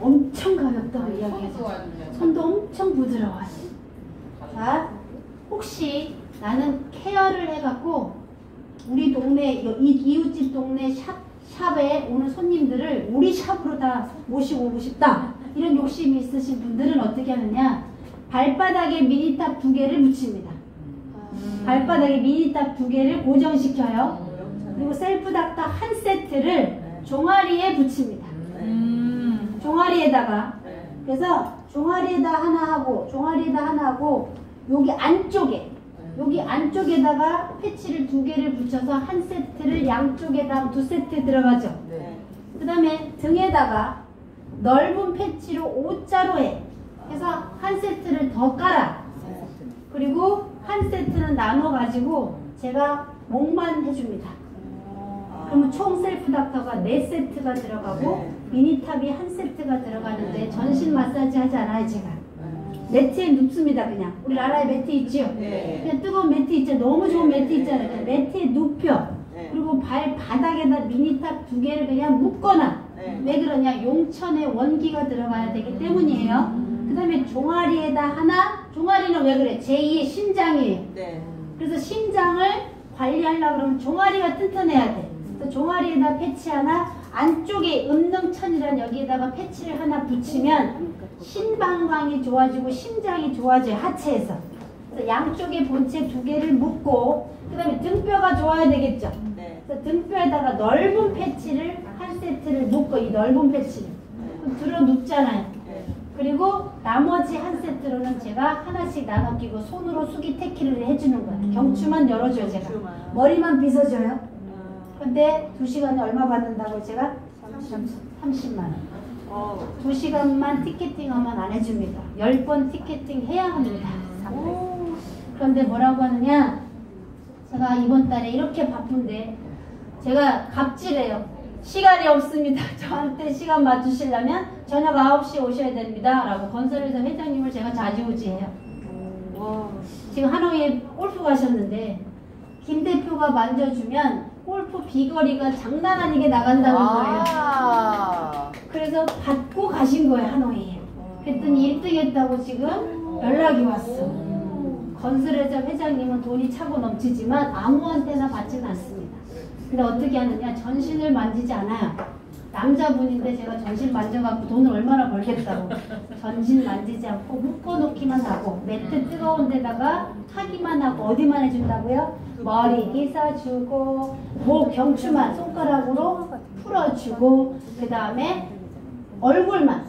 엄청 가볍다고 이야기하죠. 손도 엄청 부드러워요. 자, 혹시 나는 케어를 해갖고 우리 동네 이웃집 동네 샵에 오는 손님들을 우리 샵으로 다 모시고 오고 싶다. 이런 욕심이 있으신 분들은 어떻게 하느냐? 발바닥에 미니탑 2개를 붙입니다. 발바닥에 미니탑 2개를 고정시켜요. 그리고 셀프 닥터 한 세트를 종아리에 붙입니다. 종아리에다가. 그래서 종아리에다 하나 하고 여기 안쪽에다가 패치를 2개를 붙여서 한 세트를 양쪽에다 2세트 들어가죠. 그 다음에 등에다가 넓은 패치로 O자로 해. 그래서 한 세트를 더 깔아. 그리고 한 세트는 나눠가지고 제가 목만 해줍니다. 그러면 총 셀프 닥터가 4세트가 들어가고 미니탑이 한 세트가 들어가는데 전신 마사지 하지 않아요, 제가. 매트에 눕습니다, 그냥. 우리 라라의 매트 있죠? 그냥 뜨거운 매트 있죠? 너무 좋은 매트 있잖아요. 그냥 매트에 눕혀. 그리고 발바닥에다 미니탑 2개를 그냥 묶거나. 왜 그러냐? 용천에 원기가 들어가야 되기 때문이에요. 그 다음에 종아리에다 하나. 종아리는 왜 그래? 제2의 심장이에요. 그래서 심장을 관리하려고 그러면 종아리가 튼튼해야 돼. 그래서 종아리에다 패치 하나, 안쪽에 음능천이란 여기에다가 패치를 하나 붙이면 심방광이 좋아지고 심장이 좋아져요, 하체에서. 그래서 양쪽에 본체 2개를 묶고 그 다음에 등뼈가 좋아야 되겠죠. 그래서 등뼈에다가 넓은 패치를 한 세트를 묶고 이 넓은 패치를 그럼 들어 눕잖아요. 그리고 나머지 한 세트로는 제가 하나씩 나눠 끼고 손으로 수기 태키를 해주는 거예요. 경추만 열어줘요, 제가. 머리만 빗어줘요. 근데 2시간에 얼마 받는다고 제가? 30만 원. 2시간만 티켓팅하면 안 해줍니다. 10번 티켓팅 해야 합니다. 그런데 뭐라고 하느냐? 제가 이번 달에 이렇게 바쁜데 제가 갑질해요. 시간이 없습니다. 저한테 시간 맞추시려면 저녁 9시에 오셔야 됩니다. 라고 건설회사 회장님을 제가 좌지우지해요. 지금 하노이에 골프 가셨는데 김 대표가 만져주면 골프 비거리가 장난 아니게 나간다는 거예요. 그래서 받고 가신 거예요, 하노이에. 그랬더니 1등 했다고 지금 연락이 왔어. 건설회사 회장님은 돈이 차고 넘치지만 아무한테나 받지는 않습니다. 근데 어떻게 하느냐? 전신을 만지지 않아요. 남자분인데 제가 전신 만져갖고 돈을 얼마나 벌겠다고 전신 만지지 않고 묶어놓기만 하고 매트 뜨거운 데다가 하기만 하고 어디만 해준다고요? 머리 기사주고 목 경추만 손가락으로 풀어주고 그 다음에 얼굴만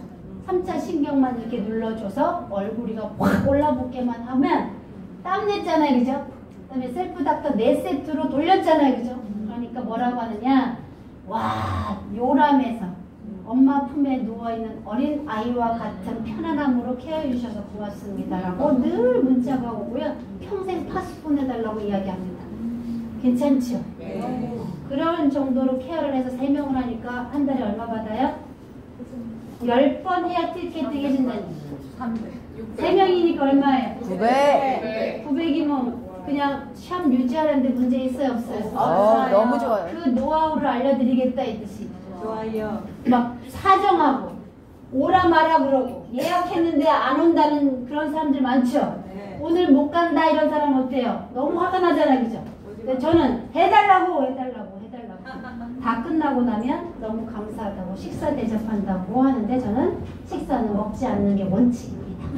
3차 신경만 이렇게 눌러줘서 얼굴이가 확 올라붙게만 하면 땀 냈잖아요, 그죠? 그 다음에 셀프 닥터 4세트로 돌렸잖아요, 그죠? 그러니까 뭐라고 하느냐? 와, 요람에서 엄마 품에 누워있는 어린 아이와 같은 편안함으로 케어해 주셔서 고맙습니다 라고 늘 문자가 오고요. 평생 파스 보내달라고 이야기합니다. 괜찮죠? 네. 그런 정도로 케어를 해서 3명을 하니까 한 달에 얼마 받아요? 10번 해야 티켓 해준다니. 3명이니까 얼마예요? 900. 900이면 그냥 샵 유지하는데 문제 있어요, 없어요? 너무 좋아요. 그 노하우를 알려드리겠다 이 뜻이. 좋아요. 막 사정하고 오라 마라 그러고 예약했는데 안 온다는 그런 사람들 많죠? 네. 오늘 못 간다 이런 사람 어때요? 너무 화가 나잖아, 그죠? 근데 저는 해달라고 다 끝나고 나면 너무 감사하다고 식사 대접한다고 하는데 저는 식사는 먹지 않는 게 원칙입니다.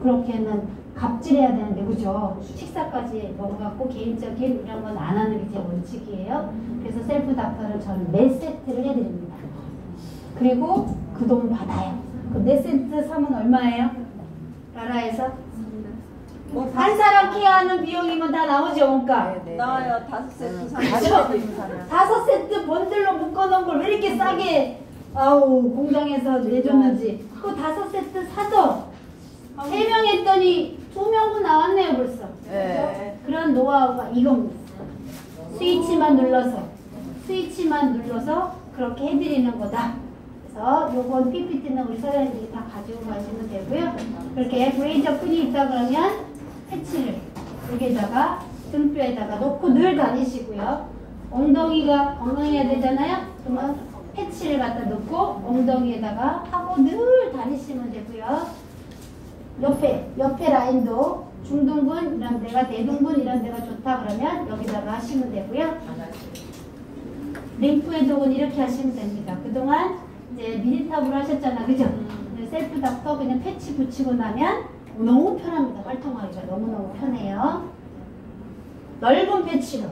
그렇게는 갑질해야 되는데 그죠? 식사까지 먹어갖고 개인적인 이런 건 안 하는 게 제 원칙이에요. 그래서 셀프 닥터를 저는 4세트를 해드립니다. 그리고 그 돈 받아요. 그 4세트 사면 얼마예요? 나라에서? 한 사람 케어하는 비용이면 다 나오죠, 원가? 나와요. 5세트 사면. 5세트 번들로 묶어놓은 걸 왜 이렇게 싸게 공장에서 내줬는지. 그 5세트 사서 3명 했더니 2명분 나왔네요, 벌써. 네. 그런 노하우가 이겁니다. 스위치만 눌러서 그렇게 해드리는 거다. 그래서 요건 PPT는 우리 사장님들이 다 가지고 가시면 되고요. 그렇게 브레이저 끈이 있다 그러면 패치를 여기에다가 등뼈에다가 놓고 늘 다니시고요. 엉덩이가 건강해야 되잖아요. 그러면 패치를 갖다 놓고 엉덩이에다가 하고 늘 다니시면 되고요. 옆에 라인도 중둔근 이런 데가 대둔근 이런 데가 좋다 그러면 여기다가 하시면 되고요. 림프 해독은 이렇게 하시면 됩니다. 그동안 이제 미니탑으로 하셨잖아, 그죠? 셀프 닥터 그냥 패치 붙이고 나면 너무 편합니다. 활동하기가 너무너무 편해요. 넓은 패치로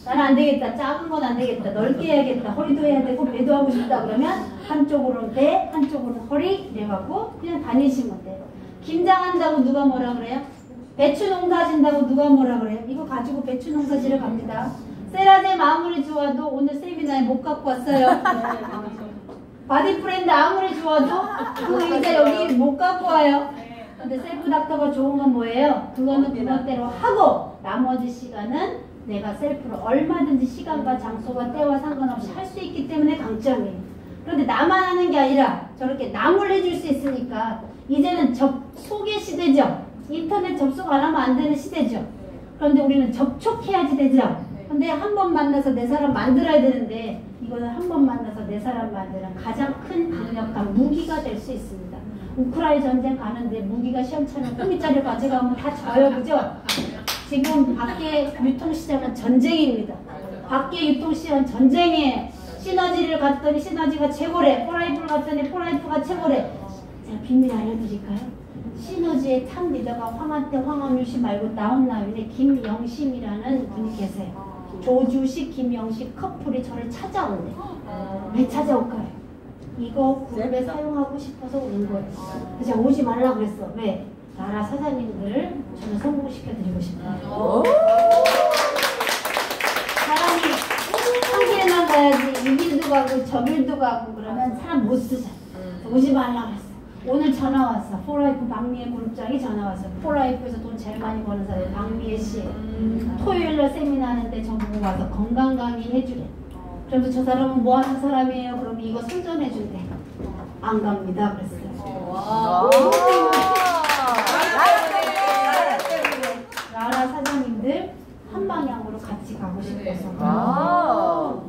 나는 안 되겠다. 작은 건 안 되겠다. 넓게 해야겠다. 허리도 해야 되고 배도 하고 싶다 그러면 한쪽으로는 배, 한쪽으로는 허리 이래갖고 그냥 다니시면 돼요. 김장한다고 누가 뭐라 그래요? 배추 농사 하신다고 누가 뭐라 그래요? 이거 가지고 배추 농사 지러 갑니다. 세라젬 아무리 좋아도 오늘 세미나에 못 갖고 왔어요. 바디 프렌드 아무리 좋아도 그 의자 여기 못 갖고 와요. 근데 셀프 닥터가 좋은 건 뭐예요? 그거는 그것대로 하고 나머지 시간은 내가 셀프로 얼마든지 시간과 장소와 때와 상관없이 할 수 있기 때문에 강점이에요. 그런데 나만 하는 게 아니라 저렇게 남을 해줄 수 있으니까 이제는 소개 시대죠. 인터넷 접속 안 하면 안 되는 시대죠. 그런데 우리는 접촉해야지 되죠. 근데 한 번 만나서 내 사람 만들어야 되는데 이거는 한 번 만나서 내 사람 만드는 가장 큰 강력한 무기가 될 수 있습니다. 우크라이나 전쟁 가는데 무기가 시험차는 꾸미자를 가져가면 다 져요, 그죠? 지금 밖에 유통시장은 전쟁입니다. 밖에 유통시장은 전쟁이에요. 시너지를 갔더니 시너지가 최고래. 포라이프를 갔더니 포라이프가 최고래. 제가 비밀 알려드릴까요? 시너지의 탑 리더가 황한태, 황원유씨 말고 나온나인데 김영심이라는 분이 계세요. 조주식, 김영식 커플이 저를 찾아온대. 왜 찾아올까요? 이거 그룹에 사용하고 싶어서 오는 거예요. 그래서 제가 오지 말라고 그랬어. 왜? 나라 사장님들 저는 성공시켜드리고 싶어요. 사람이 한 길만 가야지 이 길도 가고 저 길도 가고 그러면 사람 못 쓰잖아. 오지 말라고 그랬어. 오늘 전화 왔어. 포라이프 박미애 그룹장이 전화 왔어. 포라이프에서 돈 제일 많이 버는 사람이 박미애 씨. 토요일날 세미나 하는데 저 보고 와서 건강 강의 해주래. 그래서 저 사람은 뭐 하는 사람이에요? 그럼 이거 선전해준대. 안 갑니다. 그랬어요. 나라 사장님들 한 방향으로 같이 가고 싶어서.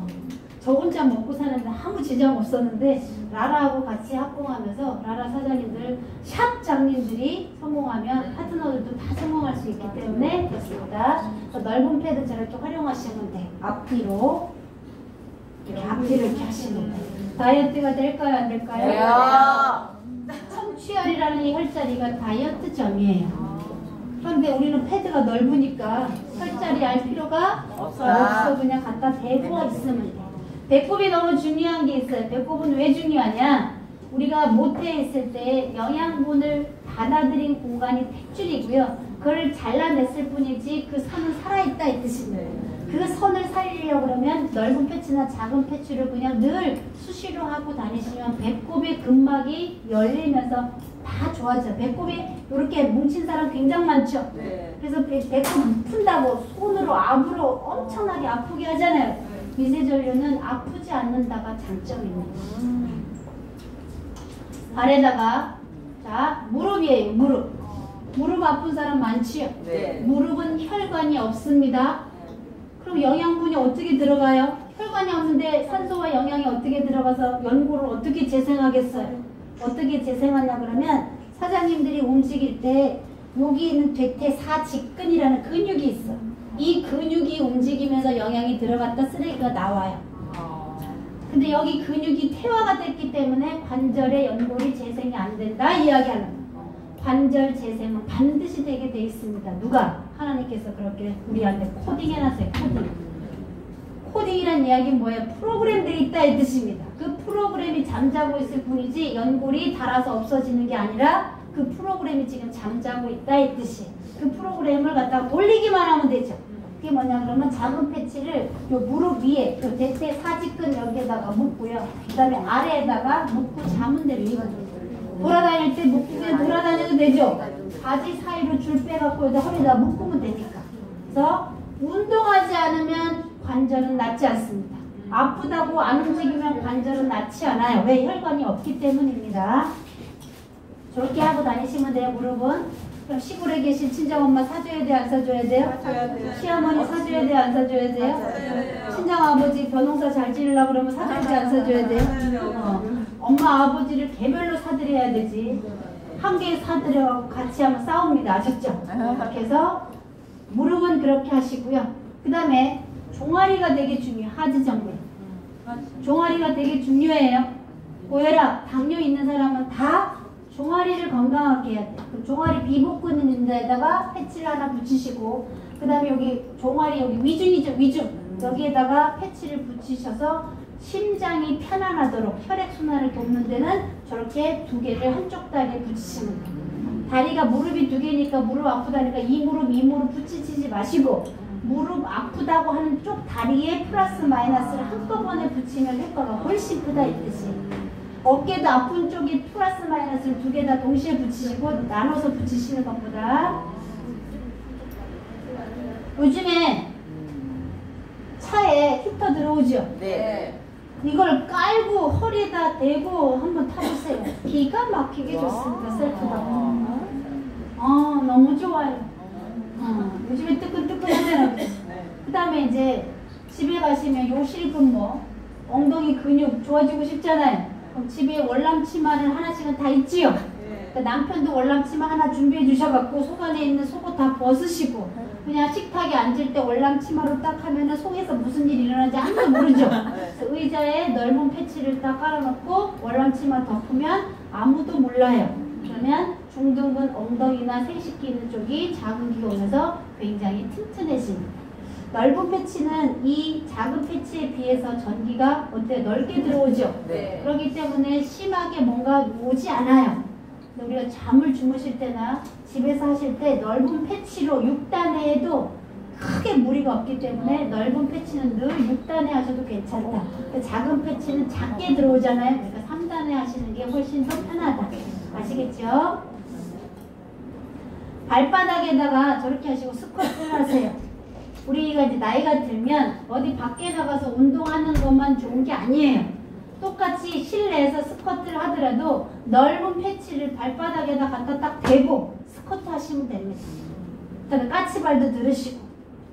저 혼자 먹고 사는데 아무 지장 없었는데 라라하고 같이 합공하면서 라라 사장님들 샵 장님들이 성공하면 파트너들도 다 성공할 수 있기 때문에 됐습니다. 그래서 넓은 패드 저렇게 활용하시면 돼요. 앞뒤로 이렇게 앞뒤로 이렇게 하시면 돼요. 다이어트가 될까요? 안 될까요? 성취혈이라는 이 혈자리가 다이어트 점이에요. 그런데 우리는 패드가 넓으니까 혈자리 알 필요가 없어. 그냥 갖다 대고 있으면 돼. 배꼽이 너무 중요한 게 있어요. 배꼽은 왜 중요하냐? 우리가 모태에 있을 때 영양분을 받아들인 공간이 탯줄이고요. 그걸 잘라냈을 뿐이지 그 선은 살아있다 이 뜻입니다. 그 선을 살리려고 그러면 넓은 패치나 작은 패치를 그냥 늘 수시로 하고 다니시면 배꼽의 근막이 열리면서 다 좋아져요. 배꼽이 이렇게 뭉친 사람 굉장히 많죠. 그래서 배꼽 푼다고 손으로 압으로 엄청나게 아프게 하잖아요. 미세전류는 아프지 않는다가 장점입니다. 아래다가 자 무릎이에요. 무릎 아픈 사람 많지요. 무릎은 혈관이 없습니다. 그럼 영양분이 어떻게 들어가요? 혈관이 없는데 산소와 영양이 어떻게 들어가서 연골을 어떻게 재생하겠어요? 어떻게 재생하냐 그러면 사장님들이 움직일 때 여기는 대퇴사직근이라는 근육이 있어. 이 근육이 움직이면서 영양이 들어갔다 쓰레기가 나와요. 근데 여기 근육이 퇴화가 됐기 때문에 관절의 연골이 재생이 안 된다 이야기하는 거예요. 관절 재생은 반드시 되게 돼 있습니다. 누가? 하나님께서 그렇게 우리한테 코딩해놨어요. 코딩이란 이야기는 뭐예요? 프로그램 돼 있다 이 뜻입니다. 그 프로그램이 잠자고 있을 뿐이지 연골이 닳아서 없어지는 게 아니라 그 프로그램이 지금 잠자고 있다 이 뜻이에요. 그 프로그램을 갖다가 올리기만 하면 되죠. 그게 뭐냐 그러면 작은 패치를 요 무릎 위에 요 대퇴 사직근 여기에다가 묶고요. 그 다음에 아래에다가 묶고 자면 돼요. 돌아다닐 때 묶고 그냥 돌아다녀도 되죠. 바지 사이로 줄 빼갖고 여기다 허리에다 묶으면 되니까. 그래서 운동하지 않으면 관절은 낫지 않습니다. 아프다고 안 움직이면 관절은 낫지 않아요. 왜? 혈관이 없기 때문입니다. 저렇게 하고 다니시면 돼요. 무릎은. 그럼 시골에 계신 친정엄마 사줘야 돼? 안 사줘야 돼요? 시어머니 사줘야 돼? 안 사줘야 돼요? 친정아버지 변호사 잘 지내려고 그러면 사줘야 돼? 안 사줘야 돼요? 엄마 아버지를 개별로 사드려야 되지. 한 개 사드려 같이 하면 싸웁니다. 아셨죠? 그래서 무릎은 그렇게 하시고요. 그 다음에 종아리가 되게 중요해요. 하지정맥. 종아리가 되게 중요해요. 고혈압, 당뇨 있는 사람은 다 종아리를 건강하게 해야 돼요. 그 종아리 비복근 있는 데다가 패치를 하나 붙이시고 그 다음에 여기 종아리 여기 위중이죠. 위중. 여기에다가 패치를 붙이셔서 심장이 편안하도록 혈액순환을 돕는 데는 저렇게 두 개를 한쪽 다리에 붙이시면 돼요. 다리가 무릎이 두 개니까 무릎 아프다니까 이 무릎 붙이지 마시고 무릎 아프다고 하는 쪽 다리에 플러스 마이너스를 한꺼번에 붙이면 효과가 훨씬 크다 이 뜻이. 어깨도 아픈 쪽에 플러스 마이너스를 두 개 다 동시에 붙이시고 나눠서 붙이시는 것보다 요즘에 차에 히터 들어오죠? 네. 이걸 깔고 허리에다 대고 한번 타보세요. 기가 막히게 좋습니다. 셀프가. 너무 좋아요. 요즘에 뜨끈뜨끈하잖아요. 그 다음에 이제 집에 가시면 요실근무 엉덩이 근육 좋아지고 싶잖아요. 그럼 집에 월남치마를 하나씩은 다 있지요? 그러니까 남편도 월남치마 하나 준비해 주셔갖고 속 안에 있는 속옷 다 벗으시고 그냥 식탁에 앉을 때 월남치마로 딱 하면은 속에서 무슨 일이 일어나는지 아무도 모르죠? 그래서 의자에 넓은 패치를 딱 깔아놓고 월남치마 덮으면 아무도 몰라요. 그러면 중둔근 엉덩이나 생식기 있는 쪽이 자극이 오면서 굉장히 튼튼해집니다. 넓은 패치는 이 작은 패치에 비해서 전기가 어때요? 넓게 들어오죠? 네. 그렇기 때문에 심하게 뭔가 오지 않아요. 근데 우리가 잠을 주무실 때나 집에서 하실 때 넓은 패치로 6단에 해도 크게 무리가 없기 때문에 넓은 패치는 늘 6단에 하셔도 괜찮다. 작은 패치는 작게 들어오잖아요. 그러니까 3단에 하시는 게 훨씬 더 편하다. 아시겠죠? 발바닥에다가 저렇게 하시고 스쿼트를 하세요. 우리가 이제 나이가 들면 어디 밖에 나가서 운동하는 것만 좋은 게 아니에요. 똑같이 실내에서 스쿼트를 하더라도 넓은 패치를 발바닥에다 갖다 딱 대고 스쿼트 하시면 됩니다. 그다음에 까치발도 들으시고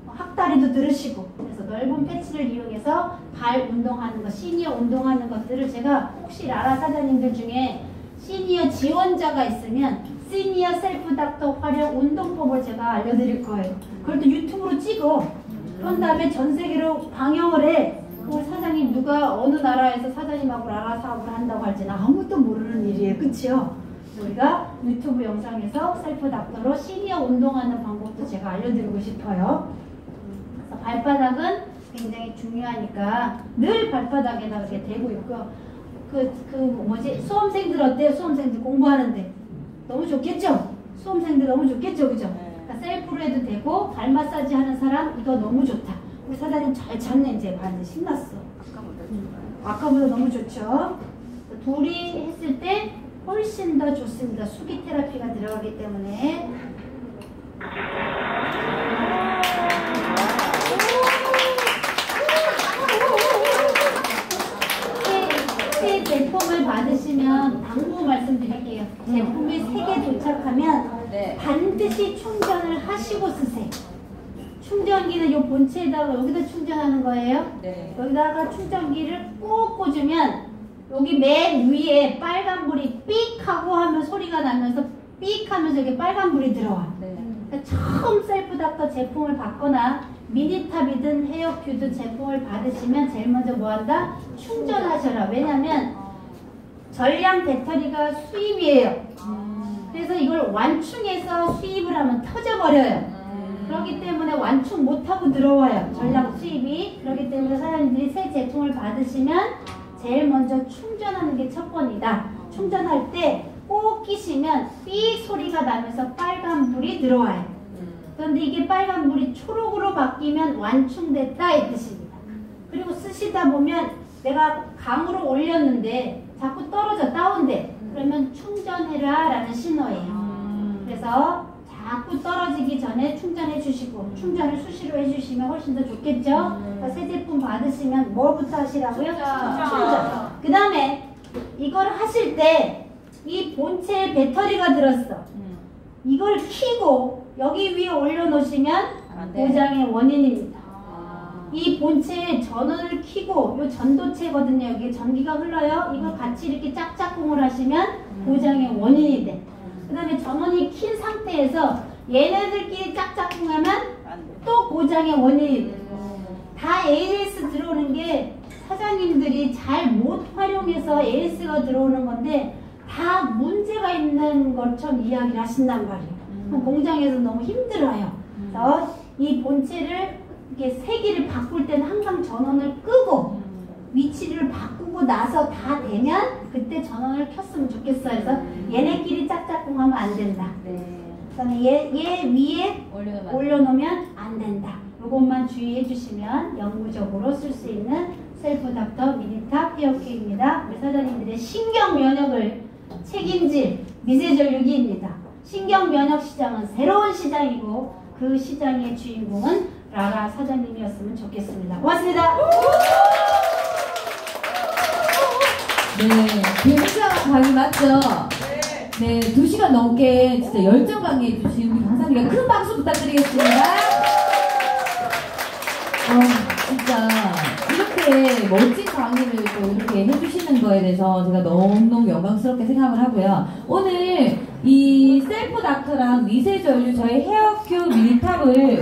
학다리도 들으시고 그래서 넓은 패치를 이용해서 발 운동하는 것, 시니어 운동하는 것들을 제가 혹시 라라 사장님들 중에 시니어 지원자가 있으면 시니어 셀프 닥터 활용 운동법을 제가 알려드릴 거예요. 그걸 또 유튜브로 찍어. 그런 다음에 전 세계로 방영을 해. 그 사장님 누가 어느 나라에서 사장님하고 라라 사업을 한다고 할지는 아무도 모르는 일이에요. 그치요? 우리가 유튜브 영상에서 셀프 닥터로 시니어 운동하는 방법도 제가 알려드리고 싶어요. 그래서 발바닥은 굉장히 중요하니까 늘 발바닥에다 이렇게 대고 있고 수험생들 어때요? 수험생들 공부하는데 너무 좋겠죠? 수험생들 너무 좋겠죠? 그죠? 그러니까 셀프로 해도 되고 발 마사지 하는 사람 이거 너무 좋다. 우리 사장님 잘 잤네. 이제 반지 신났어. 아까보다 너무 좋죠? 둘이 했을 때 훨씬 더 좋습니다. 수기 테라피가 들어가기 때문에. 새 제품을 받으시면 당부 말씀드릴게요. 제품이 3개 도착하면 반드시 충전을 하시고 쓰세요. 충전기는 요 본체에다가 여기다 충전하는 거예요. 여기다가 충전기를 꾹 꽂으면 여기 맨 위에 빨간불이 삑 하고 하면 소리가 나면서 삑 하면서 여기 빨간불이 들어와. 그러니까 처음 셀프 닥터 제품을 받거나 미니탑이든 헤어큐든 제품을 받으시면 제일 먼저 뭐 한다? 충전하셔라. 왜냐면 전량 배터리가 수입이에요. 그래서 이걸 완충해서 수입을 하면 터져버려요. 그렇기 때문에 완충 못하고 들어와요. 전량 수입이. 그렇기 때문에 사장님들이 새 제품을 받으시면 제일 먼저 충전하는 게 첫 번이다. 충전할 때 꼭 끼시면 삑 소리가 나면서 빨간불이 들어와요. 그런데 이게 빨간불이 초록으로 바뀌면 완충됐다 이 뜻입니다. 그리고 쓰시다 보면 내가 강으로 올렸는데 자꾸 떨어져 다운돼. 그러면 충전해라 라는 신호예요. 그래서 자꾸 떨어지기 전에 충전해 주시고 충전을 수시로 해주시면 훨씬 더 좋겠죠? 새 제품 받으시면 뭘부터 하시라고요? 충전. 그 다음에 이걸 하실 때 이 본체에 배터리가 들었어. 이걸 켜고 여기 위에 올려놓으시면 고장의 원인입니다. 이 본체에 전원을 켜고 요 전도체거든요. 여기 전기가 흘러요. 이걸 같이 이렇게 짝짝꿍을 하시면 고장의 원인이 돼. 그 다음에 전원이 킨 상태에서 얘네들끼리 짝짝꿍하면 또 고장의 원인이 돼. 다 AS 들어오는 게 사장님들이 잘 못 활용해서 AS가 들어오는 건데 다 문제가 있는 것처럼 이야기를 하신단 말이에요. 그럼 공장에서 너무 힘들어요. 그래서 이 본체를 이렇게 세기를 바꿀 때는 항상 전원을 끄고 위치를 바꾸고 나서 다 되면 그때 전원을 켰으면 좋겠어요. 그래서 얘네끼리 짝짝꿍 하면 안 된다. 그다음에 얘 위에 올려놓으면 안 된다. 이것만 주의해 주시면 영구적으로 쓸 수 있는 셀프 닥터 미니탑 헤어케어입니다. 우리 사장님들의 신경 면역을 책임질 미세전류기입니다. 신경 면역 시장은 새로운 시장이고 그 시장의 주인공은 라라 사장님이었으면 좋겠습니다. 고맙습니다. 네, 굉장한 강의 맞죠? 네, 2시간 넘게 진짜 열정 강의해 주신 우리 강사님께 큰 박수 부탁드리겠습니다. 진짜 이렇게 멋진 강의를 또 이렇게 해주시는 거에 대해서 제가 너무너무 영광스럽게 생각을 하고요. 오늘 이 셀프 닥터랑 미세전류 저희 헤어큐 미니탑을